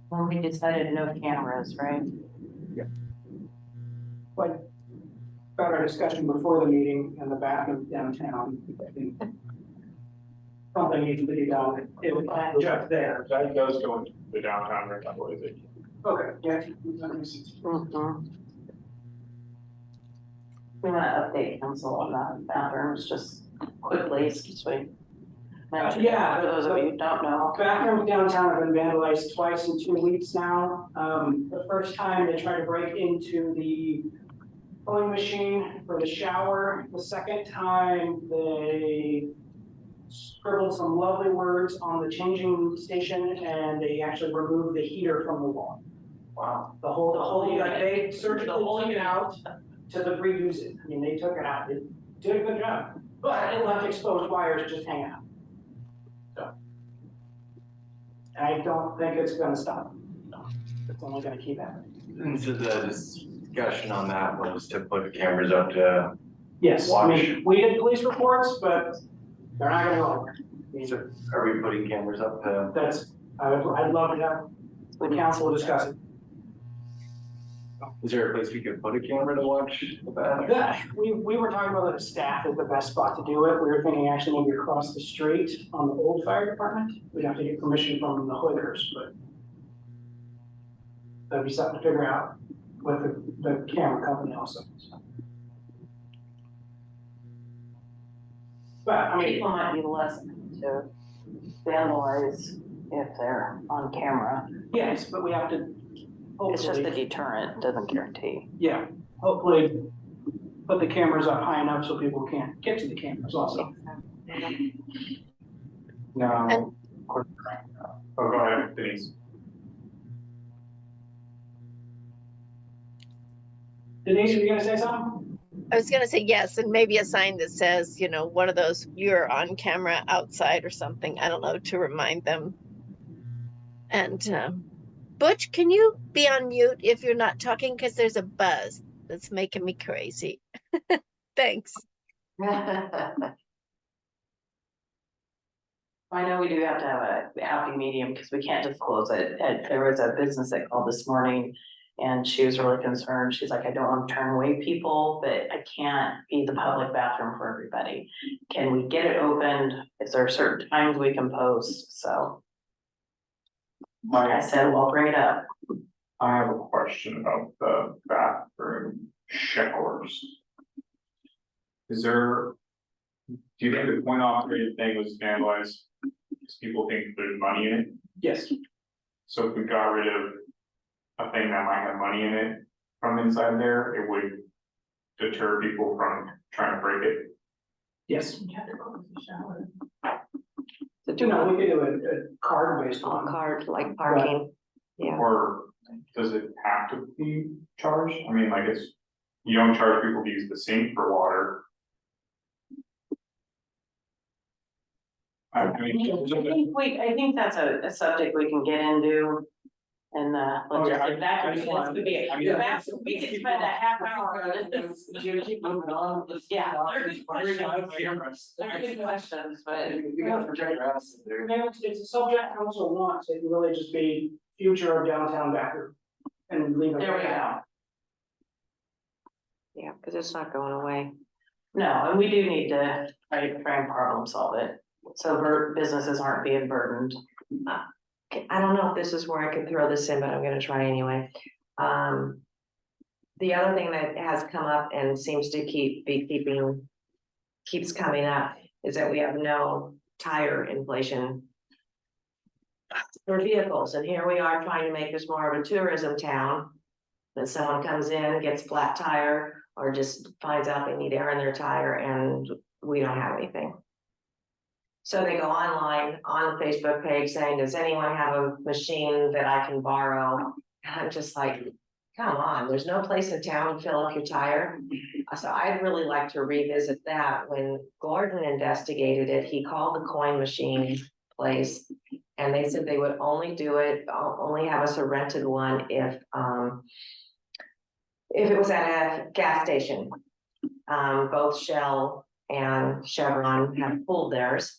When we decided no cameras, right? Like, about our discussion before the meeting and the bathroom downtown, I think something needs to be done. It was just there. That does go into the downtown revitalization. Okay, yeah. That makes sense. Mm-hmm. We want to update council on the bathrooms just quickly, since we mentioned. Yeah. For those of you who don't know. Bathrooms downtown have been vandalized twice in 2 weeks now. The first time they tried to break into the sewing machine for the shower. The second time they scribbled some lovely words on the changing station and they actually removed the heater from the wall. Wow. The whole, like they surgically took it out to reuse it. I mean, they took it out, they did a good job, but it left exposed wires just hanging out. So. I don't think it's gonna stop. It's only gonna keep happening. And so the discussion on that was to put cameras up to, Yes, I mean, we did police reports, but they're not gonna go anywhere. I mean, so are we putting cameras up to? that's, I'd love to have the council discuss it. Is there a place we could put a camera to watch the bathroom? Yeah, we were talking about that staff is the best spot to do it. We were thinking actually maybe across the street on the old fire department. We'd have to get permission from the Hooders, but that'd be something to figure out with the camera company also. So. But I mean, People might be less to vandalize if they're on camera. yes, but we have to. It's just a hopefully- deterrent, doesn't guarantee. Yeah, hopefully put the cameras up high enough so people can't get to the cameras also. No. Oh, go ahead, Denise. Denise, are you gonna say something? I was gonna say yes, and maybe a sign that says, you know, one of those, you're on camera outside or something, I don't know, to remind them. And Butch, can you be on mute if you're not talking? Because there's a buzz that's making me crazy. Thanks. I know we do have to have a happy medium because we can't disclose it. There was a business that called this morning and she was really concerned. She's like, I don't want to turn away people, but I can't be the public bathroom for everybody. Can we get it opened? Is there certain times we can post? So like I said, we'll bring it up. I have a question about the bathroom showers. Is there, do you think the point operated thing was vandalized? Because people think there's money in it? Yes. So if we got rid of a thing that might have money in it from inside there, it would deter people from trying to break it? Yes. You have to close the shower. You know, we could do a card based on. Card, like parking, yeah. Or does it have to be charged? I mean, like it's, you don't charge people to use the sink for water. I mean, I think that's a subject we can get into. And, Oh, let's yeah, just evacuate, this could be, we could spend a half hour on this. Keep moving on. Yeah, they're good questions. They're good questions, but. You got to project your ass there. It's a subject council wants, it can really just be future of downtown Backer. And leave it. There we go. Yeah, because it's not going away. No, and we do need to try and problem solve it, so businesses aren't being burdened. I don't know if this is where I could throw this in, but I'm gonna try anyway. The other thing that has come up and seems to keeps coming up is that we have no tire inflation for vehicles, and here we are trying to make this more of a tourism town. Then someone comes in, gets flat tire, or just finds out they need air in their tire, and we don't have anything. So they go online on the Facebook page saying, does anyone have a machine that I can borrow? And I'm just like, come on, there's no place in town to fill up your tire. So I'd really like to revisit that. When Gordon investigated it, he called the coin machine place, and they said they would only do it, only have us a rented one if it was at a gas station. Both Shell and Chevron have pulled theirs.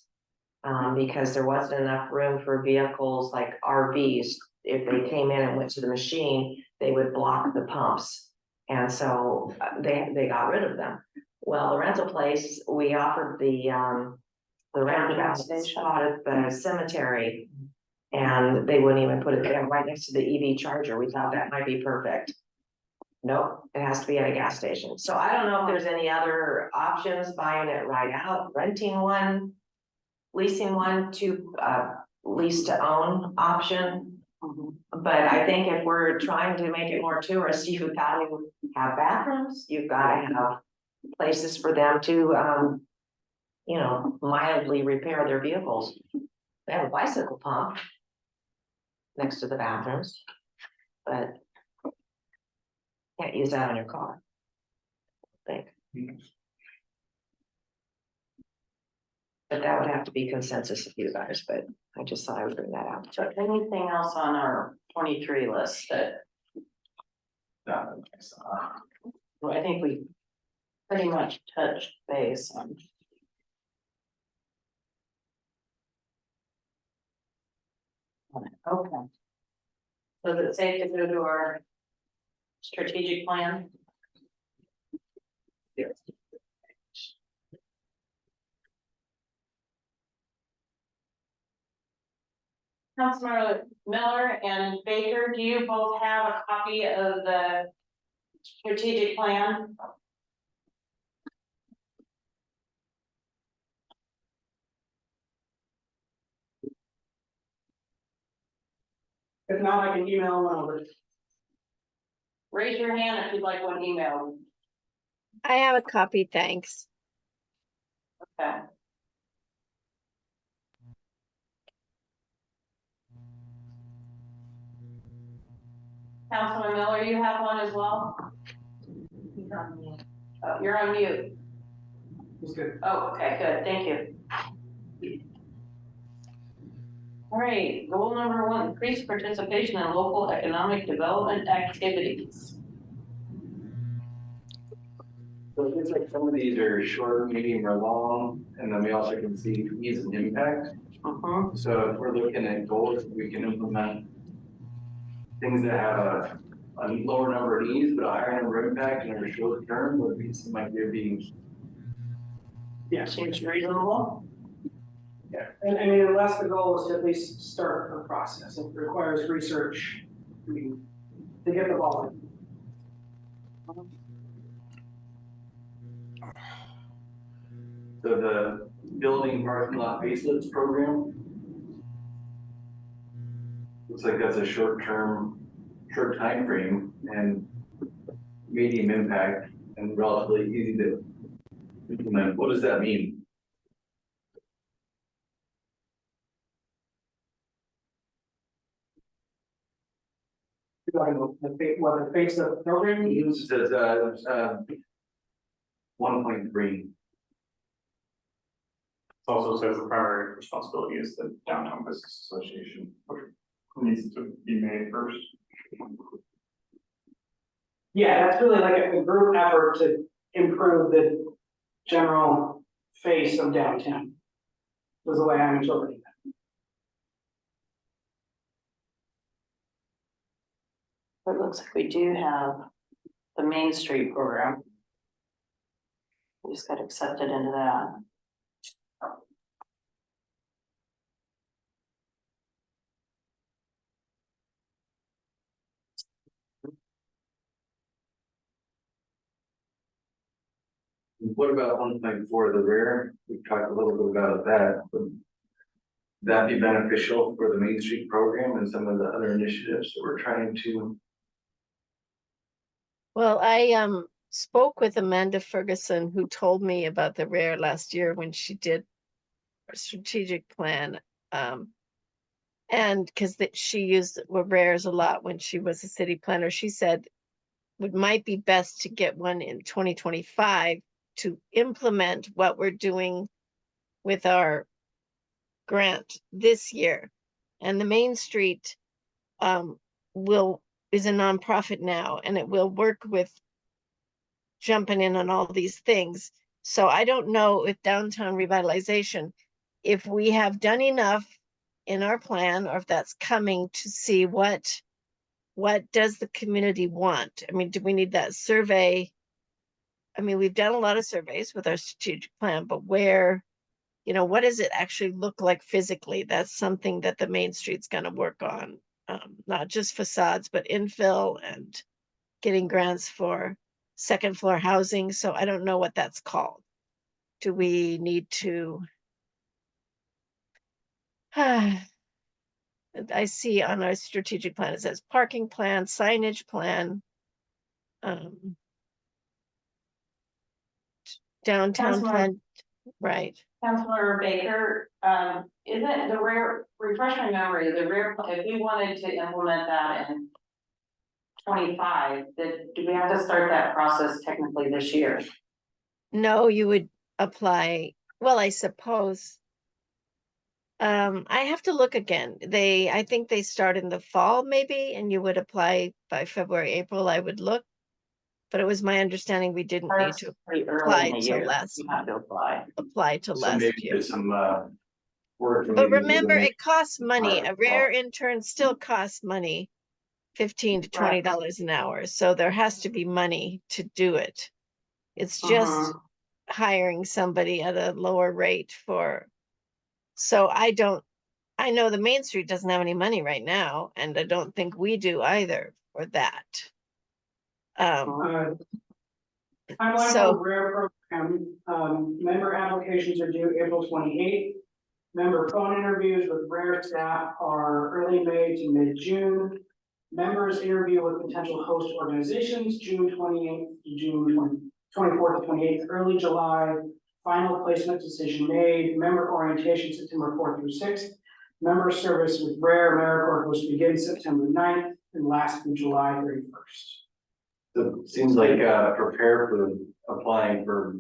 Because there wasn't enough room for vehicles like RVs. If they came in and went to the machine, they would block the pumps. And so they got rid of them. Well, the rental place, we offered the roundabout spot at the cemetery. And they wouldn't even put it there right next to the EV charger. We thought that might be perfect. Nope, it has to be at a gas station. So I don't know if there's any other options, buying it right out, renting one, leasing one, to lease to own option. But I think if we're trying to make it more tourist, you've got to have bathrooms, you've got to have places for them to mildly repair their vehicles. They have a bicycle pump next to the bathrooms, but can't use that on your car, I think. But that would have to be consensus of you guys, but I just thought I would bring that out. So anything else on our 23 list that? Well, I think we pretty much touched base on. Okay. So is it safe to go to our strategic plan? Yes. Councilmember Miller and Baker, do you both have a copy of the strategic plan? If not, I can email one over. Raise your hand if you'd like one emailed. I have a copy, thanks. Okay. Councilman Miller, you have one as well? He's on mute. Oh, you're on mute. It's good. Oh, okay, good, thank you. All right, goal number 1, increase participation in local economic development activities. So it looks like some of these are short, medium, or long, and then we also can see ease and impact. So if we're looking at goals, we can implement things that have a lower number of ease, but a higher number of impact, and are short term, would be some idea being. Yeah. Seems reasonable. Yeah, and I mean, unless the goal is to at least start the process, it requires research, I mean, to get the ball in. So the building parking lot facelifts program. Looks like that's a short time frame, and medium impact and relatively easy to implement. What does that mean? What the face of the program It uses as 1.3. Also says the primary responsibility is the downtown business association. needs to be made first. Yeah, that's really like a group effort to improve the general face of downtown. Was the way I'm interpreting that. It looks like we do have the Main Street program. We just got accepted into that. What about 1.4, the rear? We talked a little bit about that. Would that be beneficial for the Main Street program and some of the other initiatives that we're trying to? Well, I spoke with Amanda Ferguson, who told me about the rare last year when she did a strategic plan. And because she used rares a lot when she was a city planner, she said it might be best to get one in 2025 to implement what we're doing with our grant this year. And the Main Street is a nonprofit now, and it will work with jumping in on all these things. So I don't know if downtown revitalization, if we have done enough in our plan, or if that's coming to see what does the community want? I mean, do we need that survey? I mean, we've done a lot of surveys with our strategic plan, but where, what does it actually look like physically? That's something that the Main Street's going to work on, not just facades, but infill and getting grants for second floor housing. So I don't know what that's called. Do we need to? I see on our strategic plan, it says parking plan, signage plan, downtown Councilor- plan, right? Councilor Baker, isn't the rare, refresh my memory, the rare, if we wanted to implement that in 25, do we have to start that process technically this year? No, you would apply, well, I suppose. I have to look again. I think they start in the fall maybe, and you would apply by February, April, I would look. But it was my understanding we didn't need to Pretty early apply in the till year. last, You have to apply. So last maybe year. there's some work. we But need to do remember, to it costs money. A Right. rare intern still costs money, $15 to $20 an hour. So there has to be money to do it. It's just hiring somebody at a lower rate for. So I know the Main Street doesn't have any money right now, and I don't think we do either for that. Timeline So- for rare program, member applications are due April 28th. Member phone interviews with rare staff are early May to mid-June. Members interview with potential host organizations, June 28th to June 24th to 28th, early July. Final placement decision made, member orientation September 4th through 6th. Member service with rare AmeriCorps host begins September 9th and lasts through July 31st. So it seems like prepare for applying for.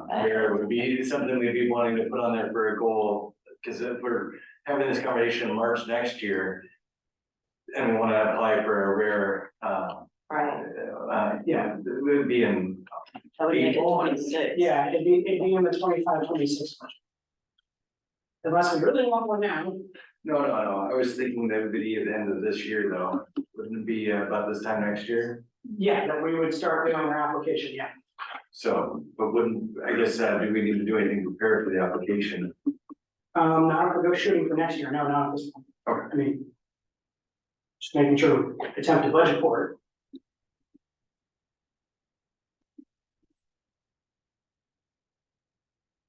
There would be something we'd be wanting to put on there for a goal, because if we're having this conversation in March next year. And we want to apply for a rare, Right. yeah, it would be in. So we make it April. 26. Yeah, it'd be in the 25-26 budget. Unless we really want one now. No, I was thinking that would be at the end of this year though, wouldn't it be about this time next year? Yeah, then we would start doing our application, yeah. So, but wouldn't, I guess, do we need to do anything to prepare for the application? Not if we're go shooting for next year, no, not at this point. Okay. I mean. Just making sure we attempt to budget for it.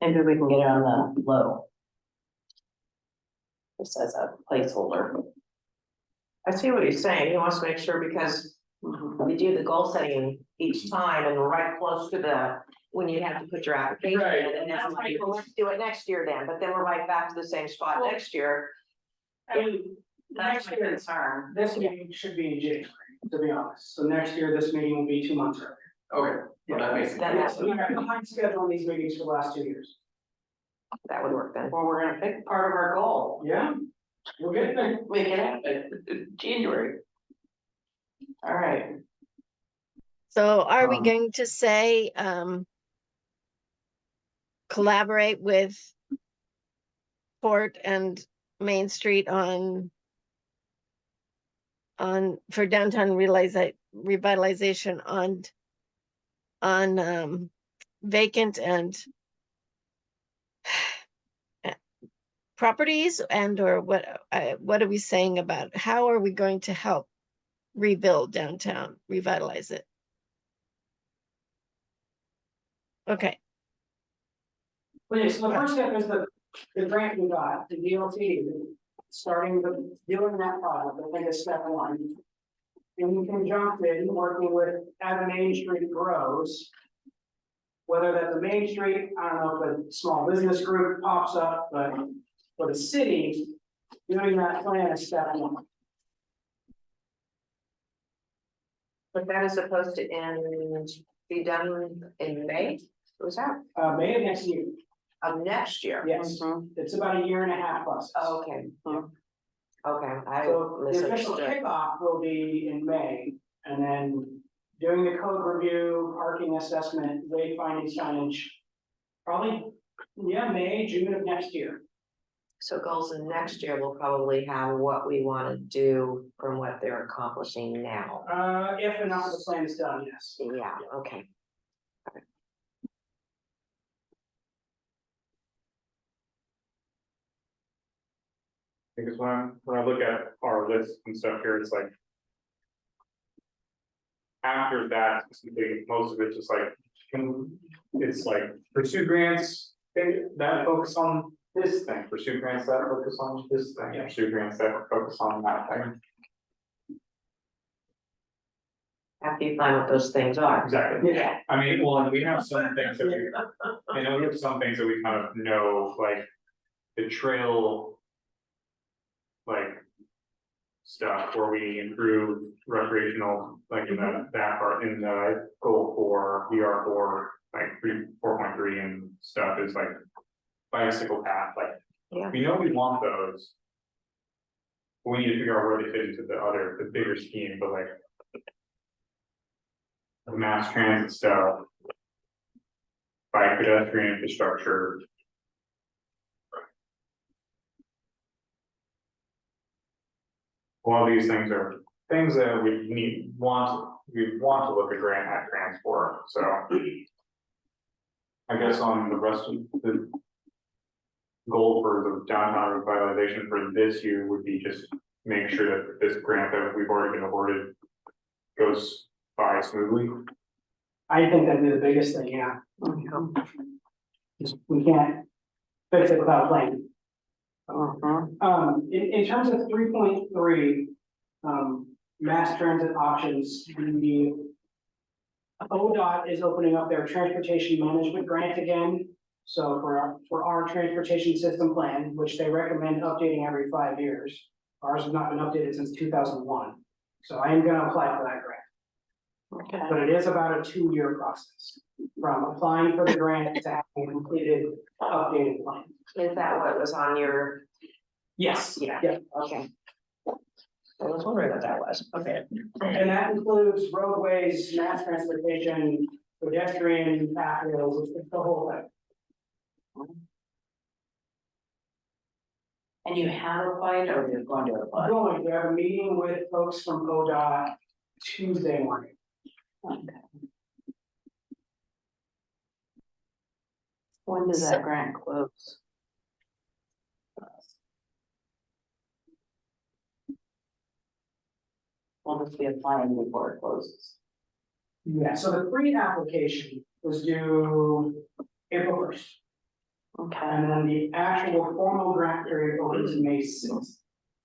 Maybe we can get it on the low. Just as a placeholder. I see what he's saying. He wants to make sure because we do the goal setting each time and we're right close to when you have to put your application in. And then I'm like, well, let's do it next year then, but then we're right back to the same spot next year. I mean, That's next my year, concern. this meeting should be in January, to be honest. So next year, this meeting will be 2 months earlier. Okay, well, that makes sense. Yes, we have behind schedule on these meetings for the last 2 years. That would work then. Well, we're gonna pick part of our goal. Yeah, We're good. Make it happen, January. All right, So are we Um, going to say, collaborate with Port and Main Street for downtown revitalization on vacant and properties, and or what are we saying about how are we going to help rebuild downtown, revitalize it? Okay, Well, yeah, so the first step is the grant we got, the DLT, starting with doing that project, I think is step one. In conjunction, working with, as the Main Street grows. Whether that's a Main Street, I don't know if a small business group pops up, but for the city, doing that plan is step one. But that is supposed to be done in May, was that, May of next year, of next year? yes, it's about a year and a half process. Oh, okay. Okay, I So the official misunderstood. kickoff will be in May, and then doing the code review, parking assessment, wayfinding signage. Probably, yeah, May, June of next year. So goals in next year will probably have what we want to do from what they're accomplishing now. If and after the plan is done, yes. Yeah, okay. Because when I look at our list and stuff here, it's like. After that, most of it's just like, it's like pursue grants, that focus on this thing, pursue grants that focus on this thing, pursue grants that focus on that thing. After you find what those things are. Exactly. Yeah. I mean, well, and we have some things that we, and we have some things that we kind of know, like the trail. Like. Stuff where we improve recreational, like in that part in the goal for VR4, like 4.3 and stuff is like. Bicycle path, like, Yeah. we know we want those. But we need to figure out where they fit into the bigger scheme, but like. The mass transit stuff. Bike pedestrian infrastructure. All these things are things that we want to look at grant at transport, so. I guess on the rest of the. Goal for the downtown revitalization for this year would be just make sure that this grant that we've already been awarded. Goes by smoothly. I think that'd be the biggest thing, yeah. Just, we can't fix it without planning. In terms of 3.3, mass transit options, the ODOT is opening up their transportation management grant again. So for our transportation system plan, which they recommend updating every 5 years, ours has not been updated since 2001. So I am gonna apply for that grant. okay. But it is about a 2-year process from applying for the grant to having a completed updated plan. Is that what was on your? Yes. Yeah. Yeah. Okay. I was wondering what that was, okay. And that includes roadways, mass transportation, pedestrian pathways, it's the whole thing. And you have applied or you're going to apply? Going, we have a meeting with folks from ODOT Tuesday morning. Okay. When does that grant close? We'll just be applying before it closes. Yeah, so the pre-application was due April 1st. Okay, And then the actual formal grant period opens May 6th.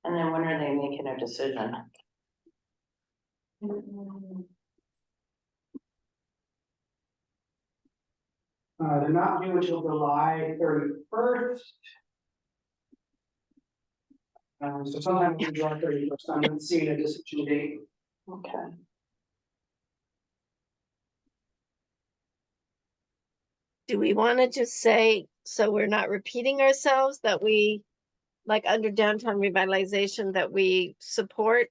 and then when are they making a decision? They're not due until July 31st. So sometime in July 31st, I'm not seeing a decision date. Okay. do we want to just say, so we're not repeating ourselves, that we like under downtown revitalization, that we support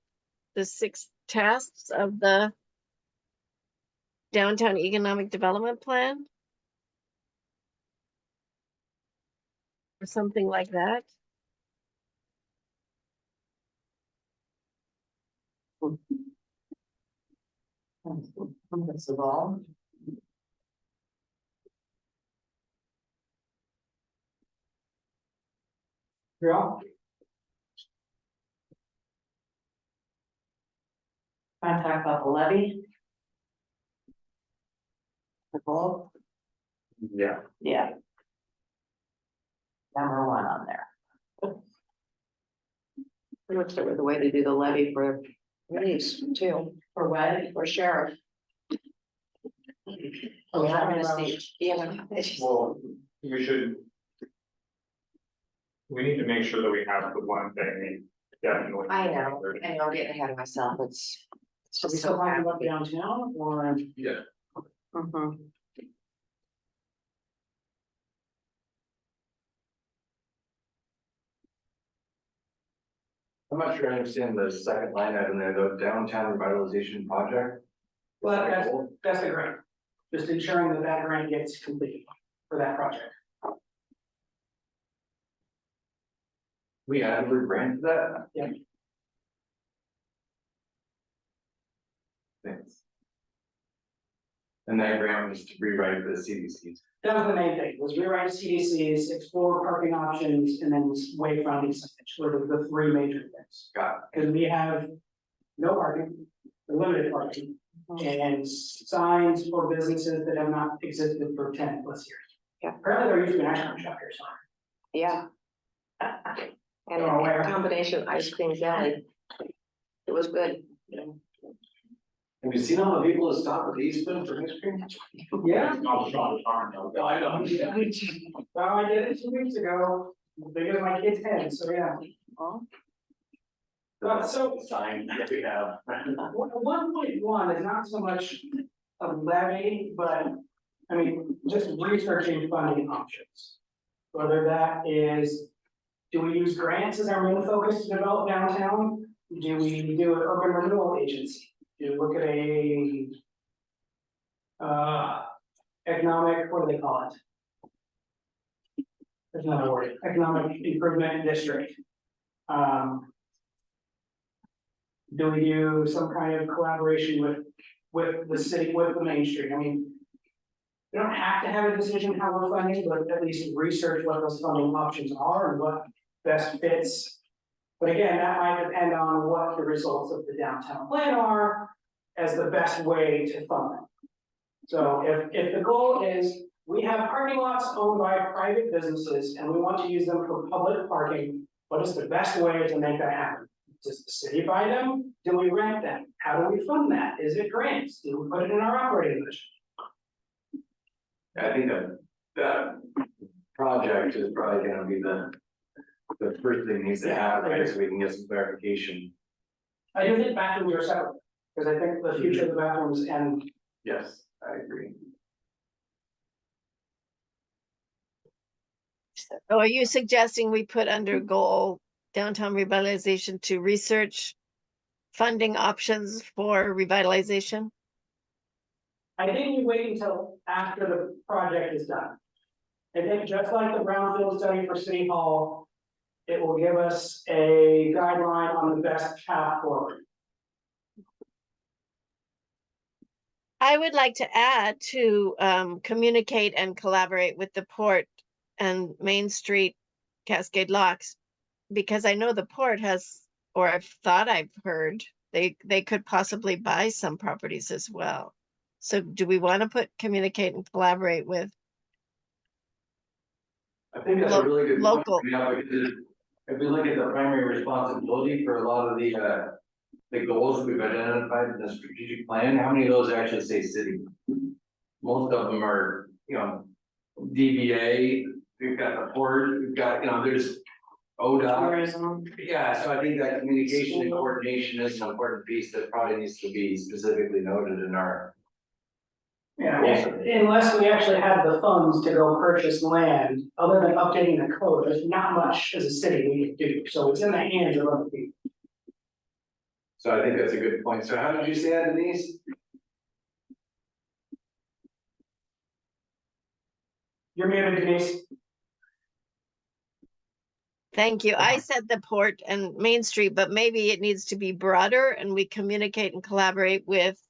the 6 tasks of the downtown economic development plan? Or something like that? First of all, Yeah. can I talk about the levy? The goal? Yeah. Yeah. Number 1 on there. Pretty much the way to do the levy for police too, For what? or sheriff. Oh, I'm talking gonna about- see, yeah, it's- Well, we should. We need to make sure that we have the one thing we definitely. I know, I'm getting ahead of myself, it's. Are we still talking about downtown or? Yeah. Mm-hmm. I'm not sure I understand the second line item there, the downtown revitalization project. Well, that's the grant, just ensuring that that grant gets completed for that project. We added a grant to that? Yeah. Thanks. And that grant was to rewrite the CDCs. That was the main thing, was rewrite CDCs, explore parking options, and then wayfinding signage, were the 3 major things. Got Because we have no parking, or limited parking, and signs for businesses that have not existed for 10+ years. Yeah. Apparently there used to be an ice cream shop here, so. Yeah. And Oh, where? a combination of ice cream jelly. It was good. Have you seen all the people that stop at Eastman for ice cream? Yeah. Oh, Sean, darn, no. I know. Well, I did it 2 weeks ago, as big as my kid's head, so yeah. So Sign that we have. 1.1 is not so much a levy, but, I mean, just researching funding options. Whether that is, do we use grants as our main focus to develop downtown? Do we do an urban renewal agency? Do we look at a economic, what do they call it? There's another word, economic improvement district. Do we do some kind of collaboration with the city, with the Main Street? I mean, we don't have to have a decision how we're funding, but at least research what those funding options are and what best fits. But again, that might depend on what the results of the downtown plan are as the best way to fund them. So if the goal is, we have parking lots owned by private businesses and we want to use them for public parking, what is the best way to make that happen? Does the city buy them? Do we rent them? How do we fund that? Is it grants? Do we put it in our operating budget? I think that project is probably gonna be the first thing needs to happen, right, so we can get some clarification. I do think bathrooms are separate, because I think the future of the bathrooms and Yes, I agree. So are you suggesting we put under goal downtown revitalization to research funding options for revitalization? I think you wait until after the project is done. I think just like the brownfield study for City Hall, it will give us a guideline on the best path forward. I would like to add to communicate and collaborate with the port and Main Street Cascade Locks, because I know the port has, or I've thought I've heard, they could possibly buy some properties as well. So do we want to put communicate and collaborate with? I think that's a really good. point. Local. Yeah, because if we look at the primary responsibility for a lot of the goals we've identified in the strategic plan, how many of those actually say city? Most of them are, DBA, we've got the port, we've got, there's ODOT. Tourism. Yeah, so I think that communication and coordination is an important piece that probably needs to be specifically noted in our Yeah, unless we actually have the funds to go purchase land, other than updating the code, there's not much as a city we can do, so it's in the hands of other people. So I think that's a good point. So how did you say that, Denise? You're muted, Denise. Thank you. I said the port and Main Street, but maybe it needs to be broader and we communicate and collaborate with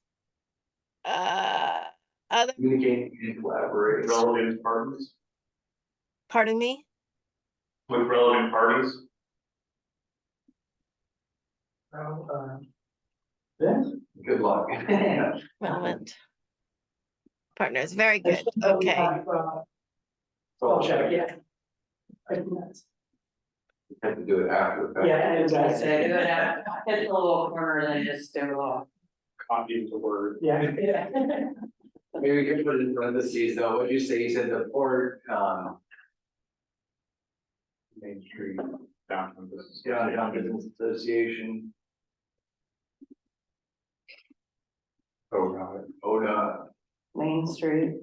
other, Communicate and collaborate. Relevant parties, pardon me? with relevant parties. Then? Good luck. Relevant partners. Very good. Okay. I'll check, yeah. I think that's- Have to do it after the fact. Yeah, exactly. Say, do it at, hit the little corner and then just do it all. Copy the word. Yeah. Maybe we can put it in parentheses though. What'd you say? You said the port, Main Street, downtown business. downtown business association, Oh, got it. ODA. Main Street.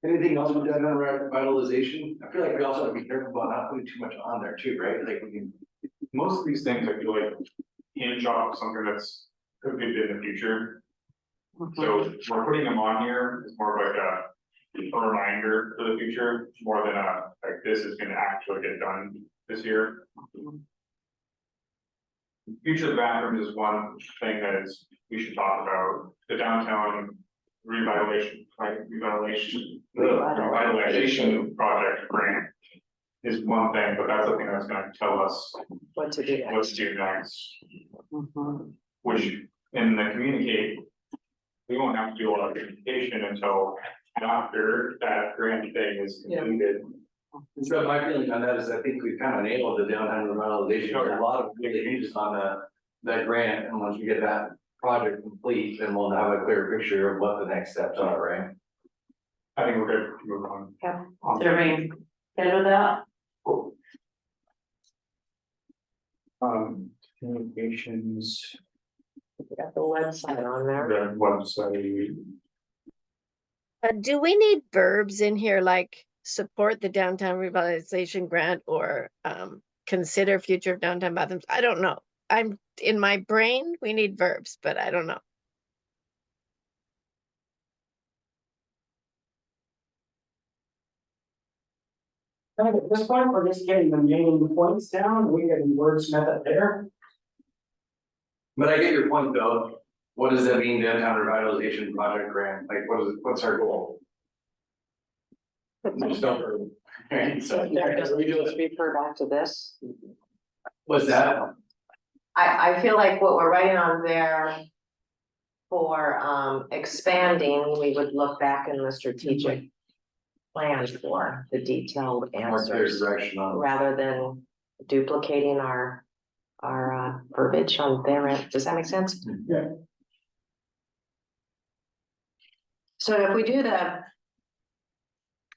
Anything else with downtown revitalization? I feel like we also have to be careful about not putting too much on there too, right? Like we can. Most of these things, I feel like, hinge off something that's could be in the future. So we're putting them on here, it's more of like a reminder for the future, more than like this is gonna actually get done this year. Future of the bathrooms is one thing that is, we should talk about, the downtown revitalization project grant is one thing, but that's the thing that's gonna tell us What to do what next. to do next, Mhm. which in the communicate, we won't have to do a lot of communication until after that grant thing is completed. So my feeling on that is I think we've kind of nailed the downtown revitalization. There's a lot of really hinges on that grant, and once we get that project complete, then we'll have a clear picture of what the next steps are, right? I think we're good to move on. Yeah. Is everybody good with that? Communications, We got the website on there. the website, Do we need verbs in here like support the downtown revitalization grant or consider future of downtown bathrooms? I don't know. I'm in my brain, we need verbs, but I don't know. I think at this point, we're just getting the main points down, we can wordsmith it there. But I get your point though. What does that mean, downtown revitalization project grant? Like, what's our goal? Just don't. Right, so. Just refer back to this. What's that? I feel like what we're writing on there for expanding, we would look back in the strategic plan for the detailed More clear answers direction on. rather than duplicating our verbiage on their end. Does that make sense? Yeah. So if we do the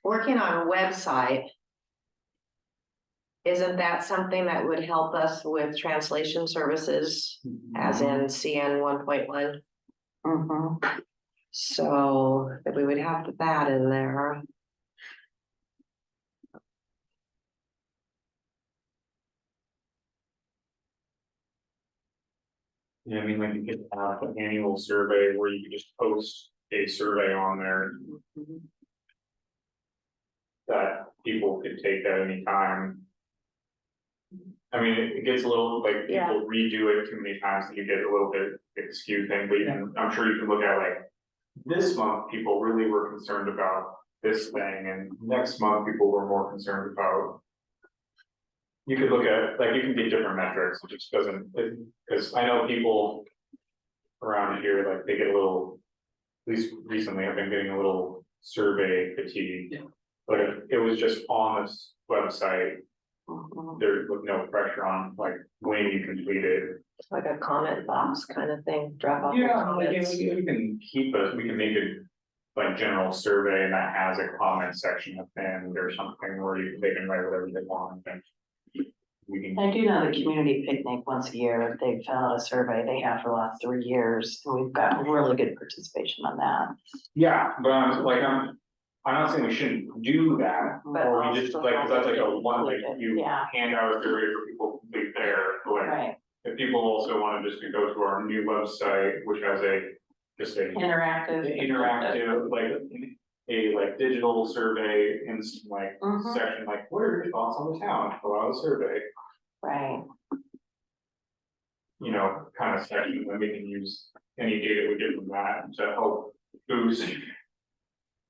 working on a website, isn't that something that would help us with translation services as in CN 1.1? Mhm. So that we would have that in there. yeah, I mean, like you could have an annual survey where you could just post a survey on there that people could take at any time. I mean, it gets a little, like, Yeah. people redo it too many times, and you get a little bit skewed thing, but I'm sure you can look at like. This month, people really were concerned about this thing, and next month, people were more concerned about. You could look at, like, you can get different metrics, it just doesn't, because I know people. Around here, like, they get a little, at least recently, I've been getting a little survey fatigue. But it was just on this website, Mhm. there was no pressure on, like, when you complete it. It's like a comment box kind of thing, drop off. the Yeah, like, comments. we can keep it, we can make it like general survey and that has a comment section at the end or something where they can write whatever they want and we can. I do know the community picnic once a year, they fill out a survey, they have for the last 3 years, and we've got really good participation on that. Yeah, but I'm not saying we shouldn't do that, But or we just also like, 'cause that's like a one, like included, you yeah. hand out a survey for people to complete there, but like. Right, If people also wanted just to go to our new website, which has just a interactive, like, a like digital survey in some like Mhm. section, like, what are your thoughts on the town, fill out a survey, right. you know, kind of section, then we can use any data we get from that to help boost.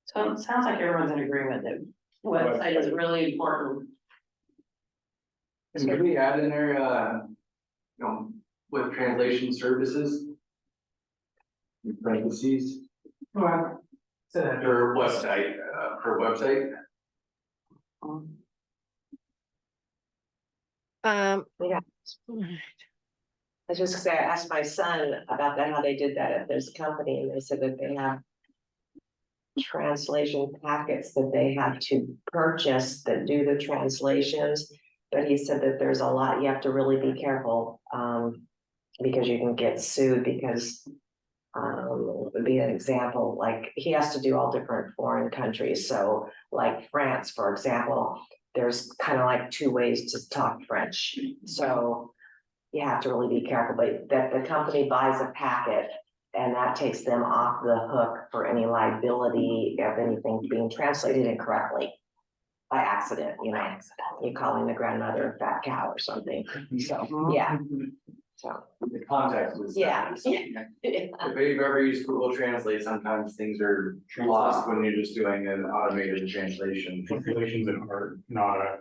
So it sounds like everyone's in agreement that website is really important. And can we add in there, you know, with translation services? In parentheses, Well, so that- or website, per website? Yeah. I was just gonna say, I asked my son about that, how they did that at this company, and they said that they have translation packets that they have to purchase that do the translations. But he said that there's a lot, you have to really be careful, because you can get sued because would be an example, like he has to do all different foreign countries. So like France, for example, there's kind of like 2 ways to talk French. So you have to really be careful, but that the company buys a packet and that takes them off the hook for any liability of anything being translated incorrectly by accident, you know, you're calling the grandmother a fat cow or something. So, yeah. So, The context is. yeah. If you've ever used Google Translate, sometimes things are lost when you're just doing an automated translation. Translations and art, not a.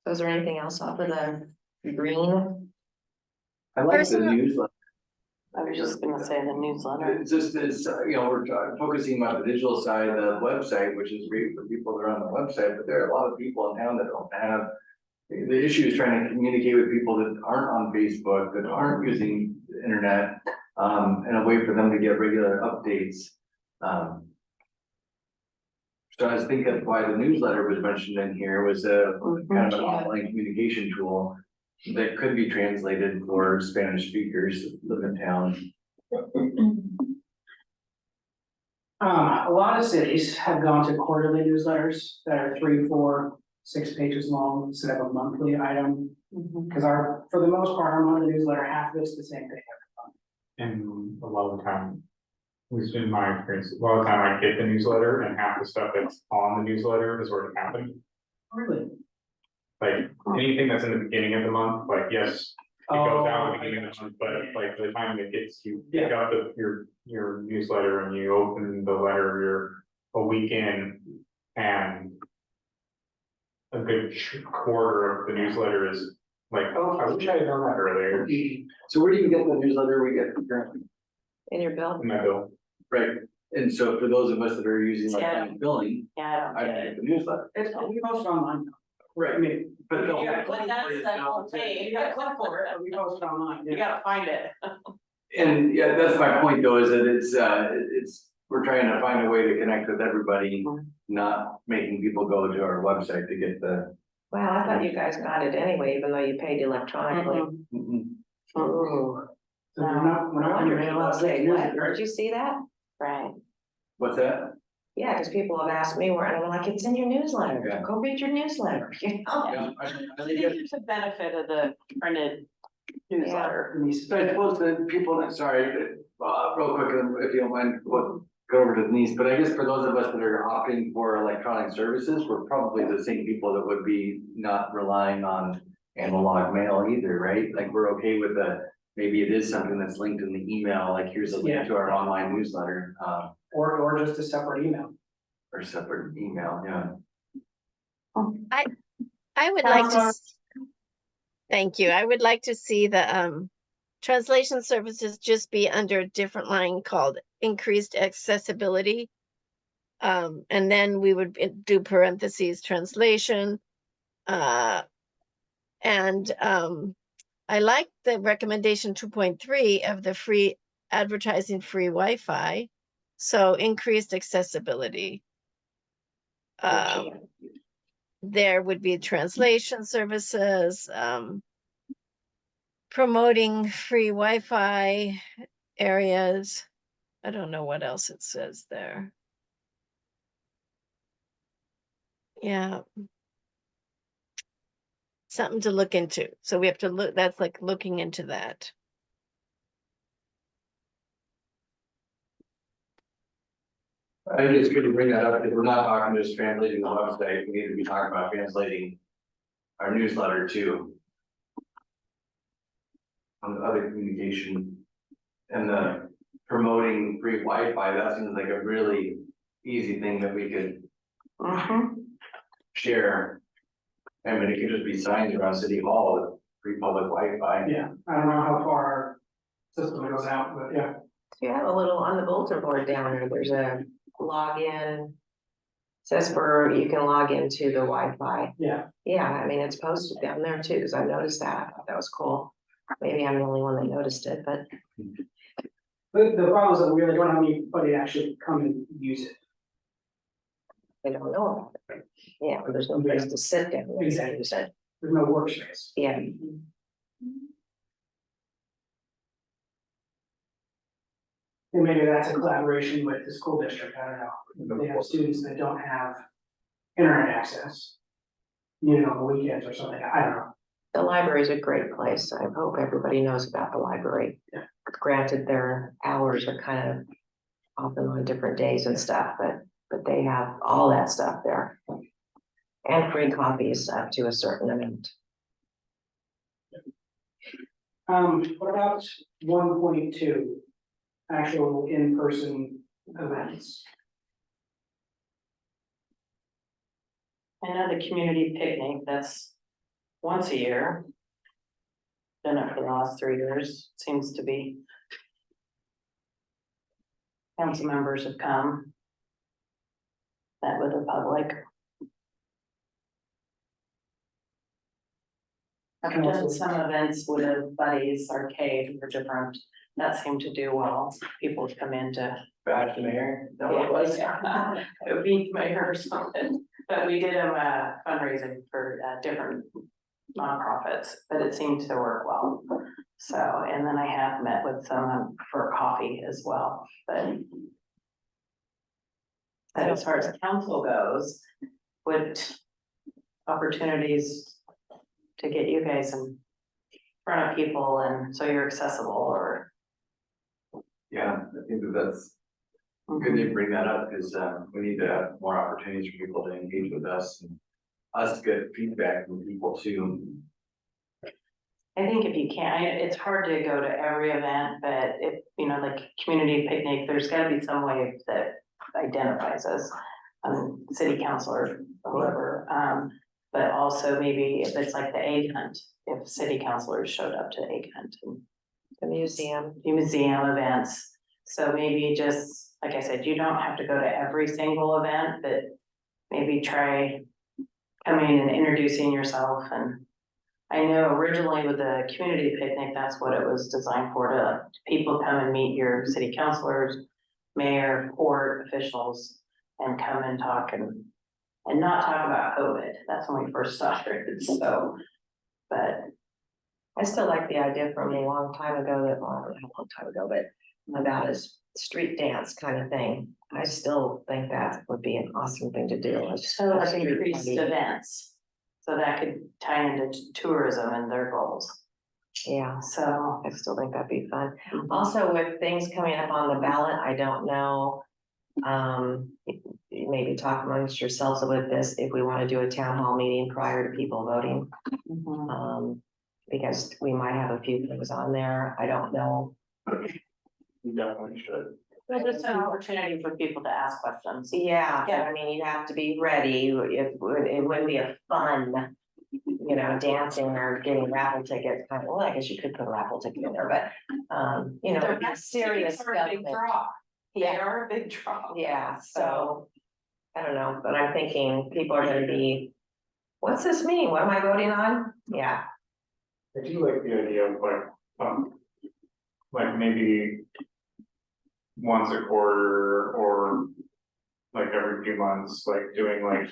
So is there anything else off of the green? I like the Personal- newsletter. I was just gonna say the newsletter. It's just, you know, we're focusing on the digital side, the website, which is great for people that are on the website, but there are a lot of people in town that don't have. The issue is trying to communicate with people that aren't on Facebook, that aren't using the internet, and a way for them to get regular updates. So I was thinking why the newsletter was mentioned in here was a kind of an online communication tool that could be translated for Spanish speakers that live in town. A lot of cities have gone to quarterly newsletters that are 3, 4, 6 pages long instead of a monthly item. Because for the most part, our monthly newsletter, half of it's the same thing. And a lot of the time, at least in my experience, a lot of the time I get the newsletter and half the stuff that's on the newsletter has already happened. Really? Like anything that's in the beginning of the month, like, yes, it goes out at the beginning of the month, but like by the time it gets, you pick up your newsletter and you open the letter, you're a week in and a good quarter of the newsletter is like, oh, I wish I had done that earlier So where do you get the newsletter we get currently? In your bill? in my bill. Right, and so for those of us that are using Yeah. like billing, Yeah, I I don't don't get get it. the newsletter. It's, we post it online. Right. I mean, But you gotta click That's for it, the it's whole not- thing. you gotta click for it, but we post it online. You gotta find it. And yeah, that's my point though, is that it's, we're trying to find a way to connect with everybody, not making people go to our website to get the. Well, I thought you guys got it anyway, even though you paid electronically. Mhm. Ooh. So we're not You're under- gonna say, what, where'd you see that? Right. What's that? Yeah, because people have asked me where, and I'm like, it's in your newsletter, Yeah. go read your newsletter, you know? Yeah, I I think think there's a benefit of the printed newsletter. So I suppose the people that, sorry, real quick, if you don't mind, we'll go over to Denise, but I guess for those of us that are opting for electronic services, we're probably the same people that would be not relying on analog mail either, right? Like, we're okay with maybe it is something that's linked in the email, like here's a Yeah. link to our online newsletter, Or just a separate email. or separate email, yeah. I would like to, Counselor? thank you. I would like to see the translation services just be under a different line called increased accessibility. And then we would do parentheses translation. And I like the recommendation 2.3 of the free advertising, free Wi-Fi. So increased accessibility. There would be translation services, promoting free Wi-Fi areas. I don't know what else it says there. Yeah. Something to look into. So we have to look, that's like looking into that. I think it's good to bring that up, because we're not talking just translating the website, we need to be talking about translating our newsletter too. On the other communication and the promoting free Wi-Fi, that seems like a really easy thing that we could share. I mean, it could just be signs around City Hall with free public Wi-Fi. Yeah, I don't know how far our system goes out, but yeah. So you have a little on the bulletin board down there, there's a login. Says for, you can log into the Wi-Fi. Yeah. Yeah, I mean, it's posted down there too, because I noticed that, I thought that was cool. Maybe I'm the only one that noticed it, but The problem is that we really don't have anybody actually come and use it. they don't know about it. Yeah, there's no place to sit down. and Exactly. use it. There's no workspace. Yeah, And maybe that's a collaboration with the school district, I don't know. They have students that don't have internet access. You know, on the weekends or something, I don't know. the library is a great place. I hope everybody knows about the library. Yeah. Granted, their hours are kind of often on different days and stuff, but they have all that stuff there. And free copies up to a certain amount. What about 1.2? Actual in-person events. I know the community picnic, that's once a year. Done it for the last 3 years, seems to be. Council members have come. Met with the public. I've done some events with Buddies Arcade for different, that seemed to do well. People would come in to bash the mayor, that what it was. It would be mayor or something, but we did them fundraising for different nonprofits, but it seemed to work well. So, and then I have met with some for coffee as well, but as far as council goes, would opportunities to get you guys in front of people and so you're accessible, or Yeah, I think that's good to bring that up, because we need to have more opportunities for people to engage with us and us to get feedback from people too. I think if you can, it's hard to go to every event, but if, you know, like community picnic, there's gotta be some way that identifies us. City councilor, whoever, but also maybe if it's like the egg hunt, if city councilors showed up to egg hunt and The museum. museum events. So maybe just, like I said, you don't have to go to every single event, but maybe try coming and introducing yourself. And I know originally with the community picnic, that's what it was designed for, to people come and meet your city councilors, mayor, court officials, and come and talk and not talk about COVID. That's when we first started, so, but I still like the idea from a long time ago that, well, I don't know how long time ago, but about a street dance kind of thing. I still think that would be an awesome thing to do. so like increased events. So that could tie into tourism and their goals. Yeah, So, I still think that'd be fun. Also, with things coming up on the ballot, I don't know. Maybe talk amongst yourselves with this, if we want to do a town hall meeting prior to people voting. Because we might have a few things on there. I don't know. You definitely should. well, just an opportunity for people to ask questions. Yeah, but I mean, you have to be ready. It wouldn't be a fun, you know, dancing or getting raffle tickets. Well, I guess you could put a raffle ticket in there, but, you know, it'd be serious Tickets are stuff. a big draw. They are a big draw. Yeah, so, I don't know, but I'm thinking people are gonna be, what's this mean? What am I voting on? Yeah. I do like the idea of like maybe once a quarter or like every few months, like doing like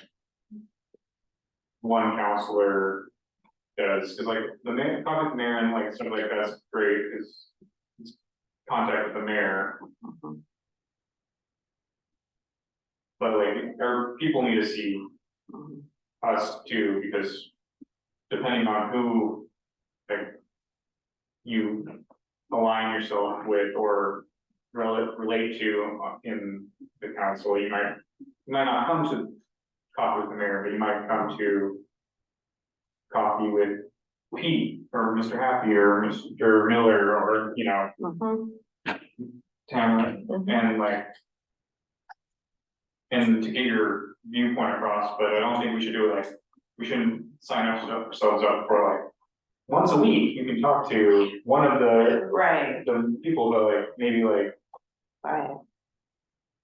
one counselor does, cause like the mayor, contact the mayor and like stuff like that's great, cause it's contact with the mayor. But like, or people need to see us too, because depending on who, like, you align yourself with or relate to in the council, you might not come to coffee with the mayor, but you might come to coffee with Pete or Mr. Happy or Mr. Miller or, you know, Tamara, and like, and to get your viewpoint across, but I don't think we should do it like, we shouldn't sign ourselves up for like, once a week, you can talk to one of the Right. the people, but like, maybe like Right.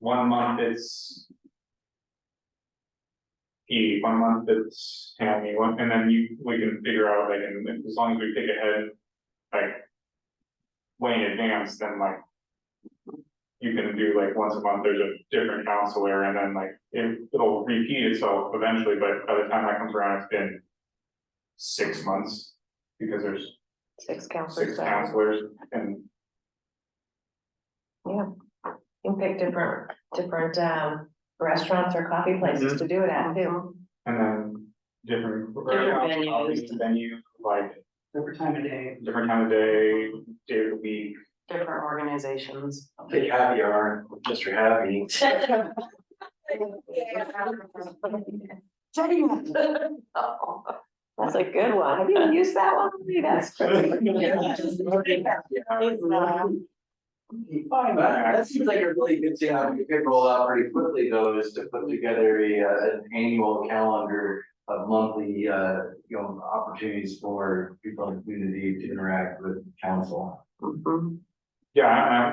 1 month it's Pete, 1 month it's Tammy, and then we can figure out like, and as long as we pick ahead, like way in advance, then like you can do like once a month, there's a different counselor, and then like it'll repeat itself eventually, but by the time that comes around, it's been 6 months, because there's 6 counselors. 6 counselors, and Yeah, you can pick different restaurants or coffee places to do it at too. and then different venues. venue, like Every time of day. different time of day, day of the week. Different organizations. I'll take Happy Hour with Mr. Happy. That's a good one. Have you used that one? That's great. That seems like a really good thing, we could roll out pretty quickly though, is to put together an annual calendar of monthly, opportunities for people in the community to interact with council. Yeah,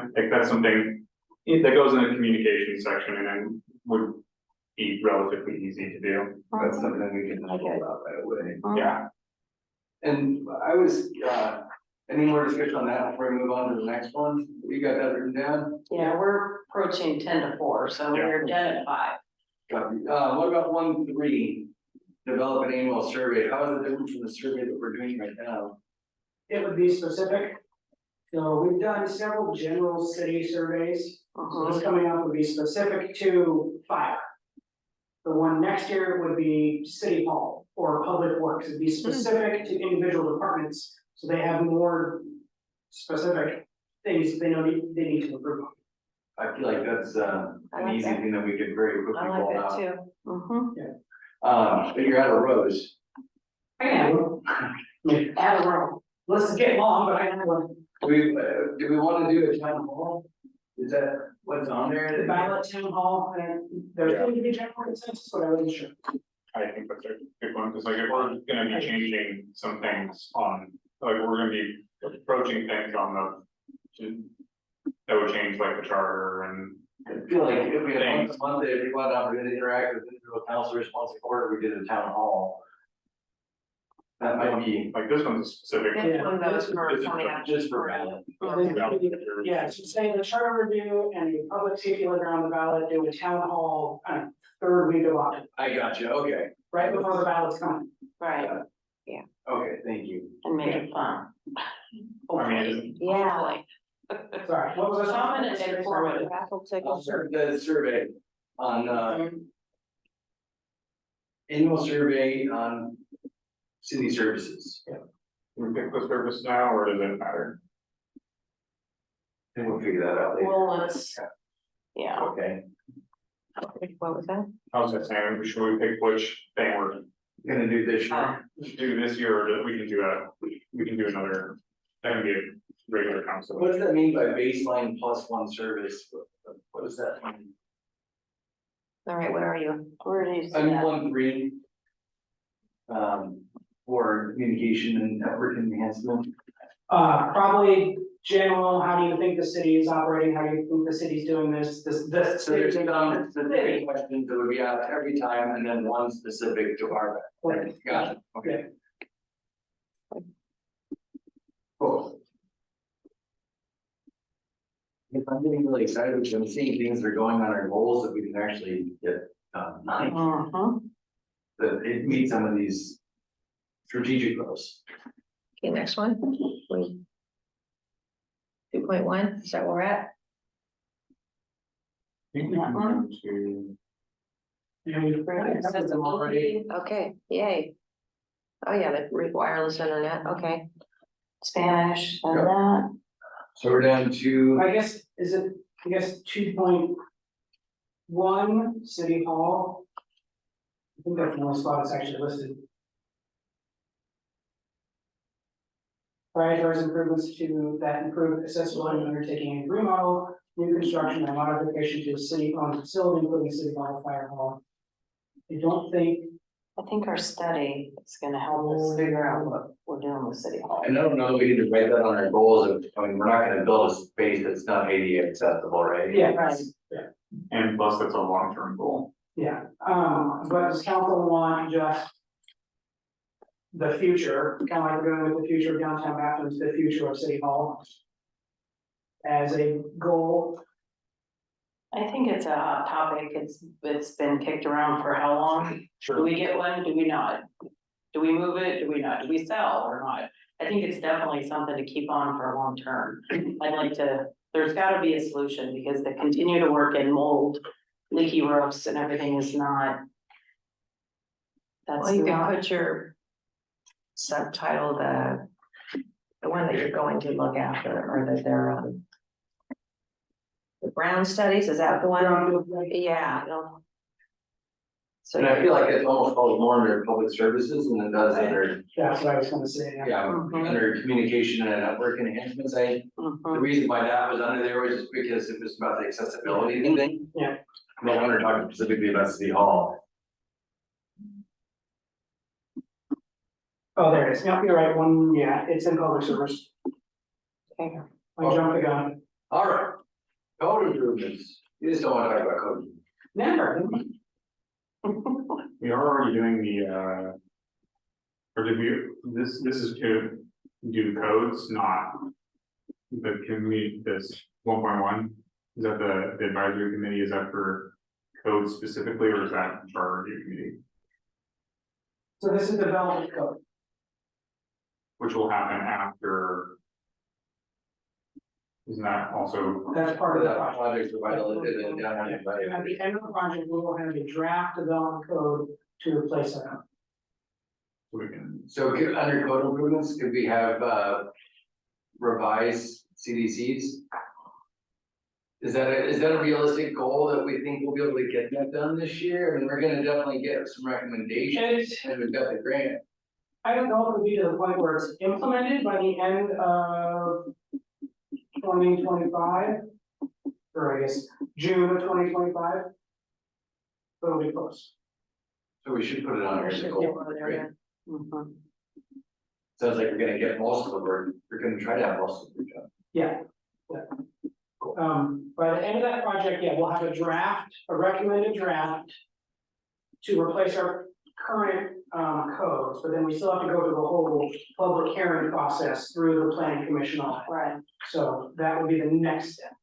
I think that's something that goes in the communication section and then would be relatively easy to do. That's something we can roll out right away. Yeah, And I was, any more discussion on that before we move on to the next one? You got that written down? Yeah, we're approaching 10 to 4, so Yeah. we're dead at 5. Copy. What about 1.3? Develop an annual survey. How is it different from the survey that we're doing right now? It would be specific. So we've done several general city surveys. So this coming up would be specific to fire. The one next year would be city hall or public works. It'd be specific to individual departments. So they have more specific things they know they need to improve on. I feel like that's I an like easy that. thing that we could very quickly I roll like out. that too. But you're out of rows. I am. Add a row. Let's get long, but I have one. Do we want to do a town hall? Is that what's on there? The ballot town hall, and there's going to be general consensus, but I wasn't sure. I think that's a good one, because like if we're gonna be changing some things on, like we're gonna be approaching things on that would change like the charter and. I feel like if we had once a month, if we wanted to interact with individual councilors once a quarter, we did a town hall. That might be Like this one's specific. This one goes for This is coming out. just for ballot. Yeah, so say the charter review and the public safety letter on the ballot, do a town hall, third week of August, I got you, okay, right before the ballot's coming. Right, okay, thank you. and make it fun. I mean, Yeah. Sorry, what was I Common talking and informative. Raffle tickets. The survey on, annual survey on city services. we pick the service now, or does it matter? And we'll figure that out later. Well, let's, yeah, Okay, What was that? I was just saying, should we pick which thing we're gonna do this year. do this year, or we can do another, that can be a regular council. What does that mean by baseline plus one service? What does that mean? All right, what are you? where do you see I'm that? 1.3. For communication and network enhancement. Probably general, how do you think the city is operating, how do you think the city's doing this. So there's some specific questions that would be asked every time, and then one specific to our. Got it, okay. Cool. If I'm getting really excited, because I'm seeing things that are going on our goals that we can actually get, like, that it meets some of these strategic goals. Okay, next one. 2.1, is that where we're at? I think we can go to, And we covered them already. Okay, yay. Oh, yeah, the wireless internet, okay. Spanish, and that. So we're down to, I guess, is it, I guess, 2.1, City Hall. I think that's the only spot that's actually listed. Prioritize improvements to that improve accessibility, undertaking a remodel, new construction and modification to a city-owned facility, including City Hall, Fire Hall. I don't think, I think our study is gonna help us figure out what we're doing with City Hall. and I don't know, we need to write that on our goals of, I mean, we're not gonna build a space that's not ADA accessible, right? yeah, Right. and plus that's a long-term goal. yeah, but does council want just the future, kind of like we're going with the future of downtown Athens, the future of City Hall as a goal? I think it's a hot topic. It's been kicked around for how long? Do we get one? Do we not? Do we move it? Do we not? Do we sell or not? I think it's definitely something to keep on for a long term. I'd like to, there's gotta be a solution because the continue to work in mold, leaky roofs and everything is not. That's Well, you can not, put your subtitle, the one that you're going to look after, or that they're, the Brown studies, is that the one? Yeah. no. So, And I feel like it almost falls more under public services than it does under, That's what I was gonna say, yeah. yeah, Mhm. under communication and network enhancements. The reason why that was under there was just because it was about the accessibility thing. Yeah. No wonder talking specifically about City Hall. Oh, there it is, yeah, you're right, one, yeah, it's in public service. Okay. I jumped the gun. All right, code improvements. You just don't want to talk about code. Never. We are already doing the, or did we, this is to do codes, not. But can we, this 1.1, is that the advisory committee, is that for code specifically, or is that charter review committee? So this is development code. Which will happen after. Isn't that also, That's part of the project. Projects provided in the downtown. At the end of the project, we will have a draft development code to replace that. we can, So under code improvements, could we have revised CDCs? Is that a realistic goal that we think we'll be able to get that done this year? I mean, we're gonna definitely get some recommendations and we've got the grant. I don't know if it'll be to the point where it's implemented by the end of 2025. Or I guess June of 2025. But it'll be close. So we should put it on here as a goal. Great. Mhm. Sounds like we're gonna get most of the work. We're gonna try to have most of the job. Yeah. By the end of that project, yeah, we'll have a draft, a recommended draft. To replace our current codes, but then we still have to go through the whole public hearing process through the planning commission on it. Right. So that would be the next step.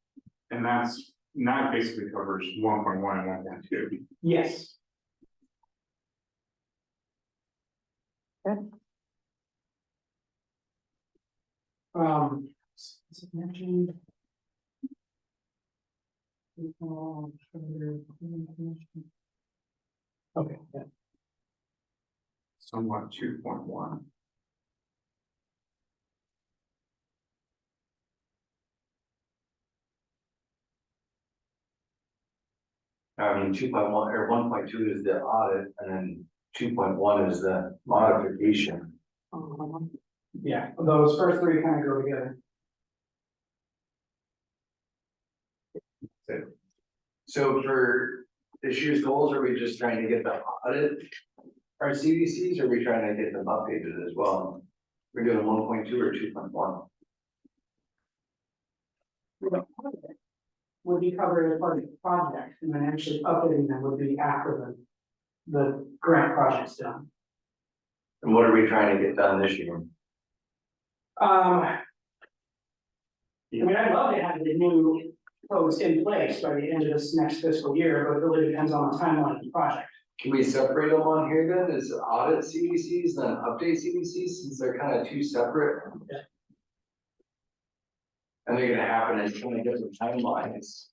and that basically covers 1.1 and 1.2. Yes. Good. Is it mentioned? Okay, yeah. Somewhat 2.1. I mean, 2.1 or 1.2 is the audit and then 2.1 is the modification. Mhm. Yeah, those first three kind of go together. So for this year's goals, are we just trying to get the audit? Our CDCs, or are we trying to get them updated as well? We're doing 1.2 or 2.1? Would be covered as part of the project, and then actually updating them would be after the grant project's done. And what are we trying to get done this year? I mean, I'd love to have the new codes in place by the end of this next fiscal year, but it really depends on the timeline of the project. Can we separate them on here then, as audit CDCs, then update CDCs, since they're kind of two separate? Yeah. And they're gonna happen in kind of different timelines.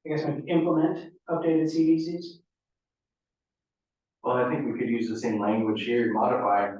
I guess we implement updated CDCs. Well, I think we could use the same language here, modify.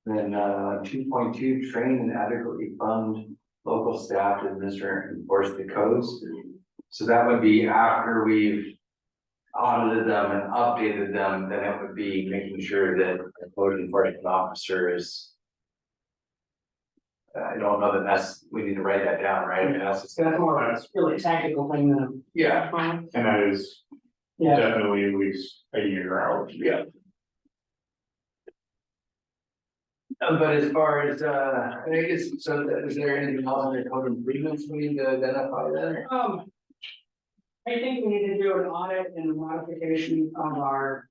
Then, 2.2, train and adequately fund local staff to administer and enforce the codes. So that would be after we've audited them and updated them, then it would be making sure that the code enforcement officer is. I don't know that that's, we need to write that down, right? I mean, that's, So that's more of a really tactical thing than yeah, And that is yeah. definitely at least a year out. yeah. But as far as, I guess, so is there anything else in the code improvements we need to identify then? I think we need to do an audit and a modification of our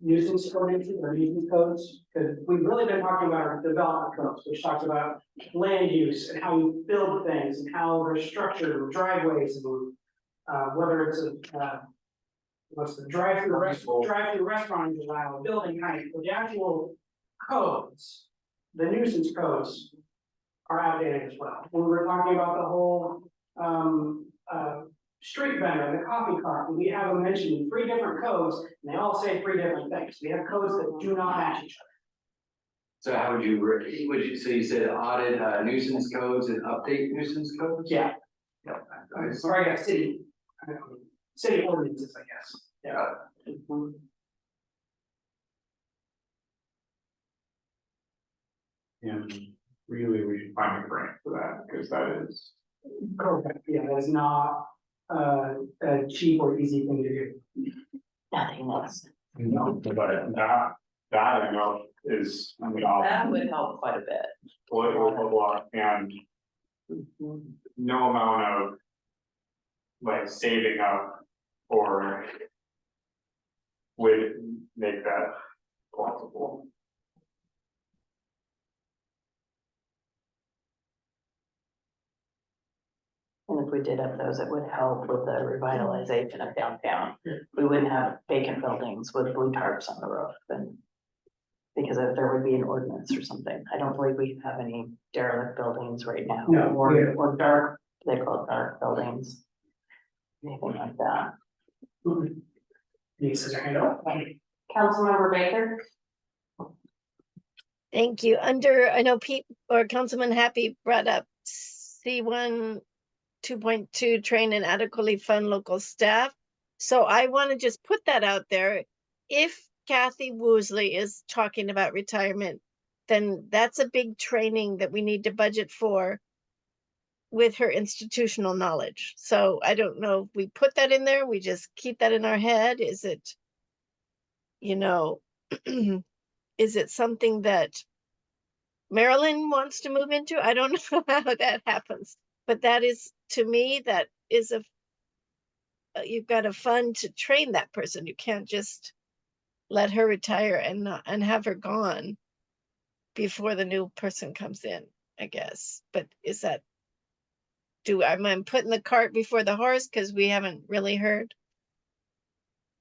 nuisance ordinances or nuisance codes. Because we've really been talking about our development codes, which talks about land use and how you build things and how they're structured, with driveways and whether it's a what's the drive-through restaurant is allowed, building height, but the actual codes, the nuisance codes are outdated as well. When we were talking about the whole street vendor, the coffee cart, we have them mentioned in 3 different codes, and they all say 3 different things. We have codes that do not match each other. So how would you, so you said audit nuisance codes and update nuisance codes? Yeah, Yeah. or I guess city ordinances, I guess. Yeah. And really, we should find a grant for that, because that is, Correct, yeah, that is not a cheap or easy thing to do. Nothing else. but that I know is, I mean, That would help quite a bit. political block and no amount of like saving up or would make that possible. And if we did up those, it would help with the revitalization of downtown. We wouldn't have vacant buildings with blue tarps on the roof and. Because if there would be an ordinance or something, I don't believe we have any derelict buildings right now. No, Or dark, they call it dark buildings. Anything like that. This is a handout. Councilmember Baker? Thank you. Under, I know Pete or Councilman Happy brought up C1 2.2, train and adequately fund local staff. So I want to just put that out there. If Kathy Woosley is talking about retirement, then that's a big training that we need to budget for with her institutional knowledge. So I don't know if we put that in there, we just keep that in our head. Is it, you know, is it something that Marilyn wants to move into? I don't know how that happens, but that is, to me, that is you've got a fund to train that person. You can't just let her retire and not, and have her gone before the new person comes in, I guess. But is that, I'm putting the cart before the horse because we haven't really heard?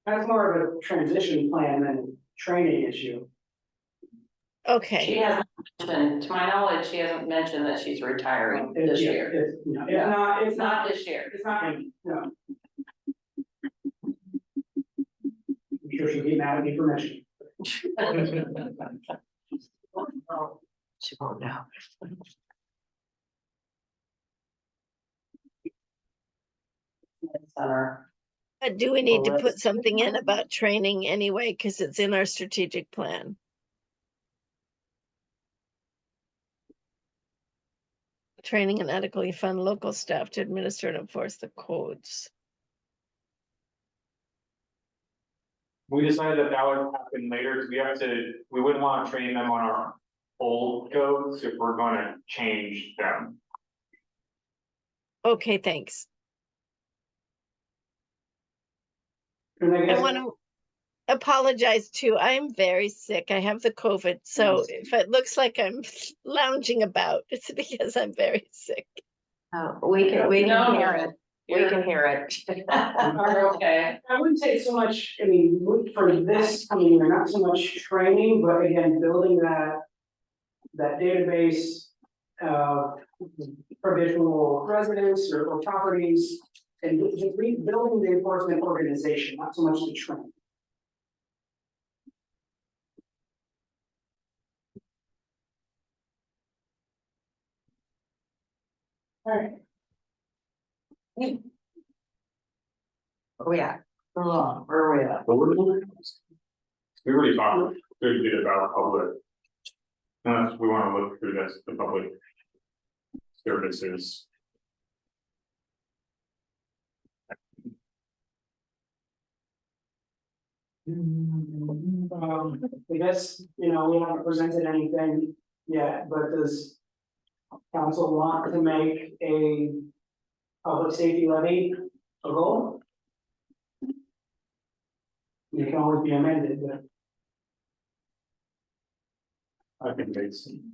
That's more of a transition plan than a training issue. Okay. She hasn't mentioned, to my knowledge, she hasn't mentioned that she's retiring this Yeah, year. It's, you know, Yeah. it's not, Not this year. it's not, no. I'm sure she'll get mad at me for mentioning. She won't know. Center. But do we need to Well, put something in about training anyway, because it's in our strategic plan? training and adequately fund local staff to administer and enforce the codes. We decided that that would happen later, because we wouldn't want to train them on our old codes if we're gonna change them. Okay, thanks. And I I guess, want to apologize too. I'm very sick. I have the COVID, so if it looks like I'm lounging about, it's because I'm very sick. We can No. hear it. We can hear it. Okay. I wouldn't say so much, I mean, for this coming year, not so much training, but again, building that database of provisional residents or properties, and just rebuilding the enforcement organization, not so much the training. Oh, yeah. Where are we at? We already talked a good bit about public. Unless we want to look through this, the public services. I guess, we haven't presented anything yet, but does council want to make a public safety levy a goal? It can always be amended, but I think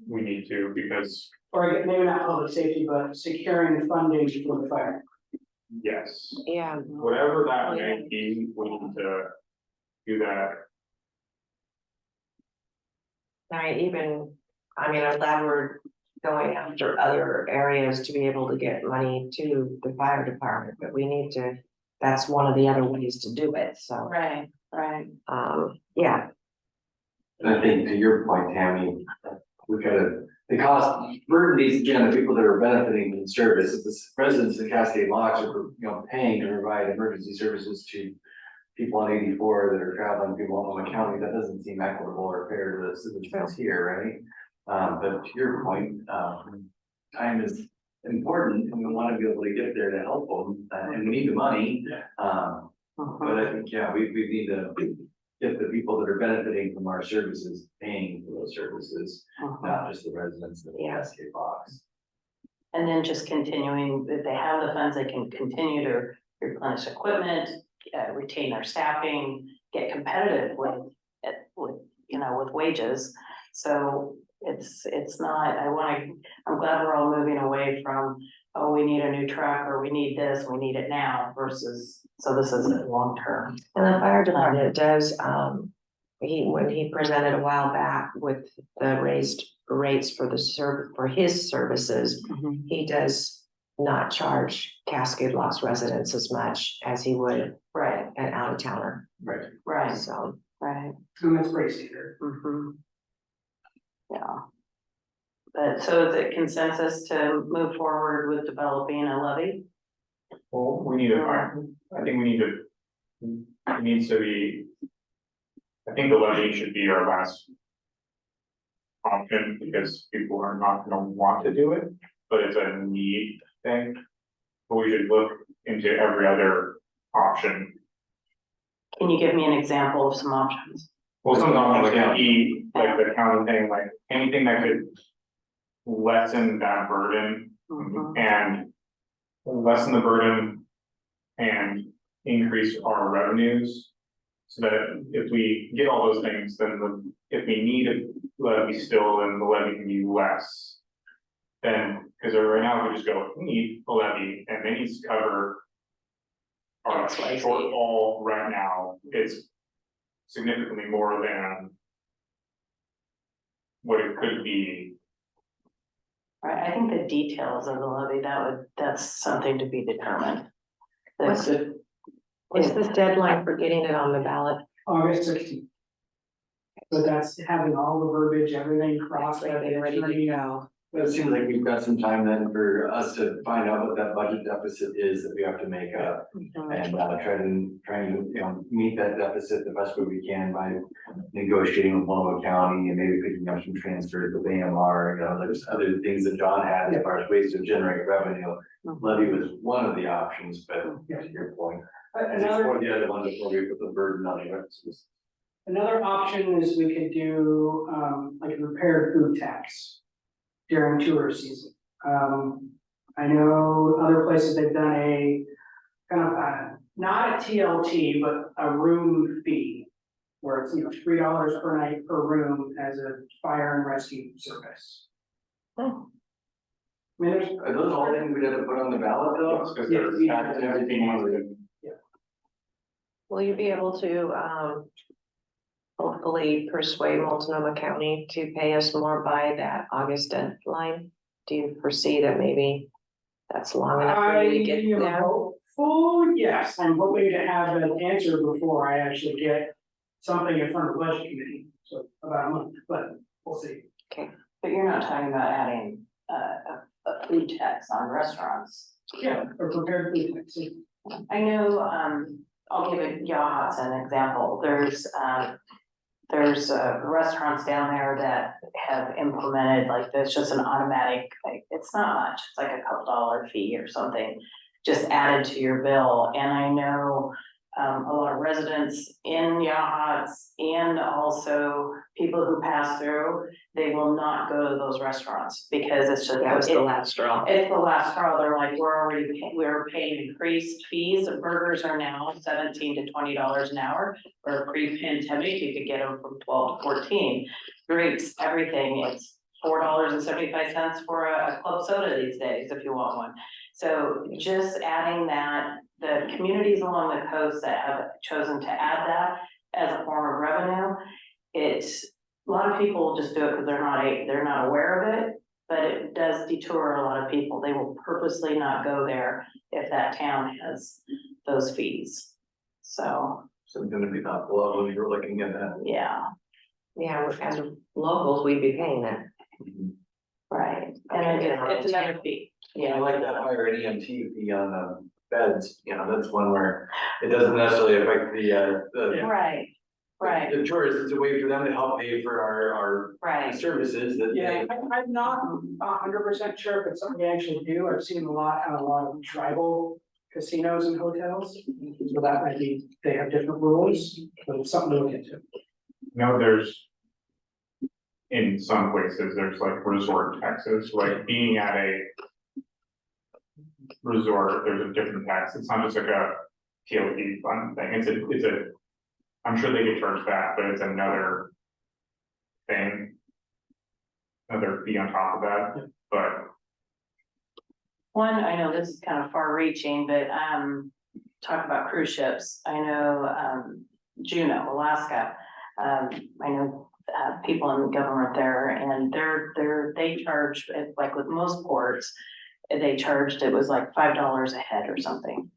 we need to, because, or maybe not public safety, but securing funding for the fire. yes, Yeah, whatever that may be, we need to do that. I'm glad we're going after other areas to be able to get money to the fire department, but we need to, that's one of the other ways to do it, so. Right. Yeah, And I think to your point, Tammy, we gotta, the cost burden needs to be on the people that are benefiting from the service. If the residents of Cascade Locks are, paying to provide emergency services to people on 84 that are traveling through Multnomah County, that doesn't seem equitable or fair to the citizens here, right? But to your point, time is important and we want to be able to get there to help them, and we need the money. But I think, we need to get the people that are benefiting from our services paying for those services, not just the residents of the Cascade Box. And then just continuing, if they have the funds, they can continue to replenish equipment, retain their staffing, get competitive with wages. So it's not, I'm glad we're all moving away from, oh, we need a new truck, or we need this, we need it now, versus, so this is long term. and the fire department does, when he presented a while back with the raised rates for for his services, he does not charge Cascade Locks residents as much as he would Right, an out of towner, right, so. right. And that's pretty standard. Yeah. But so is it consensus to move forward with developing a levy? Well, we need to find, I think we need to, it needs to be, I think the levy should be our last option, because people are not gonna want to do it, but it's a need thing. But we should look into every other option. Can you give me an example of some options? Well, something like the county thing, like anything that could lessen that burden and lessen the burden and increase our revenues. So that if we get all those things, then if we need a levy still, then the levy can be less. Then, because right now we just go, we need a levy and they need to cover our shortfall right now. It's significantly more than what it could be. Right, I think the details of the levy, that's something to be determined. What's the deadline for getting it on the ballot? August 16th. But that's having all the verbiage, everything crossed, Ready to go. But it seems like we've got some time then for us to find out what that budget deficit is that we have to make up. And trying to, you know, meet that deficit the best way we can by negotiating with Multnomah County and maybe picking up some transfers with AMR, you know, there's other things that John had as far as ways to generate revenue. Levy was one of the options, but to your point, explore the other one before we put the burden on the rest. Another option is we could do, like a repaired food tax during tourist season. I know other places they've done a kind of, not a TLT, but a room fee. Where it's, you know, $3 per night per room as a fire and rescue service. I mean, there's. Are those all things we had to put on the ballot though? Because Yes, there's we tax and everything on it. Will you be able to, hopefully persuade Multnomah County to pay us more by that August deadline? Do you foresee that maybe that's long enough for you to get I am there? hopeful, yes, I'm hoping to have an answer before I actually get something in front of the budget committee, so about a month, but we'll see. But you're not talking about adding a food tax on restaurants. Yeah, or prepared food tax. I know, I'll give it Yachats an example. There's restaurants down there that have implemented like there's just an automatic, like, it's not much, it's like a couple dollar fee or something. Just added to your bill, and I know a lot of residents in Yachats and also people who pass through, they will not go to those restaurants because it's just. That was the last straw. It's the last straw. They're like, we're paying increased fees. Burgers are now $17 to $20 an hour. Or pre-pandemic, you could get them from 12 to 14. Drinks, everything. It's $4.75 for a club soda these days if you want one. So just adding that, the communities along the coast that have chosen to add that as a form of revenue, it's, a lot of people just do it because they're not aware of it, but it does detour a lot of people. They will purposely not go there if that town has those fees. So, Something to be thoughtful of when you're looking at that. yeah, Yeah, as locals, we'd be paying that. right. And it's another fee. Yeah, I like that higher EMT fee on the beds, you know, that's one where it doesn't necessarily affect the. Right, right, The tourists, it's a way for them to help pay for our right. services that. Yeah, I'm not 100% sure if it's something they actually do. I've seen a lot of tribal casinos and hotels. So that might be, they have different rules, but it's something to look into. No, in some places, there's like resort taxes, like being at a resort, there's a different tax. It's not just like a TLP fund thing. It's a, I'm sure they get charged that, but it's another thing. Another fee on top of that, but One, I know this is kind of far reaching, but talk about cruise ships. I know Juneau, Alaska. I know people in the government there, and they charge, like with most ports, they charged, it was like $5 a head or something.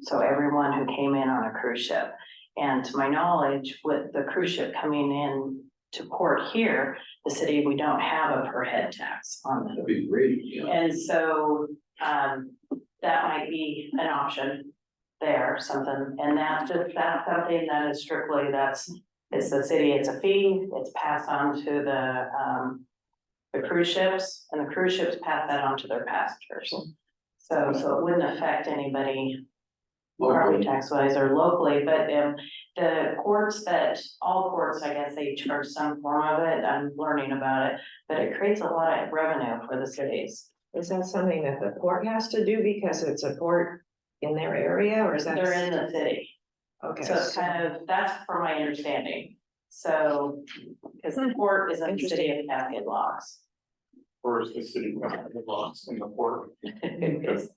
So everyone who came in on a cruise ship, and to my knowledge, with the cruise ship coming in to port here, the city, we don't have a per head tax on them. That'd be great, you know. And so, that might be an option there, something, and that's something that is strictly, it's the city, it's a fee, it's passed on to the cruise ships, and the cruise ships pass that on to their passengers. So it wouldn't affect anybody property tax wise or locally, but the ports all ports, I guess they charge some form of it, I'm learning about it, but it creates a lot of revenue for the cities. Is that something that the port has to do because it's a port in their area, or is that? They're in the city, Okay. so it's kind of, that's from my understanding. So, because the port is in the city of Cascade Locks. or is the city lost in the port? It's-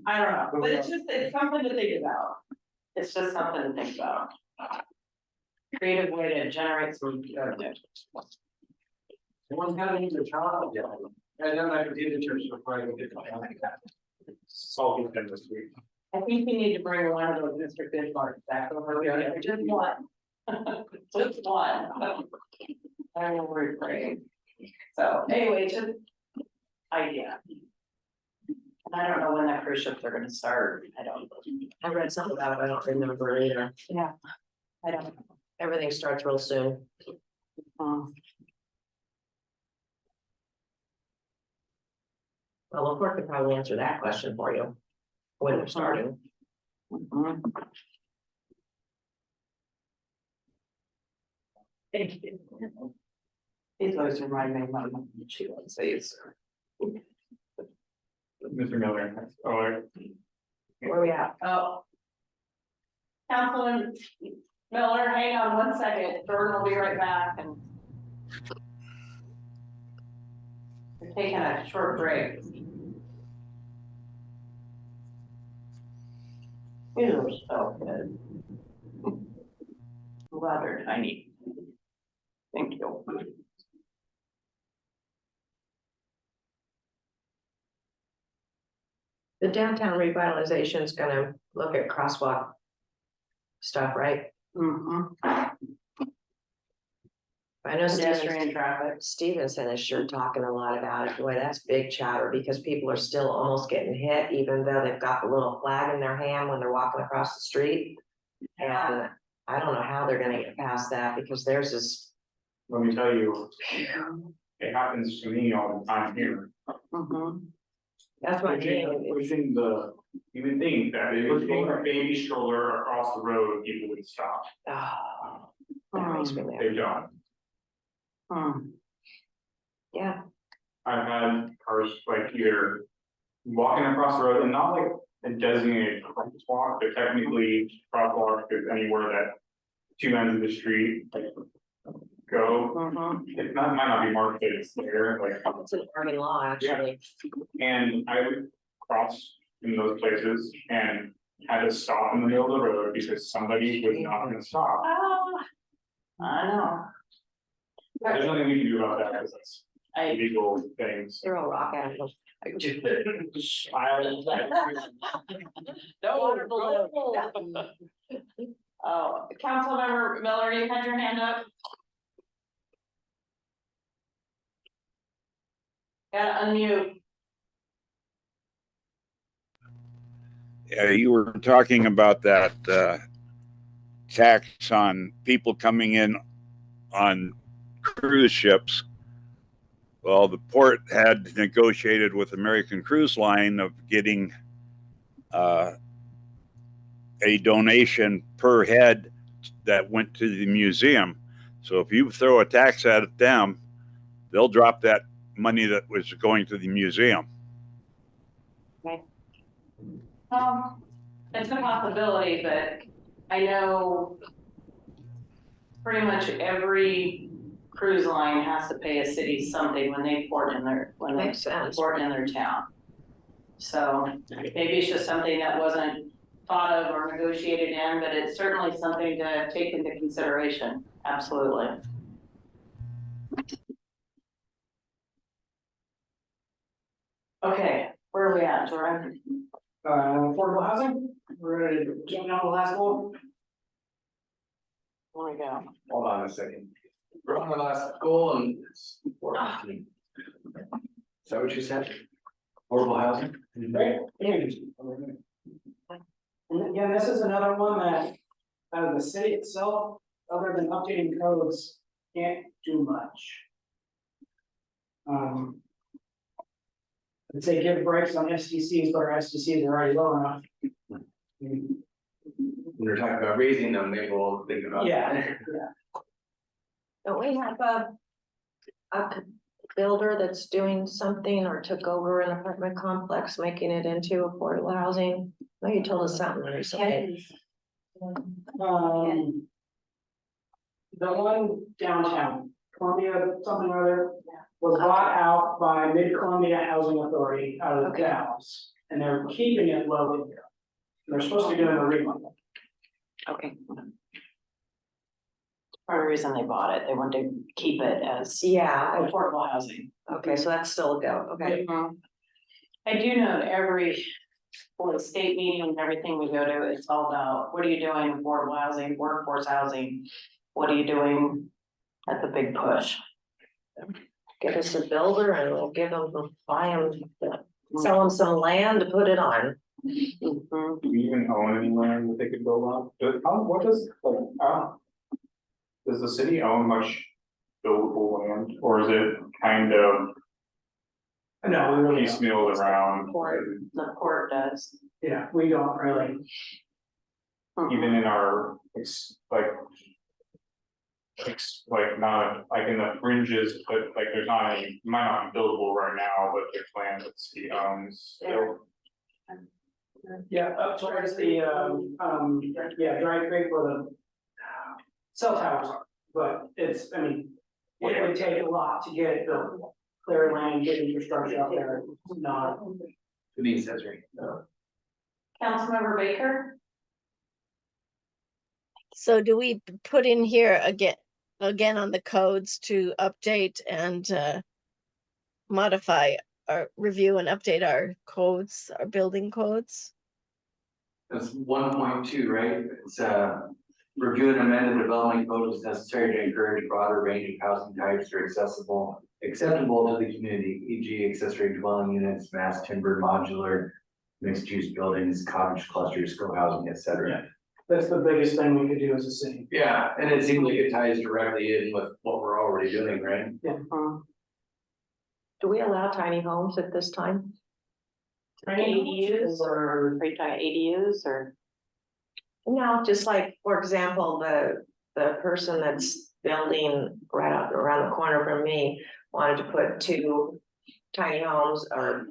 I don't know, but it's something to think about. It's just something to think about. Creative way to generate some revenue. Someone's gotta need their child, yeah. And then I could do the church before I can get. Salty thing this week. I think you need to bring one of those Mr. Good marks back over here, just one. Just one. I will refrain. So anyway, just idea. And I don't know when the cruise ships are gonna start, I read something about it, I don't remember either. yeah, I don't. Everything starts real soon. um, Well, Laporte could probably answer that question for you. When they're starting. mhm. These always remind me of my mom, she would say it's. Mr. Miller, oh, Where we at? Oh. Councilman Miller, hang on one second, Jordan will be right back and. We're taking a short break. These are so good. I'm glad they're tiny. Thank you. The downtown revitalization is gonna look at crosswalk stuff, right? Mm-hmm. I know Pedestrian traffic. Stevenson is sure talking a lot about it. Boy, that's big chatter because people are still almost getting hit, even though they've got the little flag in their hand when they're walking across the street. And I don't know how they're gonna get past that because theirs is, let me tell you, it happens to me all the time here. Mm-hmm. that's what I mean. Pushing the, you would think that if pushing a baby stroller across the road, people would stop. Oh, that makes me They mad. don't. Yeah, I've had cars like either walking across the road and not like a designated crosswalk, but technically crosswalk is anywhere that two ends of the street like, go. Mm-hmm. It might not be marked, but it's there, like, it's an Oregon law, actually. and I would cross in those places and had to stop in the middle of the road because somebody was not gonna stop. Oh, I know. There's nothing we can do about that, because that's I. legal things. They're all rock at them. No. Oh, Councilmember Miller, you had your hand up? Gotta unmute. You were talking about that tax on people coming in on cruise ships. Well, the port had negotiated with American Cruise Line of getting a donation per head that went to the museum. So if you throw a tax at them, they'll drop that money that was going to the museum. It's a possibility, but I know pretty much every cruise line has to pay a city something when they port in their, when they Makes sense. port in their town. So maybe it's just something that wasn't thought of or negotiated in, but it's certainly something to take into consideration. Absolutely. Okay, where are we at, Jordan? Affordable housing, we're ready to jump down the last goal. Where we go? Hold on a second. We're on the last goal and it's 14. Is that what you said? Affordable housing? Right. And again, this is another one that, the city itself, other than updating codes, can't do much. I'd say give breaks on SDCs, but our SDCs are already low enough. When we're talking about raising them, maybe we'll think about. Yeah. Don't we have a builder that's doing something or took over an apartment complex, making it into affordable housing? I know you told us something recently. The one downtown, Columbia, something or other, was bought out by Mid-Columbia Housing Authority out of Okay. Dallas, and they're keeping it low income. They're supposed to be doing a remodel. Okay. Part of the reason they bought it, they wanted to keep it as Yeah, affordable housing. okay, so that's still a go, okay. I do know every, for the state meeting and everything we go to, it's all about, what are you doing in affordable housing, workforce housing? What are you doing at the big push? get us a builder and we'll buy them, sell them some land to put it on. Mhm. Do we even own any land that they could build on? What does, does the city own much buildable land, or is it kind of No, we really don't. piecemealed around? The court does. Yeah, we don't really. Even in our, not, like in the fringes, but like there's not any, might not be buildable right now, but there's land that the city owns still. Yeah, up towards the, yeah, Dry Creek where the cell towers are, but it's, I mean, it would take a lot to get it built. Clear land, get infrastructure out there, it's not. Denise says right. Councilmember Baker? So do we put in here again on the codes to update and modify or review and update our codes, our building codes? That's 1.2, right? It's review and amend the development code is necessary to encourage a broader range of housing types that are acceptable to the community, e.g. accessory dwelling units, mass timber, modular, mixed use buildings, cottage clusters, co-housing, etc. That's the biggest thing we could do as a city. Yeah, and it seems like it ties directly in with what we're already doing, right? Do we allow tiny homes at this time? ADUs or are you talking ADUs or? No, just like, for example, the person that's building right up around the corner from me wanted to put 2 tiny homes or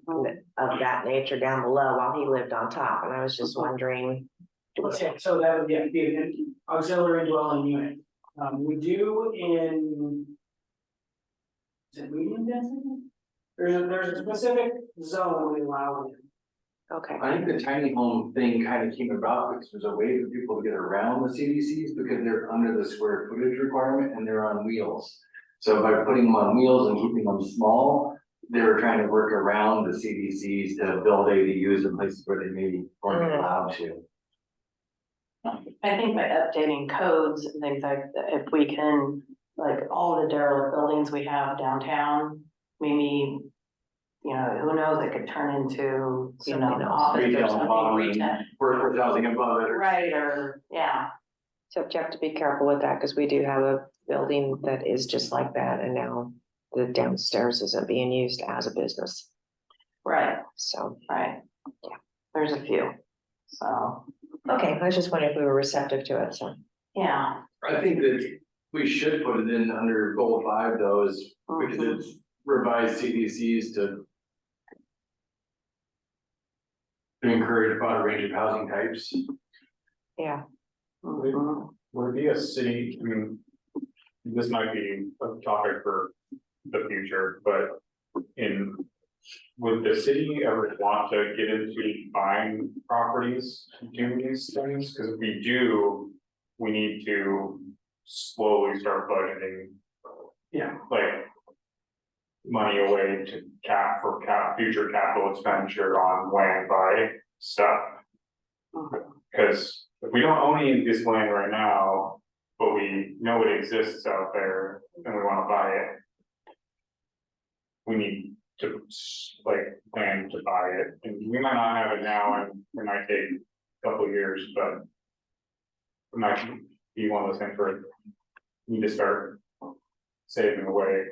of that nature down below while he lived on top, and I was just wondering. Okay, so that would be an auxiliary dwelling unit. We do in. Is it medium density? There's a specific zone we allow in. Okay, I think the tiny home thing kind of came about because there's a way for people to get around the CDCs because they're under the square footage requirement and they're on wheels. So by putting them on wheels and keeping them small, they were trying to work around the CDCs to build ADUs in places where they maybe weren't allowed to. I think by updating codes and things like that, if we can, like all the derelict buildings we have downtown, maybe, you know, who knows, it could turn into, you know, an office or Retail something, above retail. and workforce housing above it. Right, or, yeah, so you have to be careful with that, because we do have a building that is just like that, and now the downstairs isn't being used as a business, right, so. right. Yeah. There's a few, so, Okay, I was just wondering if we were receptive to it, so. yeah. I think that we should put it in under goal 5 though, is because it's revised CDCs to encourage a broad range of housing types. Yeah, Mhm. Would it be a city, I mean, this might be a topic for the future, but would the city ever want to get into buying properties to do these things? Because if we do, we need to slowly start budgeting. Yeah. Like money away to future capital expenditure on land buy stuff. Because if we don't own any of this land right now, but we know it exists out there and we want to buy it, we need to plan to buy it, and we might not have it now, and it might take a couple of years, but it might be one of those things where we need to start saving away.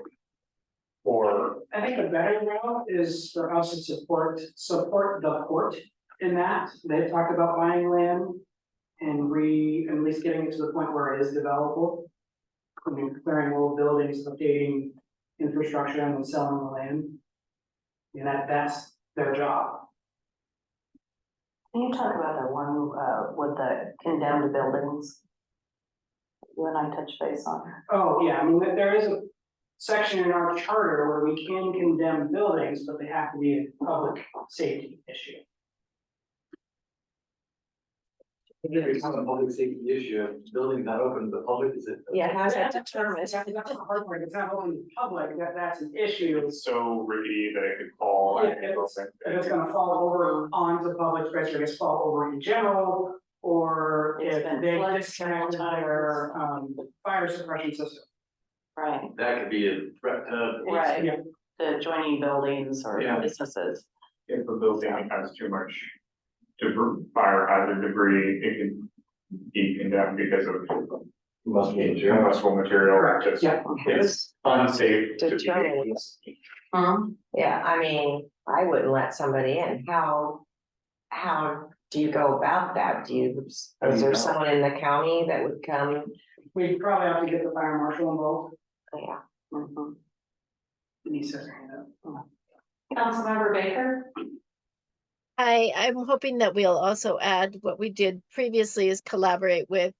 Or I think a better route is for us to support the port in that. They've talked about buying land and at least getting it to the point where it is developable. I mean, clearing old buildings, updating infrastructure and then selling the land. And that's their job. Can you talk about the one, with the condemned buildings? You and I touched base on. Oh, yeah, I mean, there is a section in our charter where we can condemn buildings, but they have to be a public safety issue. It's not a public safety issue, if building's not open to the public, is it? yeah, how's that determined? That's the hard part. It's not open to the public, that's an issue. it's so rickety that it could fall. Yeah, if it's gonna fall over onto public space, or just fall over in general, or It's if been they flooded disconnected several their fire suppression system. Right, that could be a threat to. right, Yeah. the adjoining buildings or Yeah. businesses. If the building has too much fire hazard debris, it can be condemned because of combustible material, Correct. just, Yeah. it's unsafe to Determined. be. Yeah, I mean, I wouldn't let somebody in. How do you go about that? Is there someone in the county that would come? We'd probably have to get the fire marshal involved. Yeah, Mhm. Denise has her hand up. Councilmember Baker? I'm hoping that we'll also add what we did previously is collaborate with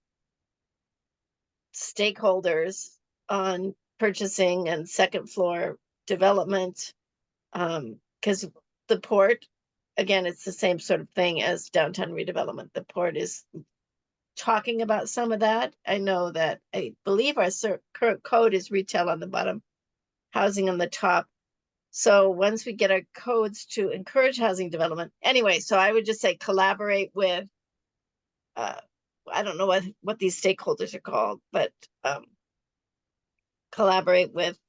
stakeholders on purchasing and second floor development. Because the port, again, it's the same sort of thing as downtown redevelopment. The port is talking about some of that. I know that I believe our current code is retail on the bottom, housing on the top. So once we get our codes to encourage housing development, anyway, so I would just say collaborate with, I don't know what these stakeholders are called, but collaborate with,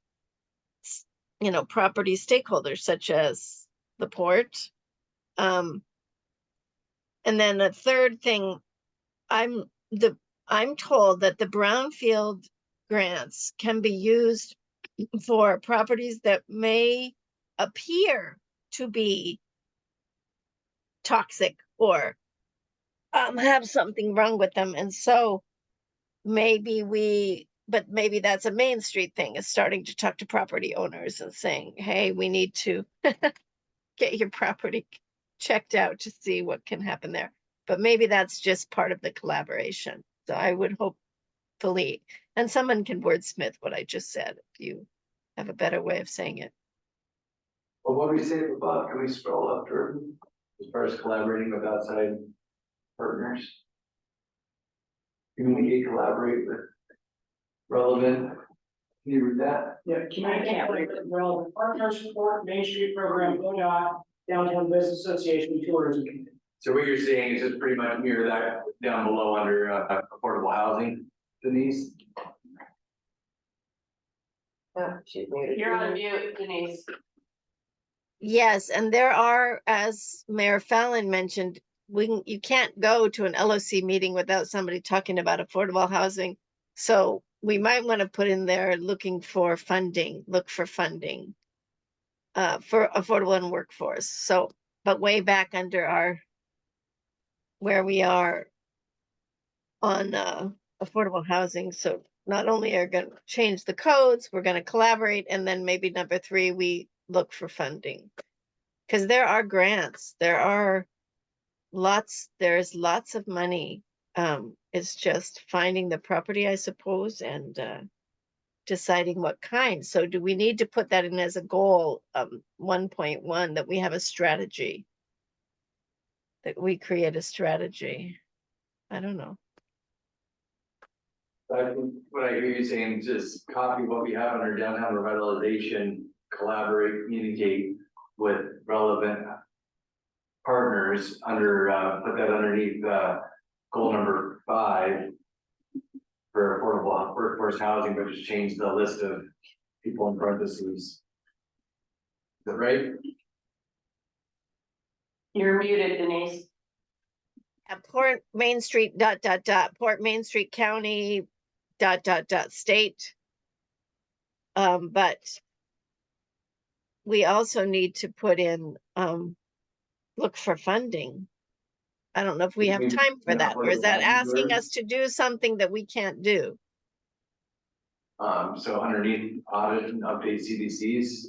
property stakeholders such as the port. And then the third thing, I'm told that the brownfield grants can be used for properties that may appear to be toxic or have something wrong with them. And so maybe that's a Main Street thing, is starting to talk to property owners and saying, hey, we need to get your property checked out to see what can happen there. But maybe that's just part of the collaboration. So I would hopefully, and someone can wordsmith what I just said, if you have a better way of saying it. Well, what do we say above? Can we scroll up, Jordan? As far as collaborating with outside partners? Communicate, collaborate with relevant. Can you read that? Yeah, communicate with relevant partners, support Main Street program, ODOT, Downtown Business Association, Tourism Committee. So what you're saying is just pretty much mirror that down below under affordable housing, Denise? oh, she's muted. You're on mute, Denise. Yes, and there are, as Mayor Fallon mentioned, you can't go to an LOC meeting without somebody talking about affordable housing. So we might want to put in there look for funding for affordable and workforce. So, but way back under where we are on affordable housing. So not only are going to change the codes, we're going to collaborate, and then maybe number 3, we look for funding. Because there are grants, there's lots of money. It's just finding the property, I suppose, and deciding what kind. So do we need to put that in as a goal, 1.1, that we have a strategy, that we create a strategy? I don't know. I think what I hear you saying is just copy what we have under downtown revitalization, collaborate, communicate with relevant partners under, put that underneath, goal number 5 for affordable workforce housing, but just change the list of people in parentheses. Is that right? You're muted, Denise. Port Main Street, ... Port Main Street County, ... state. But we also need to put in, look for funding. I don't know if we have time for that, or is that asking us to do something that we can't do? So underneath audit and update CDCs,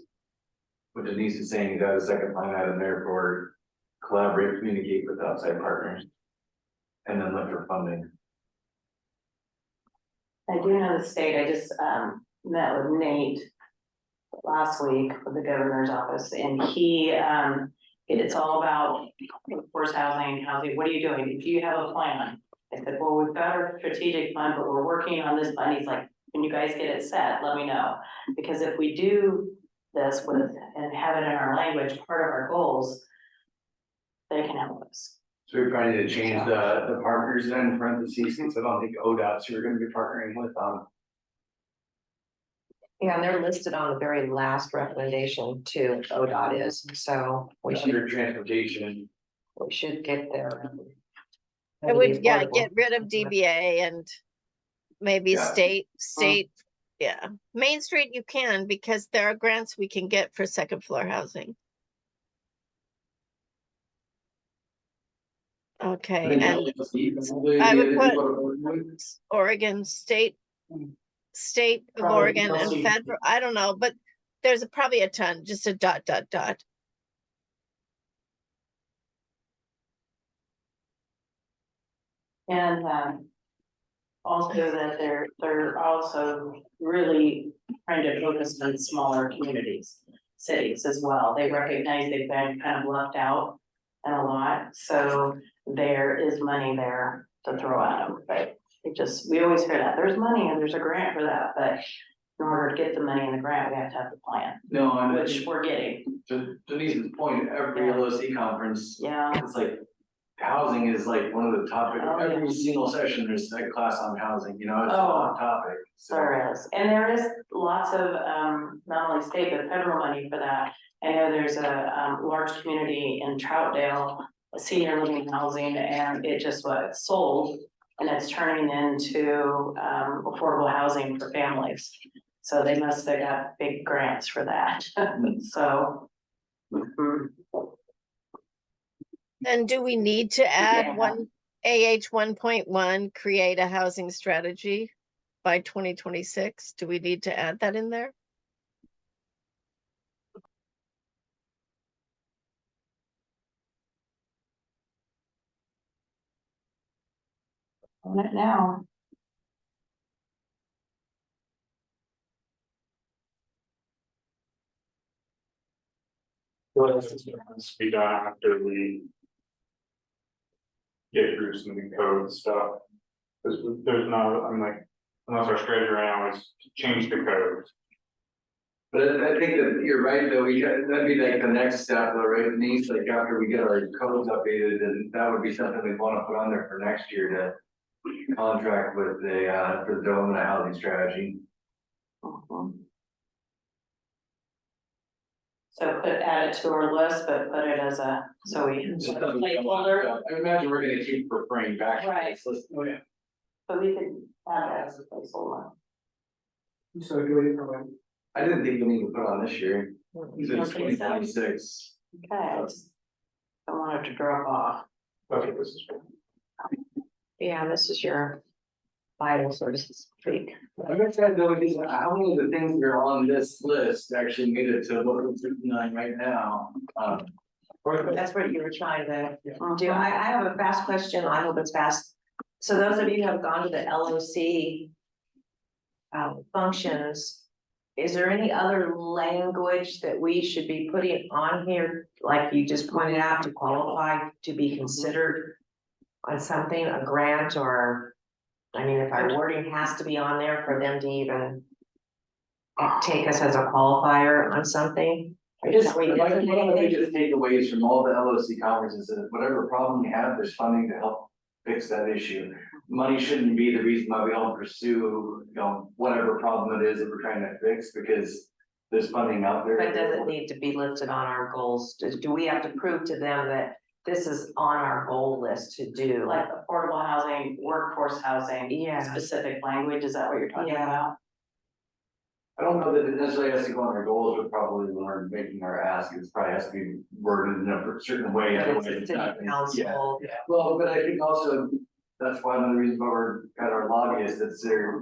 what Denise is saying, is that a second line item there for collaborate, communicate with outside partners, and then look for funding. I do know the state, I just met with Nate last week with the governor's office, and it's all about workforce housing, what are you doing? If you have a plan. I said, well, we've got our strategic plan, but we're working on this plan. He's like, when you guys get it set, let me know. Because if we do this and have it in our language, part of our goals, they can help us. So we probably need to change the partners then, parentheses, because I don't think ODOT's you're gonna be partnering with, Yeah, and they're listed on the very last recommendation too, ODOT is, so we Under transportation, should get there. I would, yeah, get rid of DBA and maybe Yeah. state, yeah. Main Street you can, because there are grants we can get for second floor housing. Okay, and I would put Oregon, state of Probably Oregon and Chelsea. federal, I don't know, but there's probably a ton, just a dot, dot, dot. And also that they're also really trying to focus on smaller communities, cities as well. They recognize they've been kind of left out and a lot, so there is money there to throw at them, but we always hear that, there's money and there's a grant for that, but in order to get the money in the grant, we have to have the plan, no, and which we're getting. to Denise's point, every Yeah. LOC conference, Yeah, it's like. Housing is like one of the topics, Oh, yeah. every single session, there's a class on housing, you know, it's a Oh. hot topic, so. there is, and there is lots of, not only state, but federal money for that. I know there's a, large community in Troutdale, a senior living housing, and it just was sold. And it's turning into, affordable housing for families. So they got big grants for that, so. mhm. And do we need to add Yeah. one AH 1.1, create a housing strategy by 2026? Do we need to add that in there? On it now. What else has to be done after we get through some of the code stuff? Because there's no, I'm like, unless our strategy right now is to change the code. But I think that you're right, though, that'd be like the next step, though, right, Denise, like after we get our codes updated, and that would be something we'd wanna put on there for next year to contract with for the development of housing strategy. Mhm. So add it to our list, but put it as so we. Placeholder, I imagine we're gonna keep referring back to Right. this list. Oh, yeah. but we could add it as a placeholder. So do it for when? I didn't think we need to put on this year, You it's don't think so? 2026. Okay, I just don't want it to drop off. Okay, this is. Yeah, this is your Bible, so to speak. I'm excited though, is how many of the things that are on this list actually made it to what we're doing right now? That's what you were trying to do. I have a fast question. I hope it's fast. So those of you who have gone to the LOC functions, is there any other language that we should be putting on here? Like you just pointed out, to qualify to be considered on something, a grant, or, I mean, if our wording has to be on there for them to even take us as a qualifier on something? I just, one of the biggest takeaways from all the LOC conferences is whatever problem you have, there's funding to help fix that issue. Money shouldn't be the reason why we don't pursue, whatever problem it is that we're trying to fix, because there's funding out there. But does it need to be listed on our goals? Do we have to prove to them that this is on our goal list to do? Like affordable housing, workforce housing, Yeah. specific language, is that what you're talking Yeah. about? I don't know that it necessarily has to go on our goals, but probably when we're making our ask, it probably has to be worded in a certain way. But otherwise it's a it's not city gonna- yeah. council. Well, but I think also, that's why one of the reasons why we're got our lobbyists, that's they're,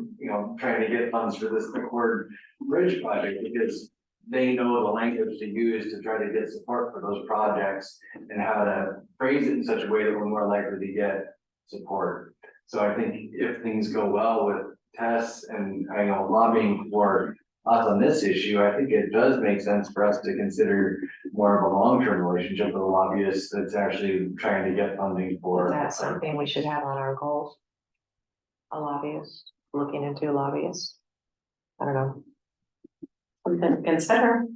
trying to get funds for this McCord Bridge project, because they know the language to use to try to get support for those projects and how to phrase it in such a way that we're more likely to get support. So I think if things go well with Tess and, lobbying for us on this issue, I think it does make sense for us to consider more of a long-term relationship with a lobbyist that's actually trying to get funding for. Is that something we should have on our goals? A lobbyist, looking into lobbyists? I don't know. Something to consider.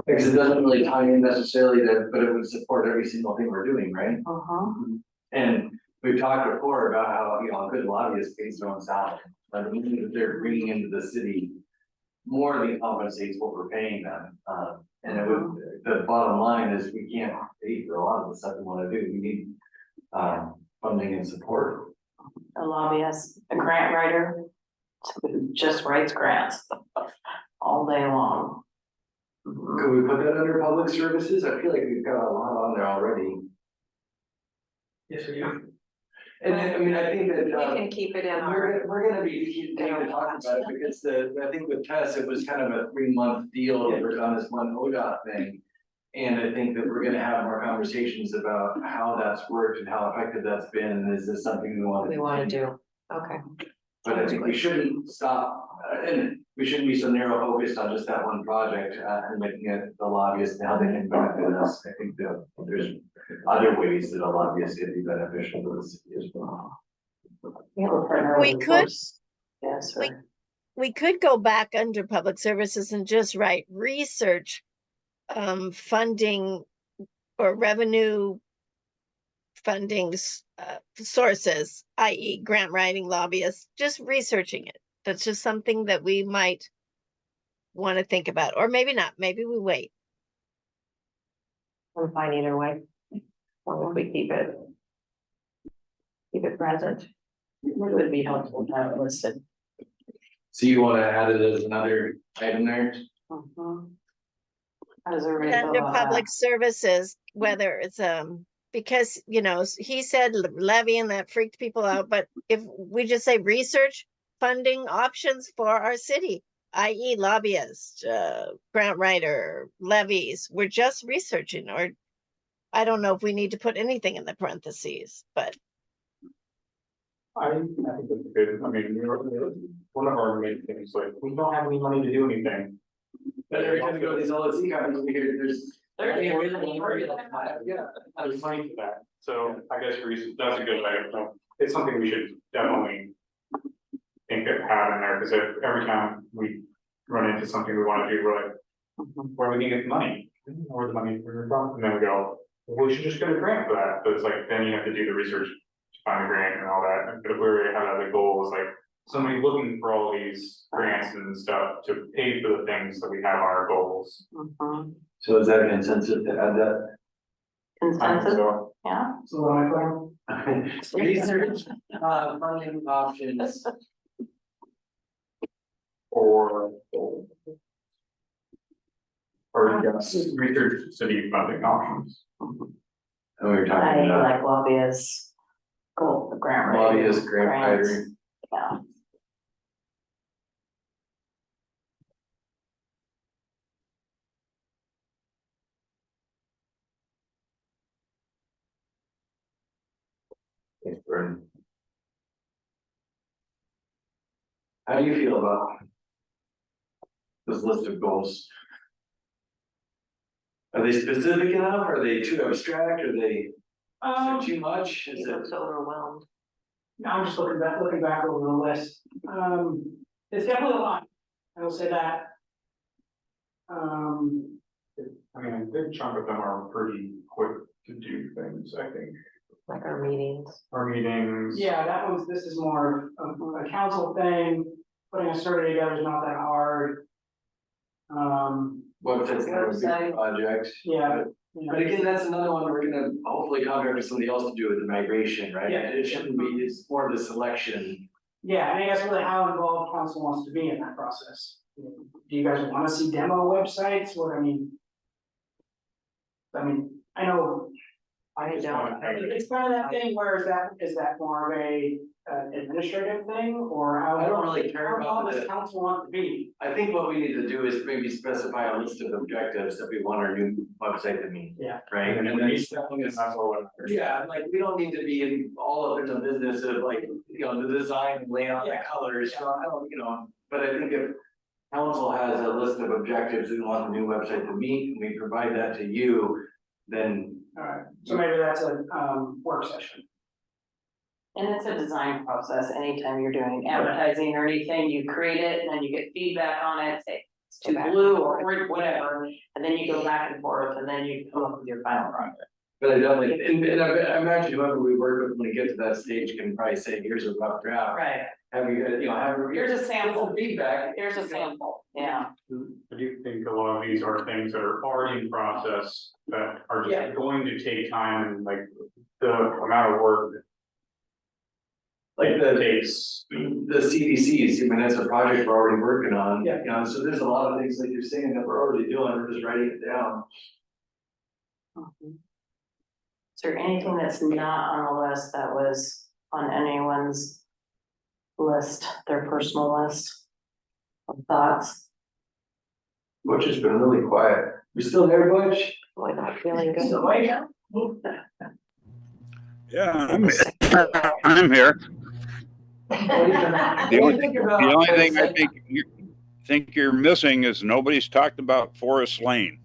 Because it doesn't really tie in necessarily that, but it would support every single thing we're doing, right? Uh-huh. And we've talked before about how, you know, good lobbyists pays their own salary. But we think that they're bringing into the city more than compensates what we're paying them. And it would, the bottom line is we can't pay for a lot of the stuff we wanna do. We need, funding and support. A lobbyist, a grant writer, who just writes grants all day long. Mhm. Could we put that under public services? I feel like we've got a lot on there already. Yes, we do. And I mean, I think that, We can keep it in our, we're gonna be keep talking about it because I think with Tess, it was kind of a 3-month deal over on this one ODOT thing. And I think that we're gonna have more conversations about how that's worked and how effective that's been, and is this something we want to we wanna do, okay. But I think we shouldn't stop, and we shouldn't be so narrow focused on just that one project, and looking at the lobbyists and how they can benefit us. I think that there's other ways that a lobbyist could be beneficial to the city as well. We have a partner We with could- Force. Yes, sir. We could go back under public services and just write research funding or revenue funding sources, i.e. grant writing lobbyists, just researching it. That's just something that we might want to think about, or maybe not, maybe we wait. I'm fine either way. As long as we keep it present. It would be helpful to have it listed. So you wanna add it as another item there? Mhm. How does everybody feel Under about that? public services, whether it's because he said levy and that freaked people out, but if we just say research funding options for our city, i.e. lobbyist, grant writer, levies, we're just researching, or I don't know if we need to put anything in the parentheses, but I think that's good. I mean, one of our main things, like, we don't have any money to do anything. But every time we go to these LSE conferences, we hear there's. Yeah, there's money for that, so I guess that's a good item, it's something we should definitely think of having there, because if every time we run into something we wanna do, we're like, where are we gonna get the money? We don't know where the money from, and then we go, well, we should just get a grant for that, but it's like, then you have to do the research to find a grant and all that, but if we already have other goals, like somebody looking for all these grants and stuff to pay for the things that we have on our goals. Mhm. So is that a consensus to add that? Consensus, So, yeah, So what am I putting? Research, funding options. or just research city funding options. And we were I talking about like lobbyists, gold, the grant writing. lobbyist, grant grants. writer. Yeah. How do you feel about this list of goals? Are they specific enough? Are they too abstract? Are they, is there too much? He Is it? looks overwhelmed. Now I'm just looking back over the list. It's definitely a lot. I will say that. I mean, a good chunk of them are pretty quick to do things, I think. Like our meetings. Our meetings. Yeah, this is more of a council thing, putting a survey together is not that hard. Website's kind of a Website. big project. Yeah. But again, that's another one we're gonna hopefully contract with somebody else to do with the migration, right? Yeah. It shouldn't be, it's more of the selection. Yeah, I think that's really how involved council wants to be in that process. Do you guys wanna see demo websites? I know I don't. it's kind of that thing where is that more of a administrative thing or how? I don't really care How about involved does the- council want to be? I think what we need to do is maybe specify a list of objectives that we want our new website to meet. Yeah. Right? And And then then we each one is. that's all. Yeah, like, we don't need to be in all up in the business of like, the design and layout, the Yeah. colors, so I don't, but I think if. Council has a list of objectives we want the new website to meet, and we provide that to you, then. Alright, so maybe that's a work session. And it's a design process. Anytime you're doing advertising or anything, you create it and then you get feedback on it, say it's too blue or whatever. And then you go back and forth and then you come up with your final project. But I definitely, and I imagine whoever we work with, when we get to that stage, can probably say, here's a rough draft. Right, Have you, here's a give sample, some feedback. here's a sample, yeah. I do think a lot of these are things that are already in process that are just going to take time and like the amount of work Like it takes. the CDCs, I mean, that's a project we're already working on. Yeah. You know, so there's a lot of things like you're saying that we're already doing, we're just writing it down. Is there anything that's not on the list that was on anyone's list, their personal list of thoughts? Butch has been really quiet. You still there, Butch? Boy, not feeling good. So, wait, Yeah, I'm here. The only thing I think you're missing is nobody's talked about Forest Lane.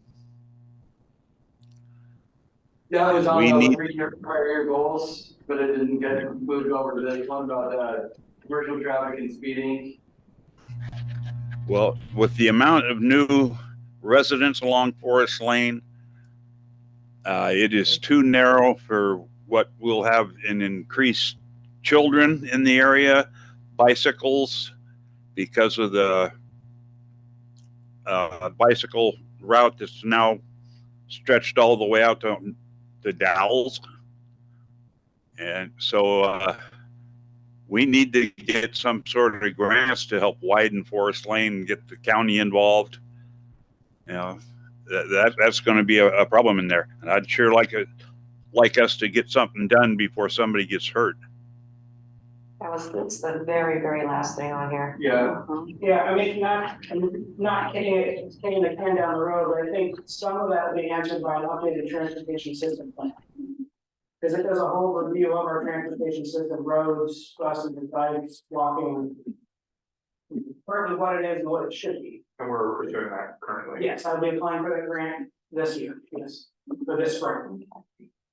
That was on We the need- prior year goals, but it didn't get moved over to this one about commercial traffic and speeding. Well, with the amount of new residents along Forest Lane, it is too narrow for what we'll have in increased children in the area, bicycles, because of the bicycle route that's now stretched all the way out to the Dalles. And so we need to get some sort of grants to help widen Forest Lane and get the county involved. You know, that's going to be a problem in there. And I'd sure like us to get something done before somebody gets hurt. That's the very, very last thing on here. Yeah. yeah, I mean, not kicking the can down the road, but I think some of that will be answered by an updated transportation system plan. Because it does a whole review of our transportation system, roads, buses and bikes, walking. Currently what it is and what it should be. And we're pursuing that currently. Yes, I'll be applying for the grant this year, yes, for this spring.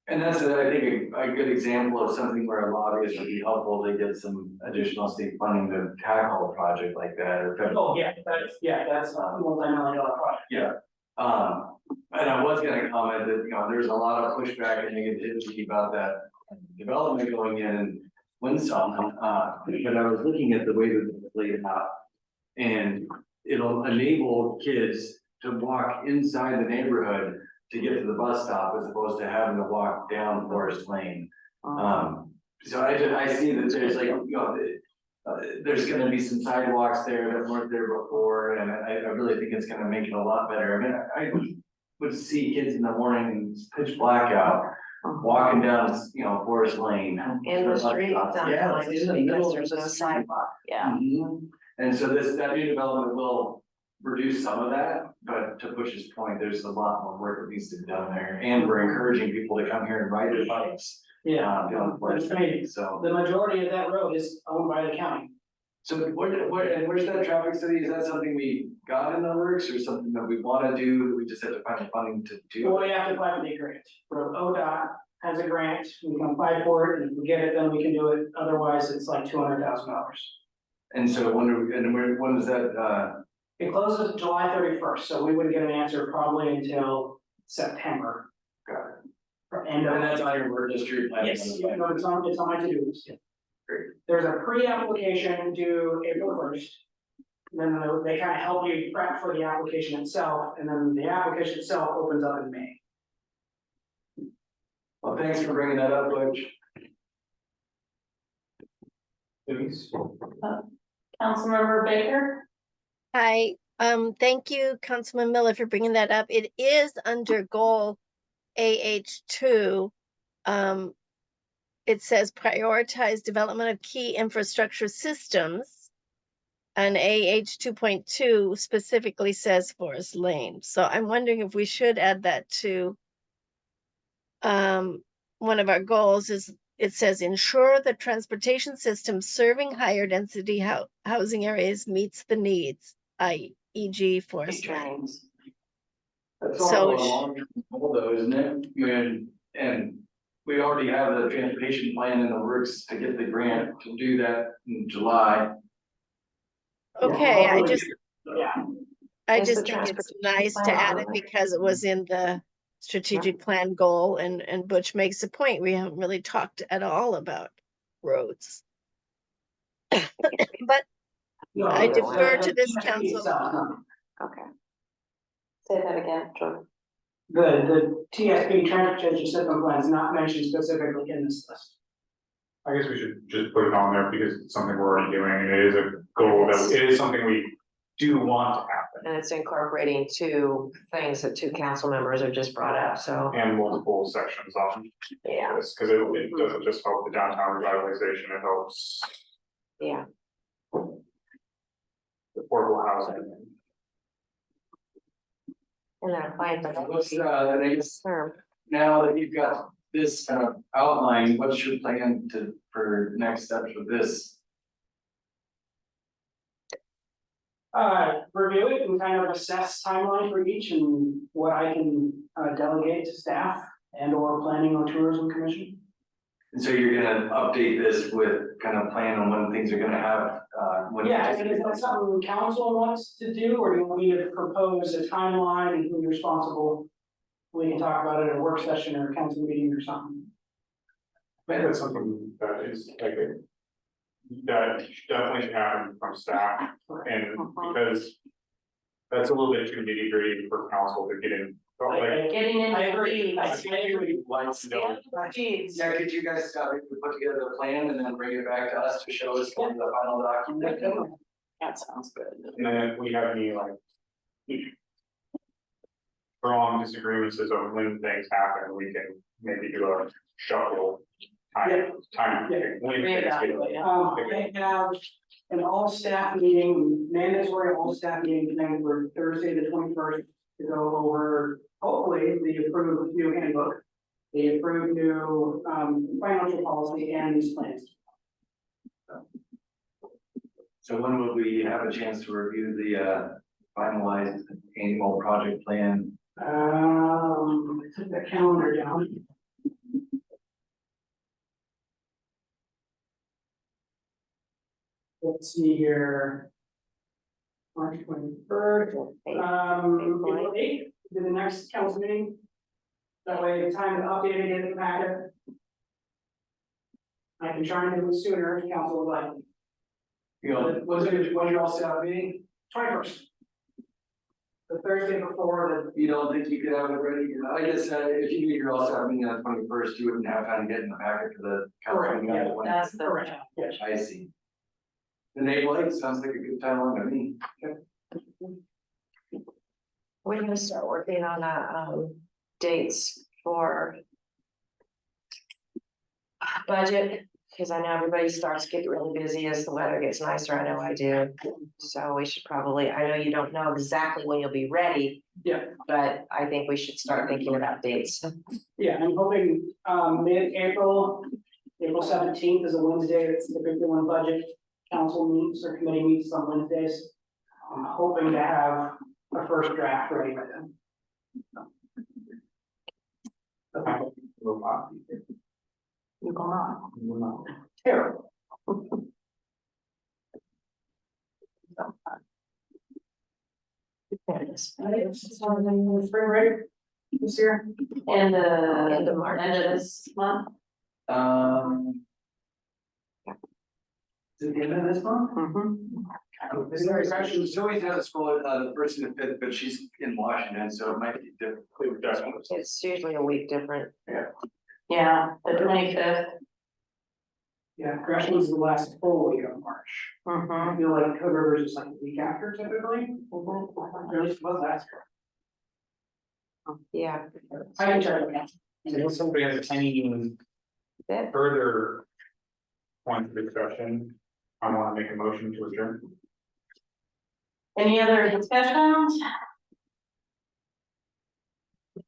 And that's, I think, a good example of something where a lobbyist would be helpful to get some additional state funding to tackle a project like that, or federal. Oh, yeah, that's a multi-million-dollar project. Yeah. And I was gonna comment that, you know, there's a lot of pushback and negativity about that development going in and Winsome. But I was looking at the way that it's laid out. And it'll enable kids to walk inside the neighborhood to get to the bus stop as opposed to having to walk down Forest Lane. So I see that there's like, you know, there's gonna be some sidewalks there that weren't there before, and I really think it's gonna make it a lot better. I mean, I would see kids in the morning and it's pitch black out, walking down, you know, Forest Lane. In the street Yeah, sometimes, it's in the middle because of there's the no street. sidewalk, yeah. Mhm. And so that new development will reduce some of that, but to Bush's point, there's a lot more work that needs to be done there. And we're encouraging people to come here and ride their bikes. Yeah, Down Forest Lane, so. the majority of that road is owned by the county. So where's that traffic study? Is that something we got in the works or something that we wanna do, that we just have to find the funding to do? Well, we have to apply for the grant. So ODOT has a grant, we can apply for it, and if we get it, then we can do it, otherwise it's like $200,000. And so when is that, It closes July 31st, so we wouldn't get an answer probably until September. Got And and that's on your work history plan? yes, yeah, no, it's on my to-do list. Great. There's a pre-application due April 1st. Then they kind of help you prep for the application itself, and then the application itself opens up in May. Well, thanks for bringing that up, Butch. Councilmember Baker? Hi, thank you, Councilman Miller, for bringing that up. It is under goal AH2. It says prioritize development of key infrastructure systems. And AH 2.2 specifically says Forest Lane. So I'm wondering if we should add that to one of our goals. Is it says ensure the transportation system serving higher density housing areas meets the needs, e.g. Forest Lane. Trains. That's So all a long-term goal though, isn't it? I mean, and we already have the transportation plan in the works to get the grant to do that in July. Okay, Yeah. I Is just the think it's transportation nice to plan add on it there? because it was in the strategic plan goal, and Butch makes a point. We haven't really talked at all about roads. But No, I the- defer the- to this the council. itself, no. Okay. Say that again, Jordan. The TSP transportation system plan is not mentioned specifically in this list. I guess we should just put it on there because it's something we're already doing, and it is a goal that, it is something we do want to happen. And it's incorporating two things that two council members have just brought up, so, And multiple sections on yeah, this, because it doesn't just help the downtown revitalization, it helps yeah. affordable housing. And then applying for What's, that and I guess term. now that you've got this kind of outline, what's your plan for next steps with this? Review it and kind of assess timeline for each and what I can delegate to staff and or planning or tourism commission. And so you're gonna update this with kind of plan on when things are gonna have, when. Yeah, I mean, is that something council wants to do, or do you want me to propose a timeline and who's responsible? We can talk about it at a work session or a council meeting or something. I think that's something that is like that definitely should happen from staff, and because that's a little bit too nitty gritty for council to get in. Like, Getting in I the agree. weeds. Once, Jeez. yeah, could you guys, put together a plan and then bring it back to us to show us what the final document? That sounds good. and then if we have any like strong disagreements as of when things happen, we can maybe do a shuffle time. Yeah. When things get- Reevaluate. I have an all-staff meeting, mandatory all-staff meeting planned for Thursday, the 21st, to go over, hopefully, the approved new handbook, the approved new, financial policy and these plans. So when will we have a chance to review the, finalized annual project plan? I took the calendar down. Let's see here. March 21st, April 8th, to the next council meeting. That way, the time to update it in the packet. I can try and do it sooner if council would like. You know, When you all set up meeting? 21st. The Thursday before you don't think you could have it ready? I guess, if you knew you're also having on 21st, you wouldn't have time to get in the packet for the council meeting on the 21st. That's the. Correct. Yes. I see. The April 8th sounds like a good timeline to me. We're gonna start working on, dates for budget, because I know everybody starts to get really busy as the weather gets nicer, I know I do. So we should probably, I know you don't know exactly when you'll be ready. Yeah. But I think we should start thinking about dates. Yeah, I'm hoping, mid-April, April 17th is a Wednesday, it's typically when budget council meets or committee meets on Wednesdays. I'm hoping to have a first draft ready by then. Okay. You go on. Terrible. There it is. Spring break this year. And End of March. End of this month. Is it the end of this month? Mm-hmm. Is there actually, Zoe has a school, the person in fifth, but she's in Washington, so it might be different. It's usually a week different. Yeah, the 25th. Yeah, Gresham is the last full week of March. Mm-hmm. I feel like Hood Rivers is like the week after typically. Or at least was last Yeah. year. I can try to. If somebody has any That- further points of discussion, I want to make a motion to adjourn. Any other discussions?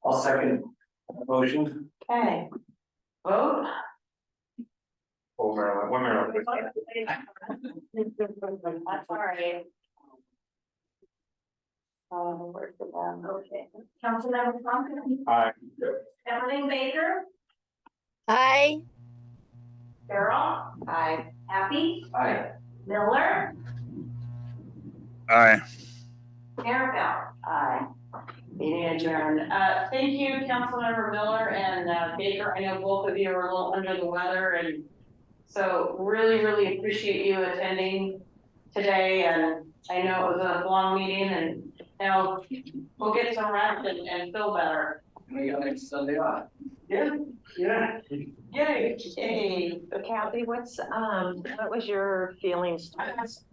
I'll second the motion. Okay. Vote. Oh, Maryland, one Maryland. That's all right. Where's the one? Okay. Councilmember Thompson, Aye. Emily Baker, Hi, Carol, Aye. Happy, Aye. Miller, Aye. Maribel. Aye. Meeting adjourned. Thank you, Councilmember Miller and Baker. I know both of you are a little under the weather, and so really appreciate you attending today. And I know it was a long meeting, and now we'll get some rest and feel better. We got next Sunday off. Yeah. Yay. Kathy, what was your feelings towards